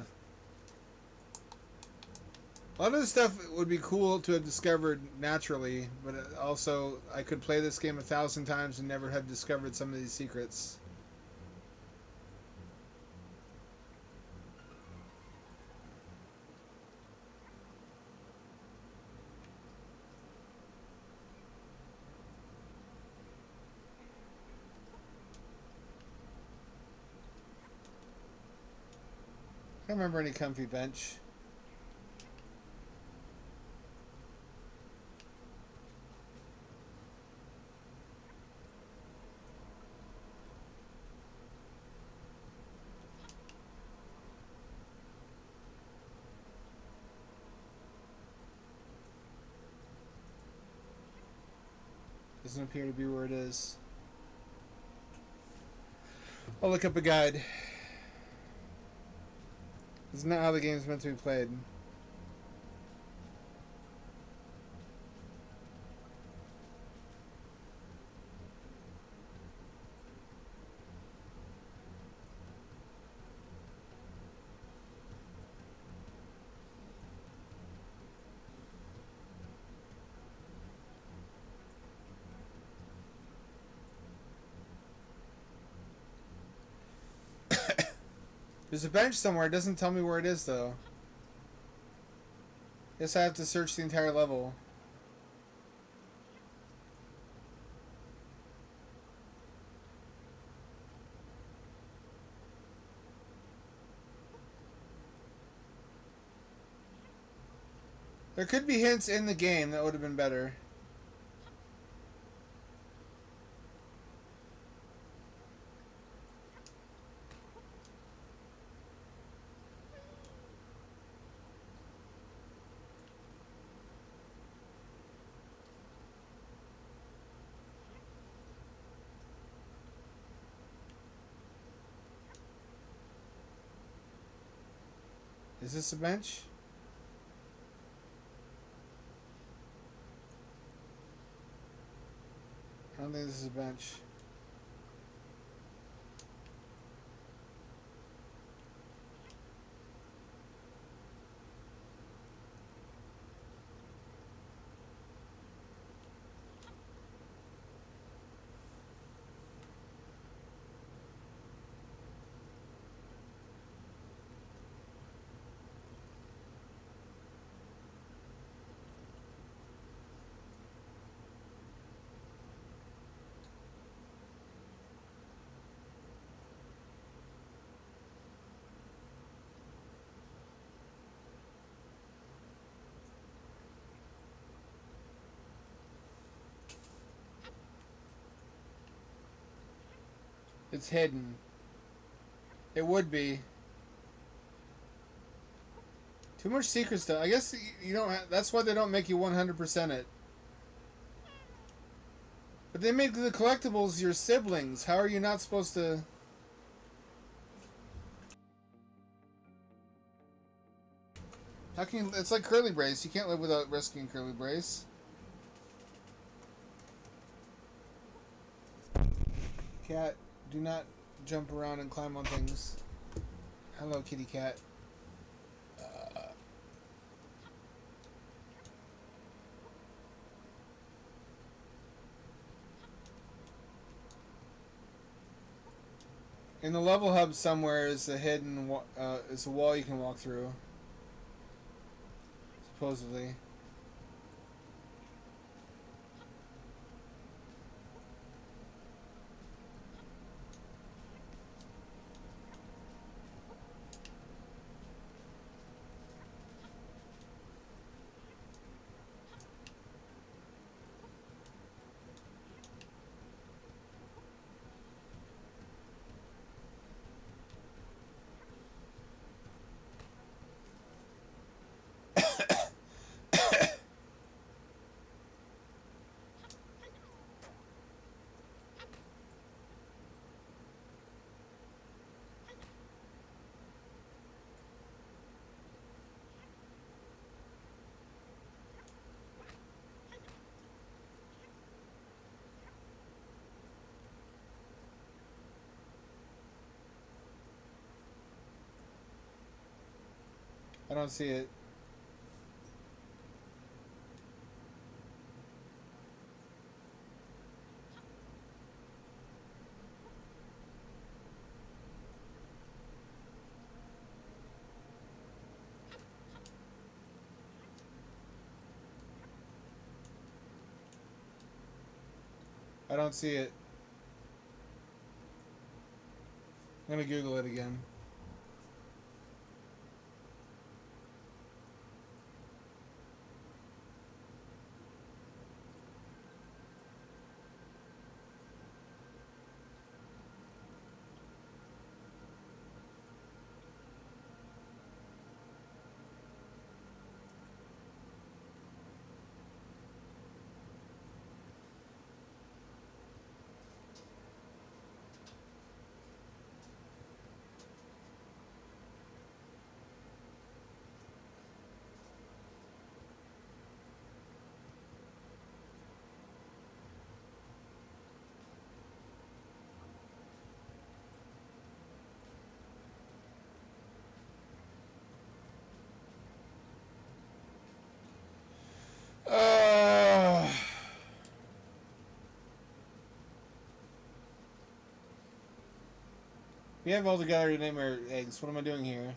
A lot of this stuff would be cool to have discovered naturally, but also I could play this game 1,000 times and never have discovered some of these secrets. I don't remember any comfy bench. Doesn't appear to be where it is. I'll look up a guide. This is not how the game's meant to be played. There's a bench somewhere. It doesn't tell me where it is, though. Guess I have to search the entire level. There could be hints in the game that would have been better. Is this a bench? I don't think this is a bench. It's hidden. It would be. Too much secret stuff. I guess you don't have, that's why they don't make you 100% it. But they make the collectibles your siblings. How are you not supposed to... How can you... It's like Curly Brace. You can't live without rescuing Curly Brace. Cat, do not jump around and climb on things. Hello, kitty cat. In the level hub somewhere is a is a wall you can walk through. Supposedly. I don't see it. I don't see it. I'm gonna Google it again. Uh, we have all the gallery nightmare eggs. What am I doing here?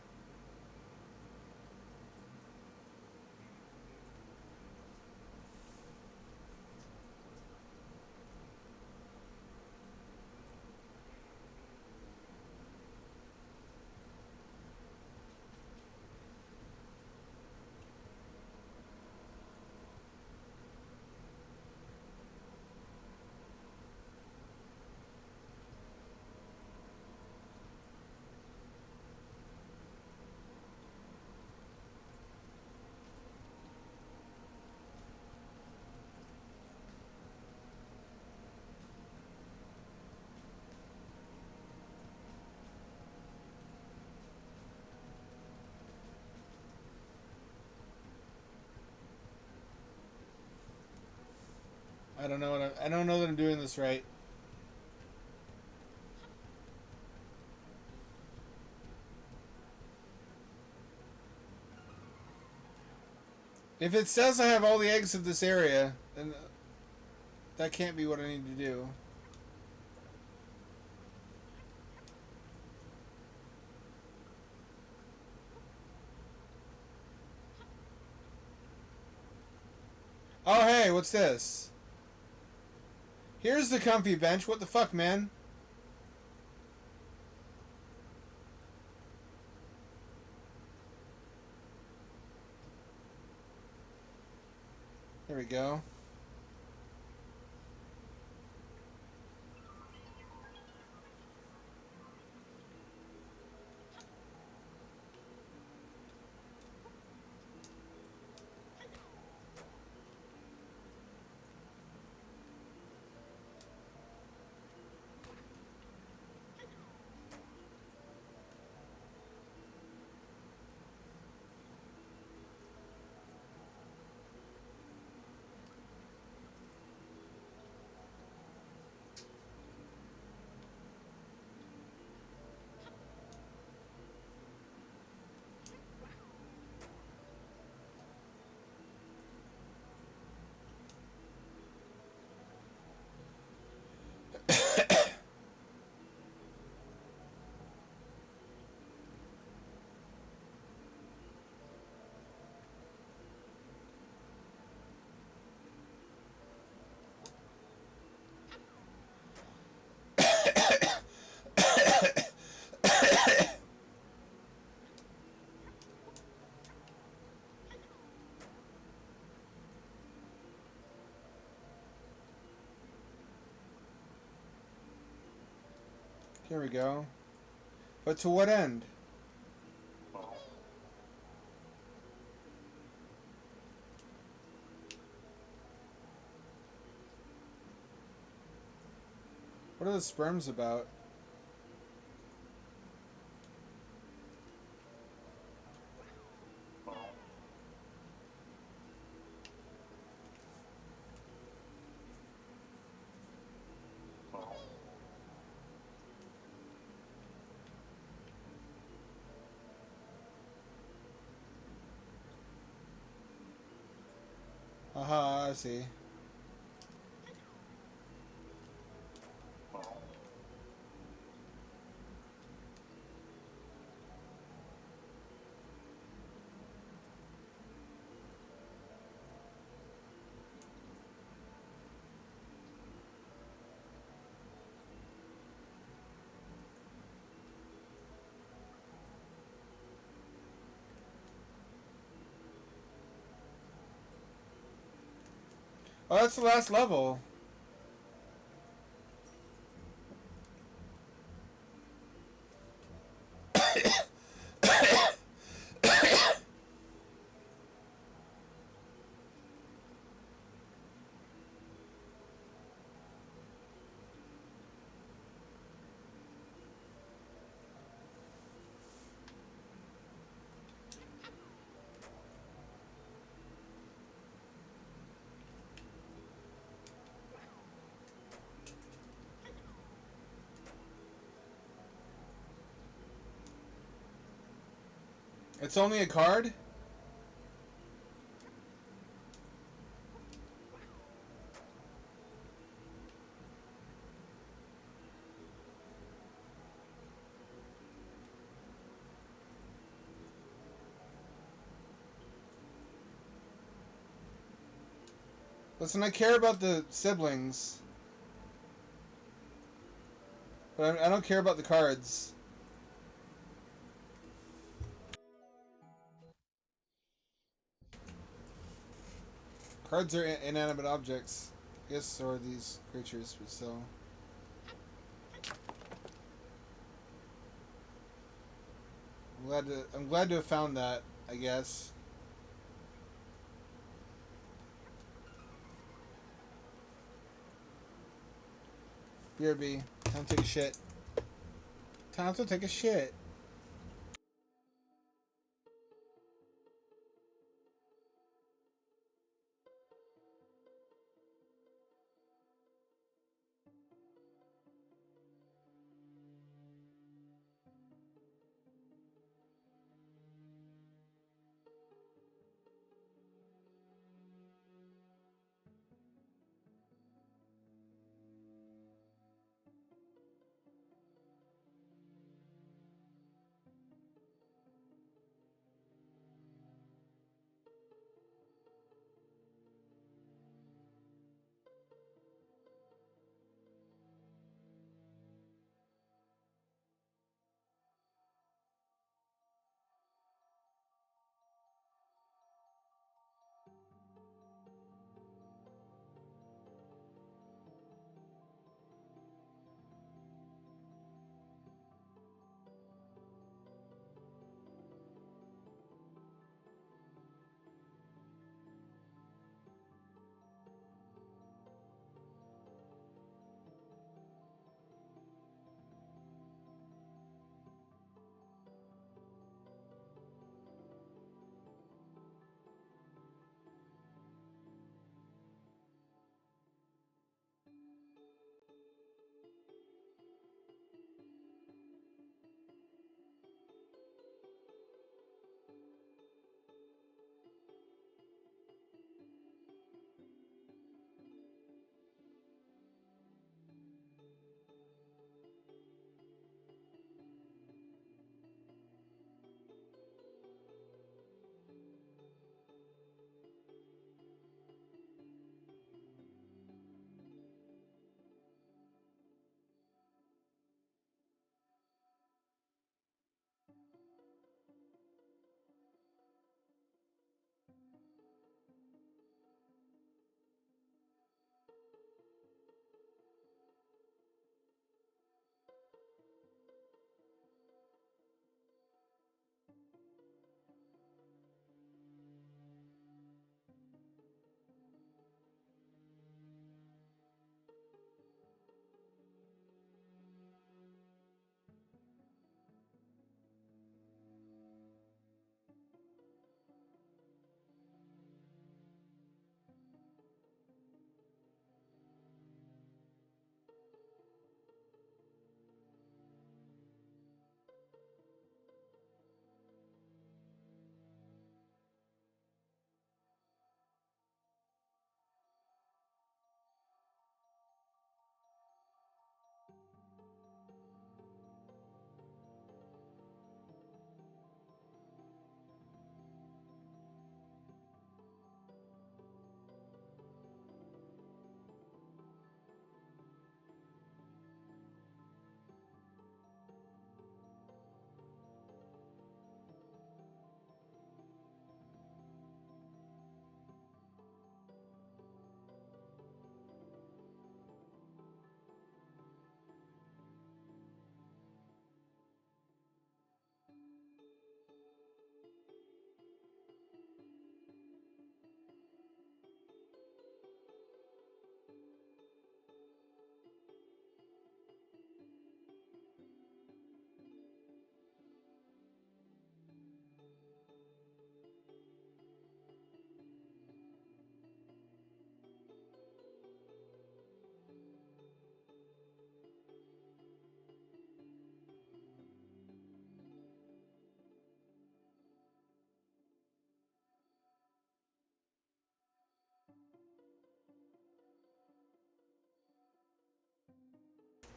I don't know I don't know that I'm doing this right. If it says I have all the eggs of this area, then that can't be what I need to do. Oh, hey, what's this? Here's the comfy bench. What the fuck, man? There we go. There we go. But to what end? What are the sperms about? Aha, I see. Oh, that's the last level. It's only a card? Listen, I care about the siblings. But I don't care about the cards. Cards are inanimate objects. Yes, so are these creatures, but still. I'm glad to have found that, I guess. BRB. Time to take a shit. Time to take a shit.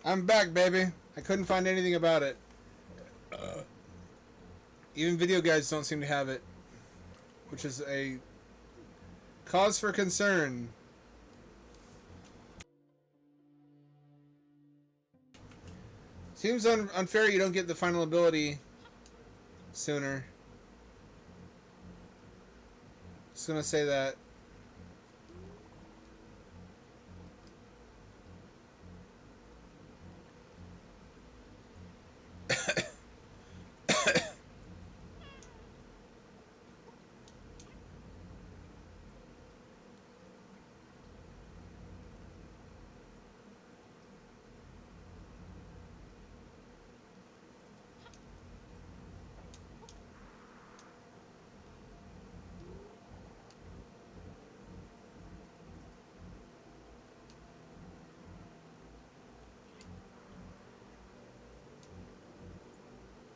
I'm back, baby. I couldn't find anything about it. Even video guides don't seem to have it, which is a cause for concern. Seems unfair you don't get the final ability sooner. Just gonna say that.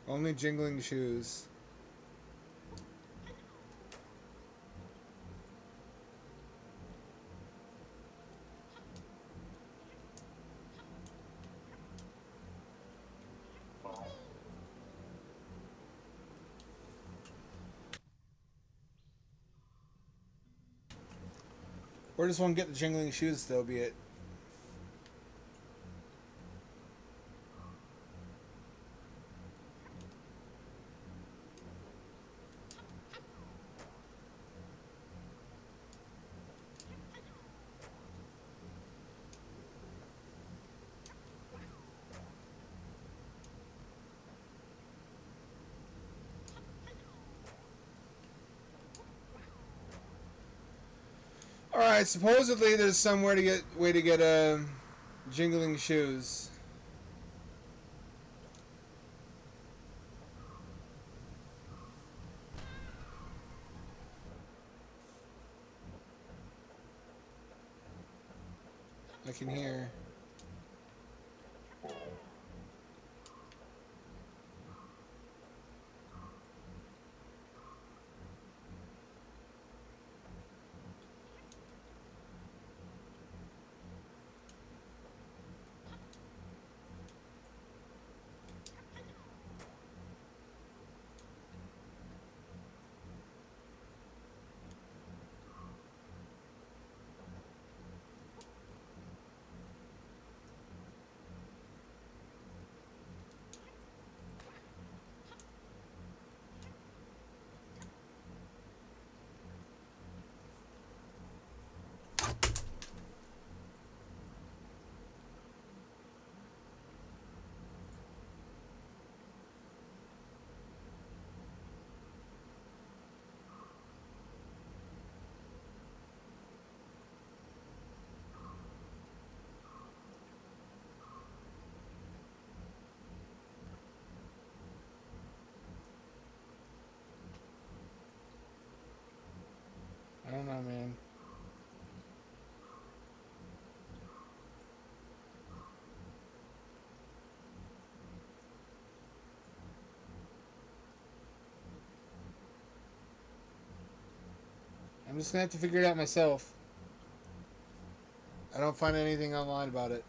Only jingling shoes. Or just won't get the jingling shoes, though, be it. Alright, supposedly there's somewhere to get way to get jingling shoes. I can hear. I don't know, man. I'm just gonna have to figure it out myself. I don't find anything online about it.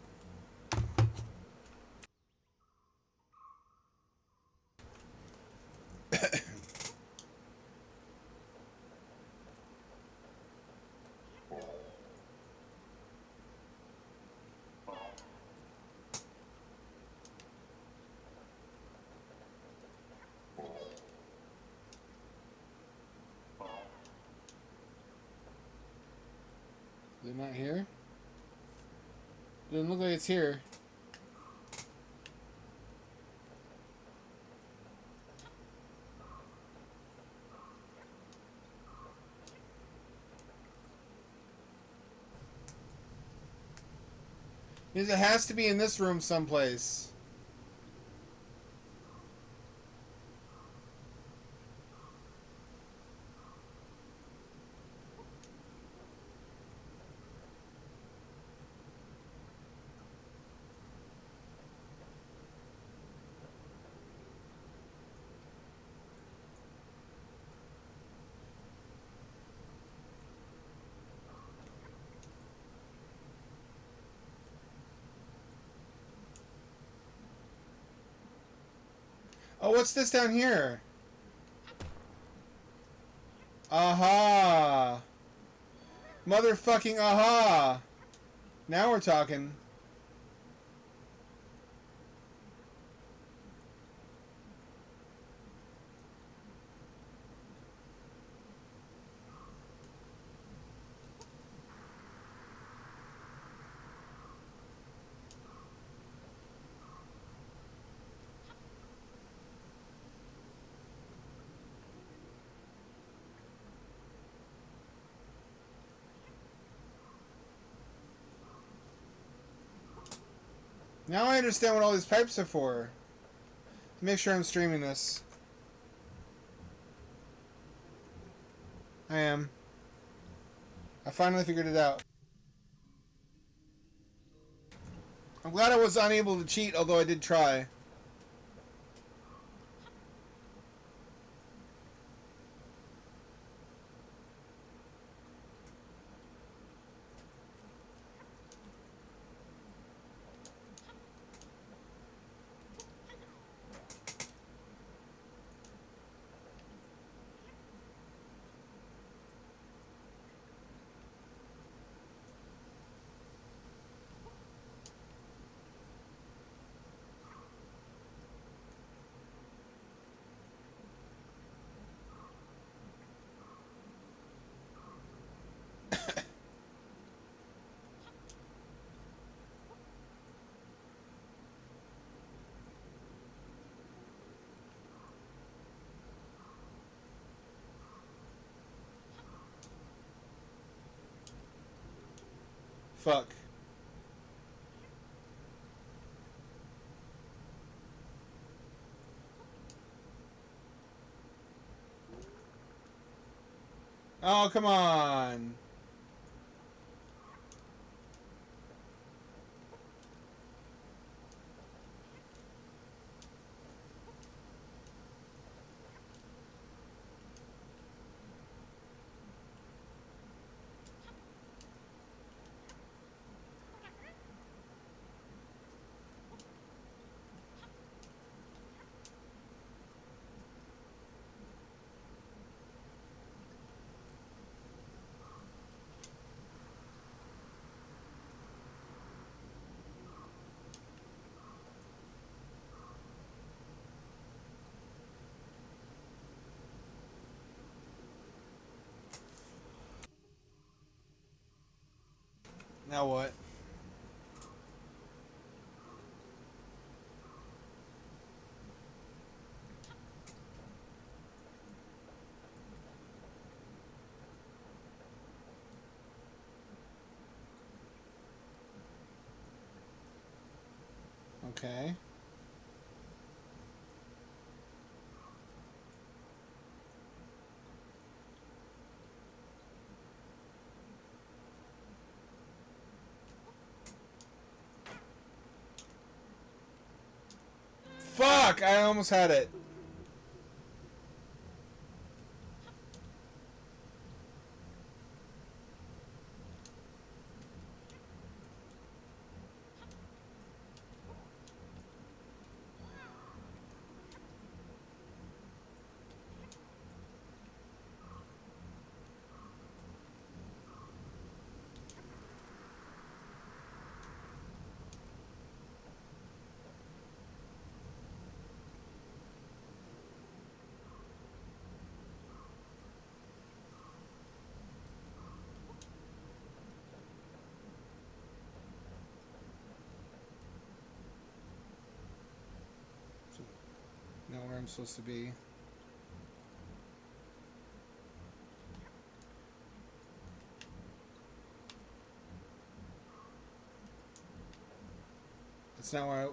Is it not here? Doesn't look like it's here. Means it has to be in this room someplace. Oh, what's this down here? Aha! Motherfucking aha! Now we're talking. Now I understand what all these pipes are for. Make sure I'm streaming this. I am. I finally figured it out. I'm glad I was unable to cheat, although I did try. Fuck. Oh, come on. Now what? Okay. Fuck! I almost had it. Know where I'm supposed to be. That's not where I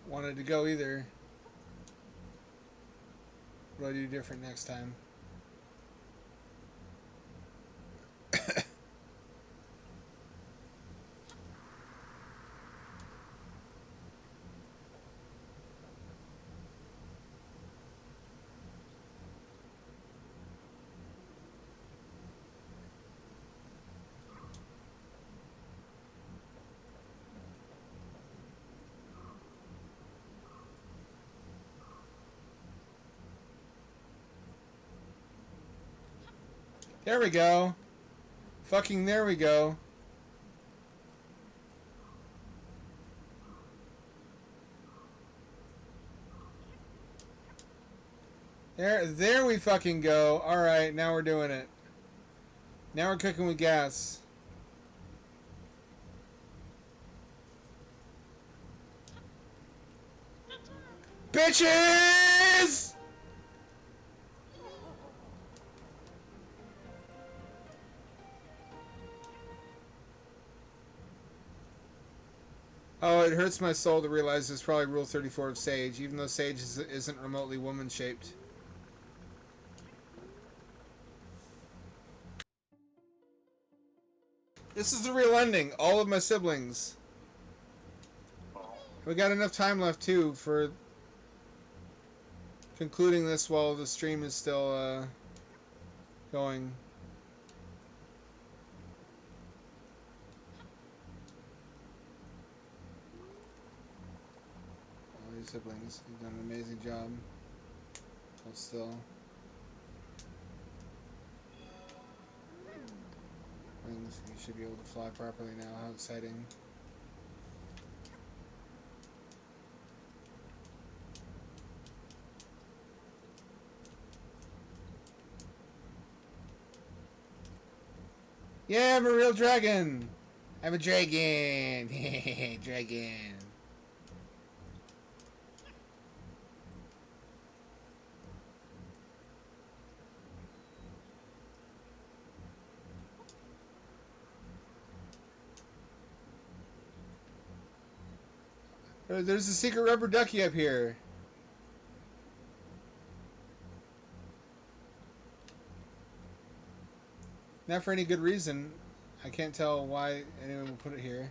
wanted to go either. What do I do different next time? There we go. Fucking there we go. There we fucking go. Alright, now we're doing it. Now we're cooking with gas. Bitches! Oh, it hurts my soul to realize there's probably Rule 34 of Sage, even though Sage isn't remotely woman-shaped. This is the real ending. All of my siblings. We got enough time left, too, for concluding this while the stream is still going. All your siblings, you've done an amazing job. Hold still. Wings, you should be able to fly properly now. How exciting. Yeah, I'm a real dragon. I'm a dragon. Dragon. There's a secret rubber ducky up here. Not for any good reason. I can't tell why anyone would put it here.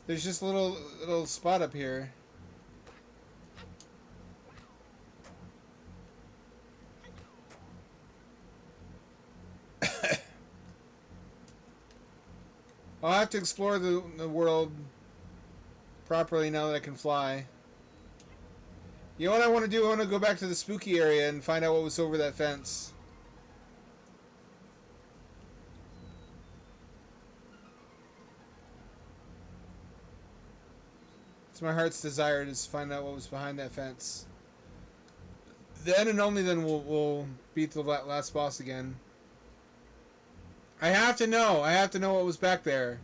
There's just a little spot up here. I'll have to explore the world properly now that I can fly. You know what I want to do? I want to go back to the spooky area and find out what was over that fence. It's my heart's desire to find out what was behind that fence. Then and only then we'll beat the last boss again. I have to know. I have to know what was back there.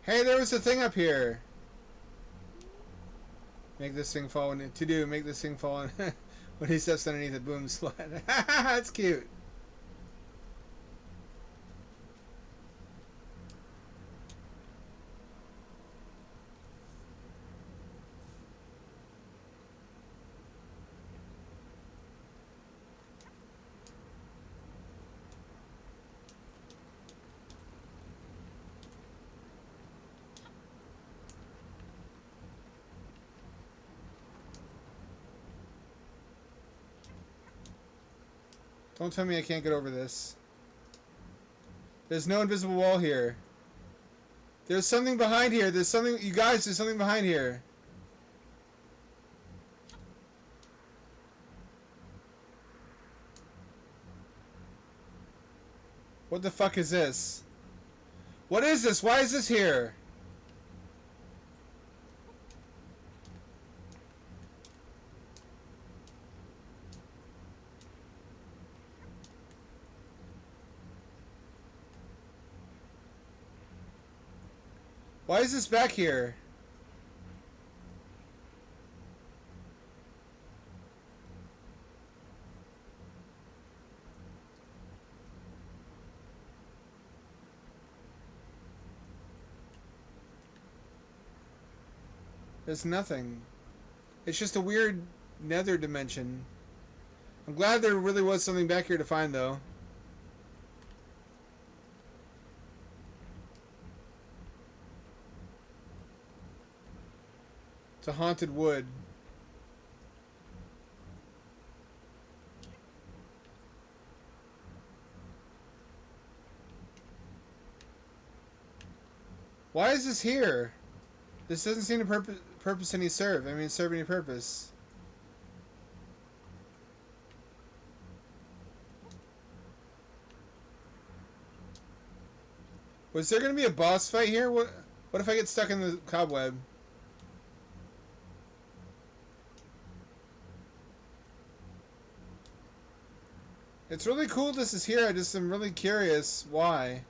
Hey, there was a thing up here. Make this thing fall when make this thing fall when he steps underneath it. Boom, slide. That's cute. Don't tell me I can't get over this. There's no invisible wall here. There's something behind here. There's something... You guys, there's something behind here. What the fuck is this? What is this? Why is this here? Why is this back here? There's nothing. It's just a weird nether dimension. I'm glad there really was something back here to find, though. It's a haunted wood. Why is this here? This doesn't seem to purpose any serve. I mean, serve any purpose. Was there going to be a boss fight here? What if I get stuck in the cobweb? It's really cool this is here. I just am really curious why.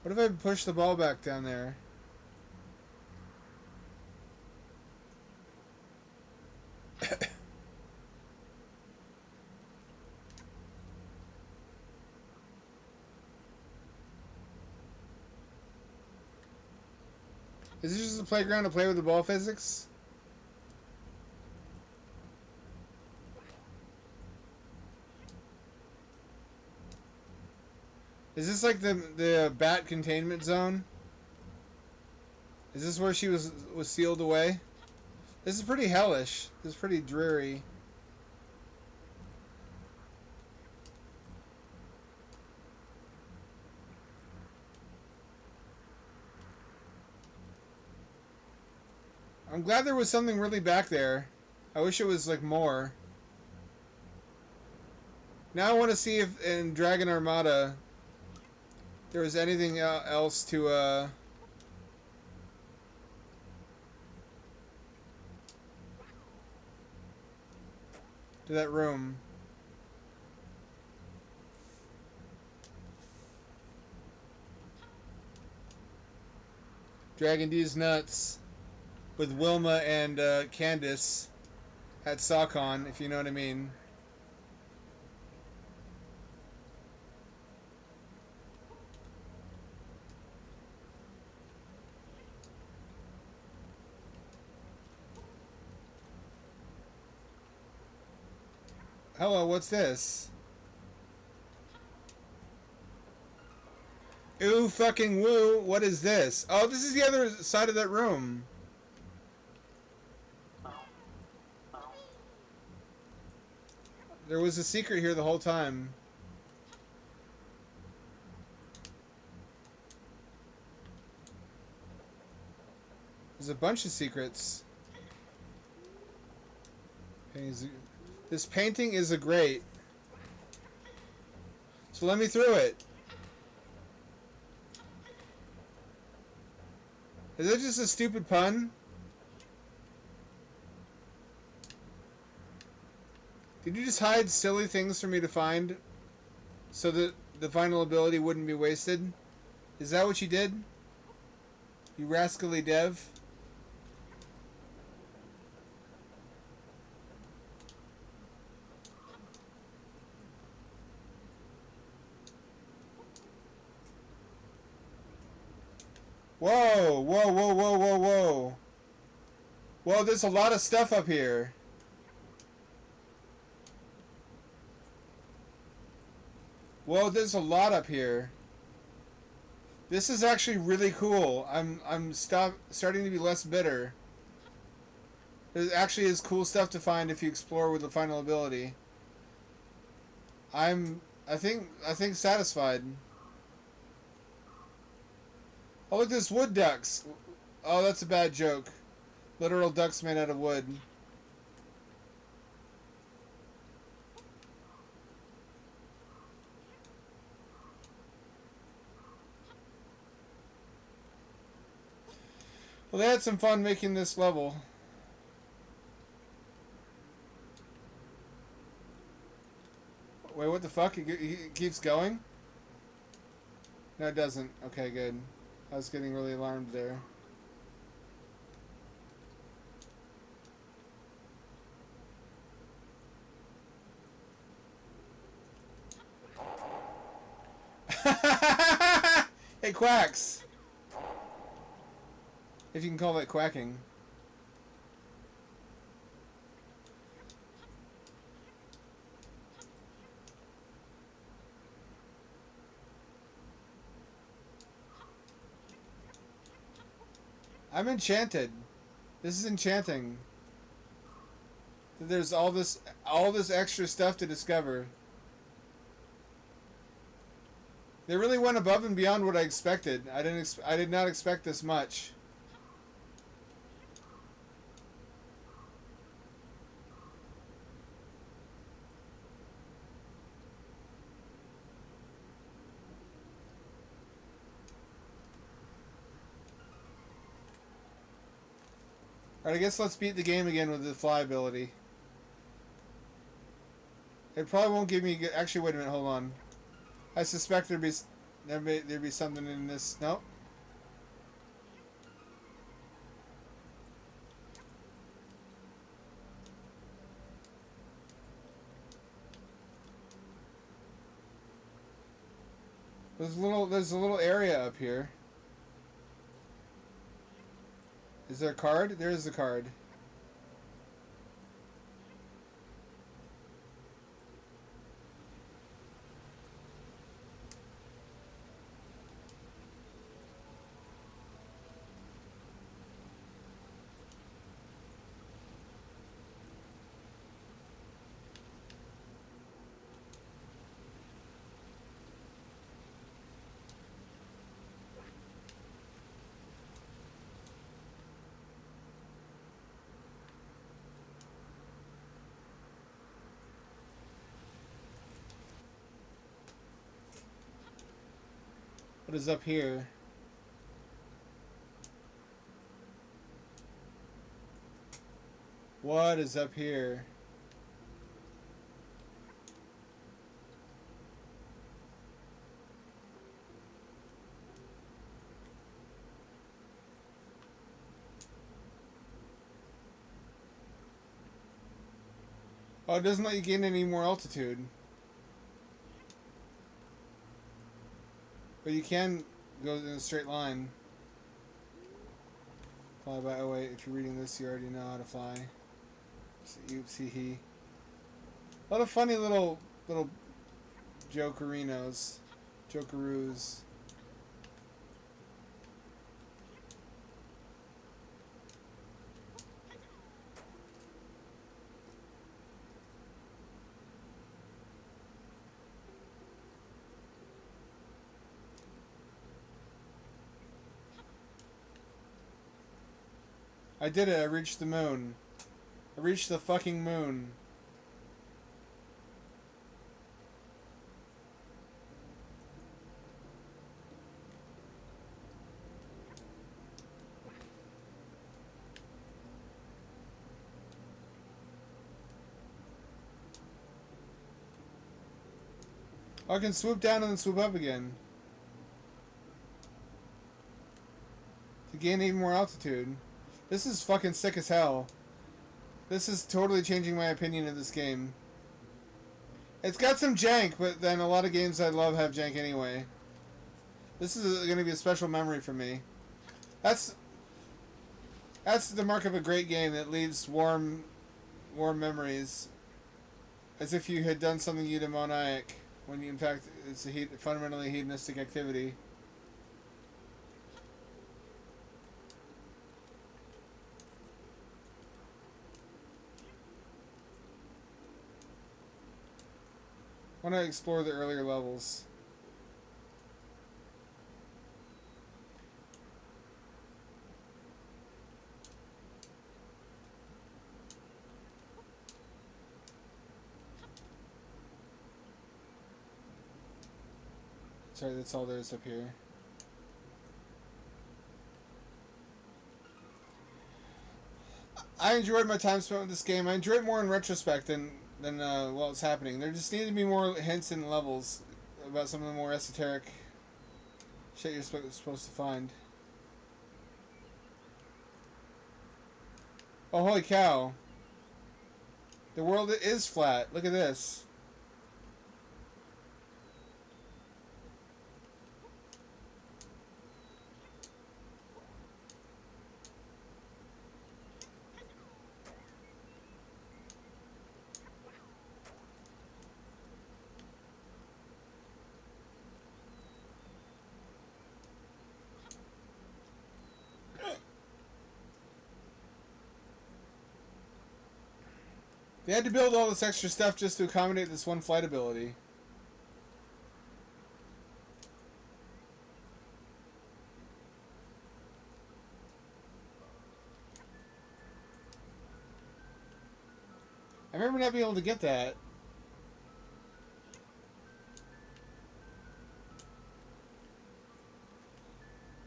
What if I push the ball back down there? Is this just a playground to play with the ball physics? Is this like the bat containment zone? Is this where she was sealed away? This is pretty hellish. This is pretty dreary. I'm glad there was something really back there. I wish it was like more. Now I want to see if in Dragon Armada there was anything else to that room. Dragon D's nuts with Wilma and Candace at SawCon, if you know what I mean. Hello, what's this? Ooh, fucking woo, what is this? Oh, this is the other side of that room. There was a secret here the whole time. There's a bunch of secrets. This painting is a great. So let me through it. Is that just a stupid pun? Did you just hide silly things for me to find so that the final ability wouldn't be wasted? Is that what you did? You rascally dev? Whoa, whoa, whoa, whoa, whoa, whoa. Whoa, there's a lot of stuff up here. Whoa, there's a lot up here. This is actually really cool. I'm starting to be less bitter. There actually is cool stuff to find if you explore with the final ability. I think satisfied. Oh, look, there's wood ducks. Oh, that's a bad joke. Literal ducks made out of wood. Well, they had some fun making this level. Wait, what the fuck? It keeps going? No, it doesn't. Okay, good. I was getting really alarmed there. It quacks! If you can call that quacking. I'm enchanted. This is enchanting. There's all this extra stuff to discover. They really went above and beyond what I expected. I did not expect this much. Alright, I guess let's beat the game again with the fly ability. It probably won't give me... Actually, wait a minute, hold on. I suspect there'd be something in this... Nope. There's a little area up here. Is there a card? There is a card. What is up here? What is up here? Oh, it doesn't let you gain any more altitude. But you can go in a straight line. Fly by. Oh wait, if you're reading this, you already know how to fly. Oops, hee hee. A lot of funny little jokerinos, jokeroos. I did it. I reached the moon. I reached the fucking moon. Oh, I can swoop down and then swoop up again. To gain even more altitude. This is fucking sick as hell. This is totally changing my opinion of this game. It's got some jank, but then a lot of games I love have jank anyway. This is going to be a special memory for me. That's the mark of a great game that leaves warm memories. As if you had done something eudaimonic, when you, in fact it's a fundamentally hedonistic activity. I want to explore the earlier levels. Sorry, that's all there is up here. I enjoyed my time spent with this game. I enjoy it more in retrospect than while it's happening. There just need to be more hints in levels about some of the more esoteric shit you're supposed to find. Oh, holy cow. The world is flat. Look at this. They had to build all this extra stuff just to accommodate this one flight ability. I remember not being able to get that.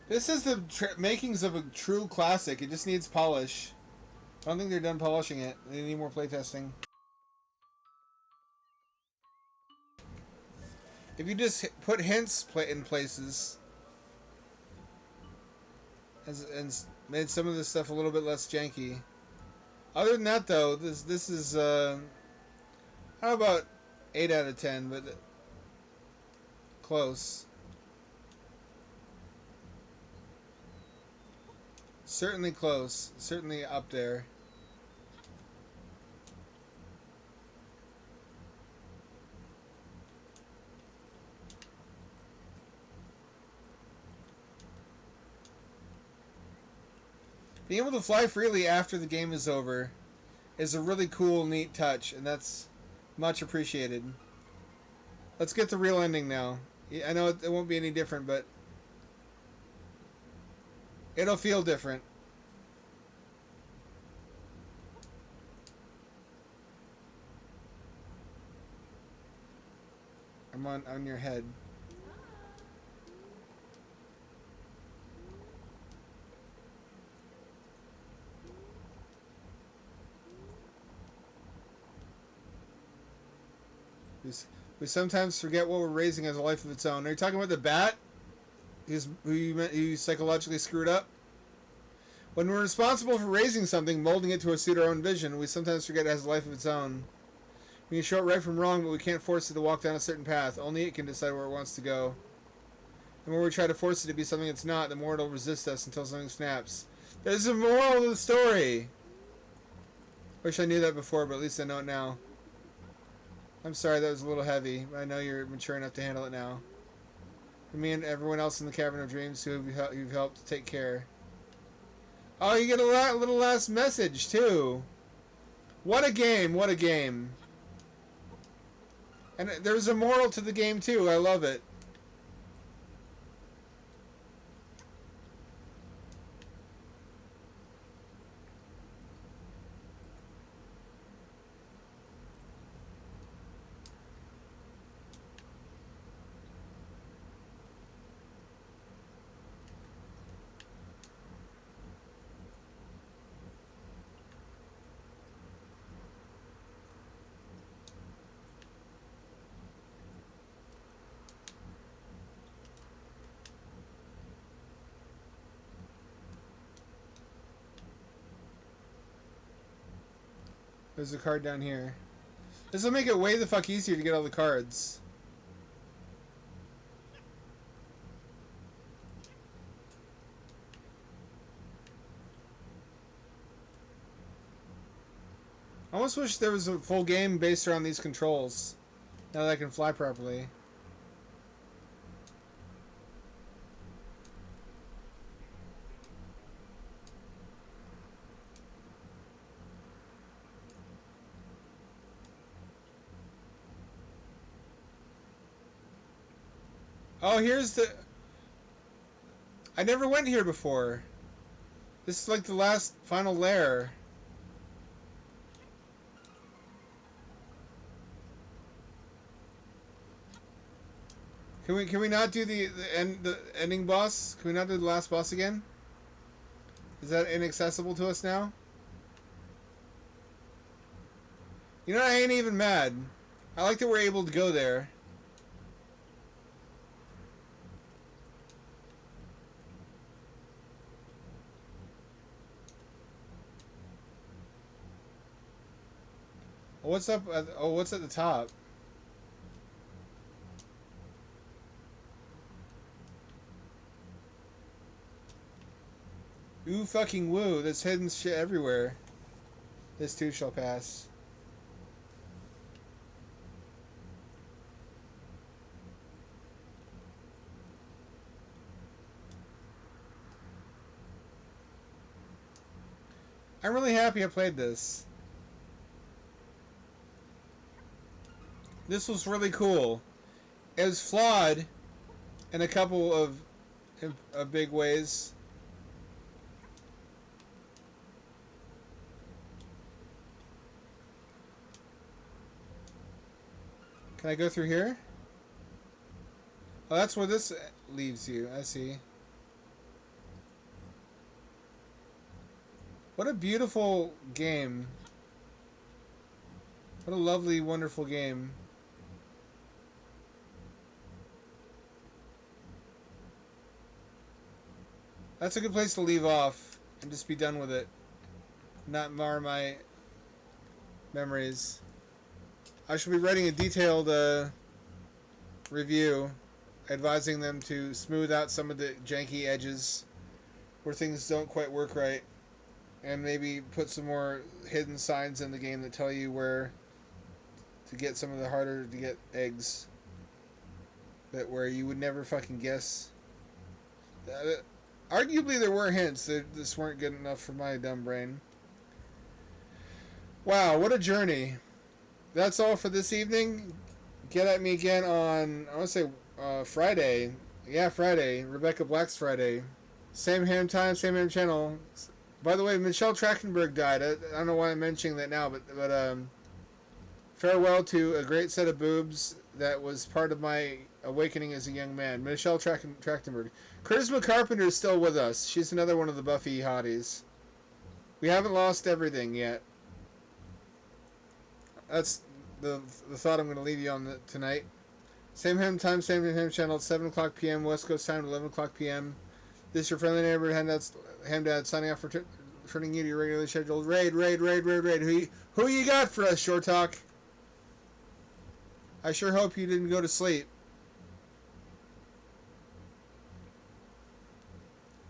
This is the makings of a true classic. It just needs polish. I don't think they're done polishing it. They need more playtesting. If you just put hints in places and made some of this stuff a little bit less janky. Other than that, though, this is how about 8 out of 10, but close. Certainly close. Certainly up there. Being able to fly freely after the game is over is a really cool, neat touch, and that's much appreciated. Let's get the real ending now. I know it won't be any different, but it'll feel different. I'm on your head. We sometimes forget what we're raising as a life of its own. Are you talking about the bat? Who you psychologically screwed up? When we're responsible for raising something, molding it to suit our own vision, we sometimes forget it has a life of its own. We can show it right from wrong, but we can't force it to walk down a certain path. Only it can decide where it wants to go. The more we try to force it to be something it's not, the more it'll resist us until something snaps. There's a moral to the story! Wish I knew that before, but at least I know it now. I'm sorry that was a little heavy. I know you're mature enough to handle it now. For me and everyone else in the Cavern of Dreams who you've helped take care. Oh, you get a little last message, too. What a game, what a game. And there's a moral to the game, too. I love it. There's a card down here. This will make it way the fuck easier to get all the cards. I almost wish there was a full game based around these controls. Now that I can fly properly. Oh, here's the... I never went here before. This is like the last final lair. Can we not do the ending boss? Can we not do the last boss again? Is that inaccessible to us now? You know, I ain't even mad. I like that we're able to go there. What's up? What's at the top? Ooh, fucking woo. There's hidden shit everywhere. This too shall pass. I'm really happy I played this. This was really cool. It was flawed in a couple of big ways. Can I go through here? Oh, that's where this leaves you. I see. What a beautiful game. What a lovely, wonderful game. That's a good place to leave off and just be done with it. Not mar my memories. I should be writing a detailed review advising them to smooth out some of the janky edges where things don't quite work right, and maybe put some more hidden signs in the game that tell you where to get some of the harder to get eggs that where you would never fucking guess. Arguably there were hints that just weren't good enough for my dumb brain. Wow, what a journey. That's all for this evening. Get at me again on, I want to say Friday. Yeah, Friday. Rebecca Black's Friday. Same ham time, same ham channel. By the way, Michelle Trachtenberg died. I don't know why I'm mentioning that now, but farewell to a great set of boobs that was part of my awakening as a young man. Michelle Trachtenberg. Charisma Carpenter is still with us. She's another one of the Buffy hotties. We haven't lost everything yet. That's the thought I'm going to leave you on tonight. Same ham time, same ham channel, 7 o'clock p.m. West Coast time, 11 o'clock p.m. This is your friendly neighbor, Ham Dad, signing off for turning you to your regularly scheduled raid. Who you got for us, Short Talk? I sure hope you didn't go to sleep.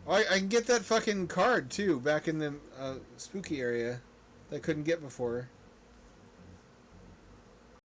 Oh, I can get that fucking card, too, back in the spooky area that I couldn't get before.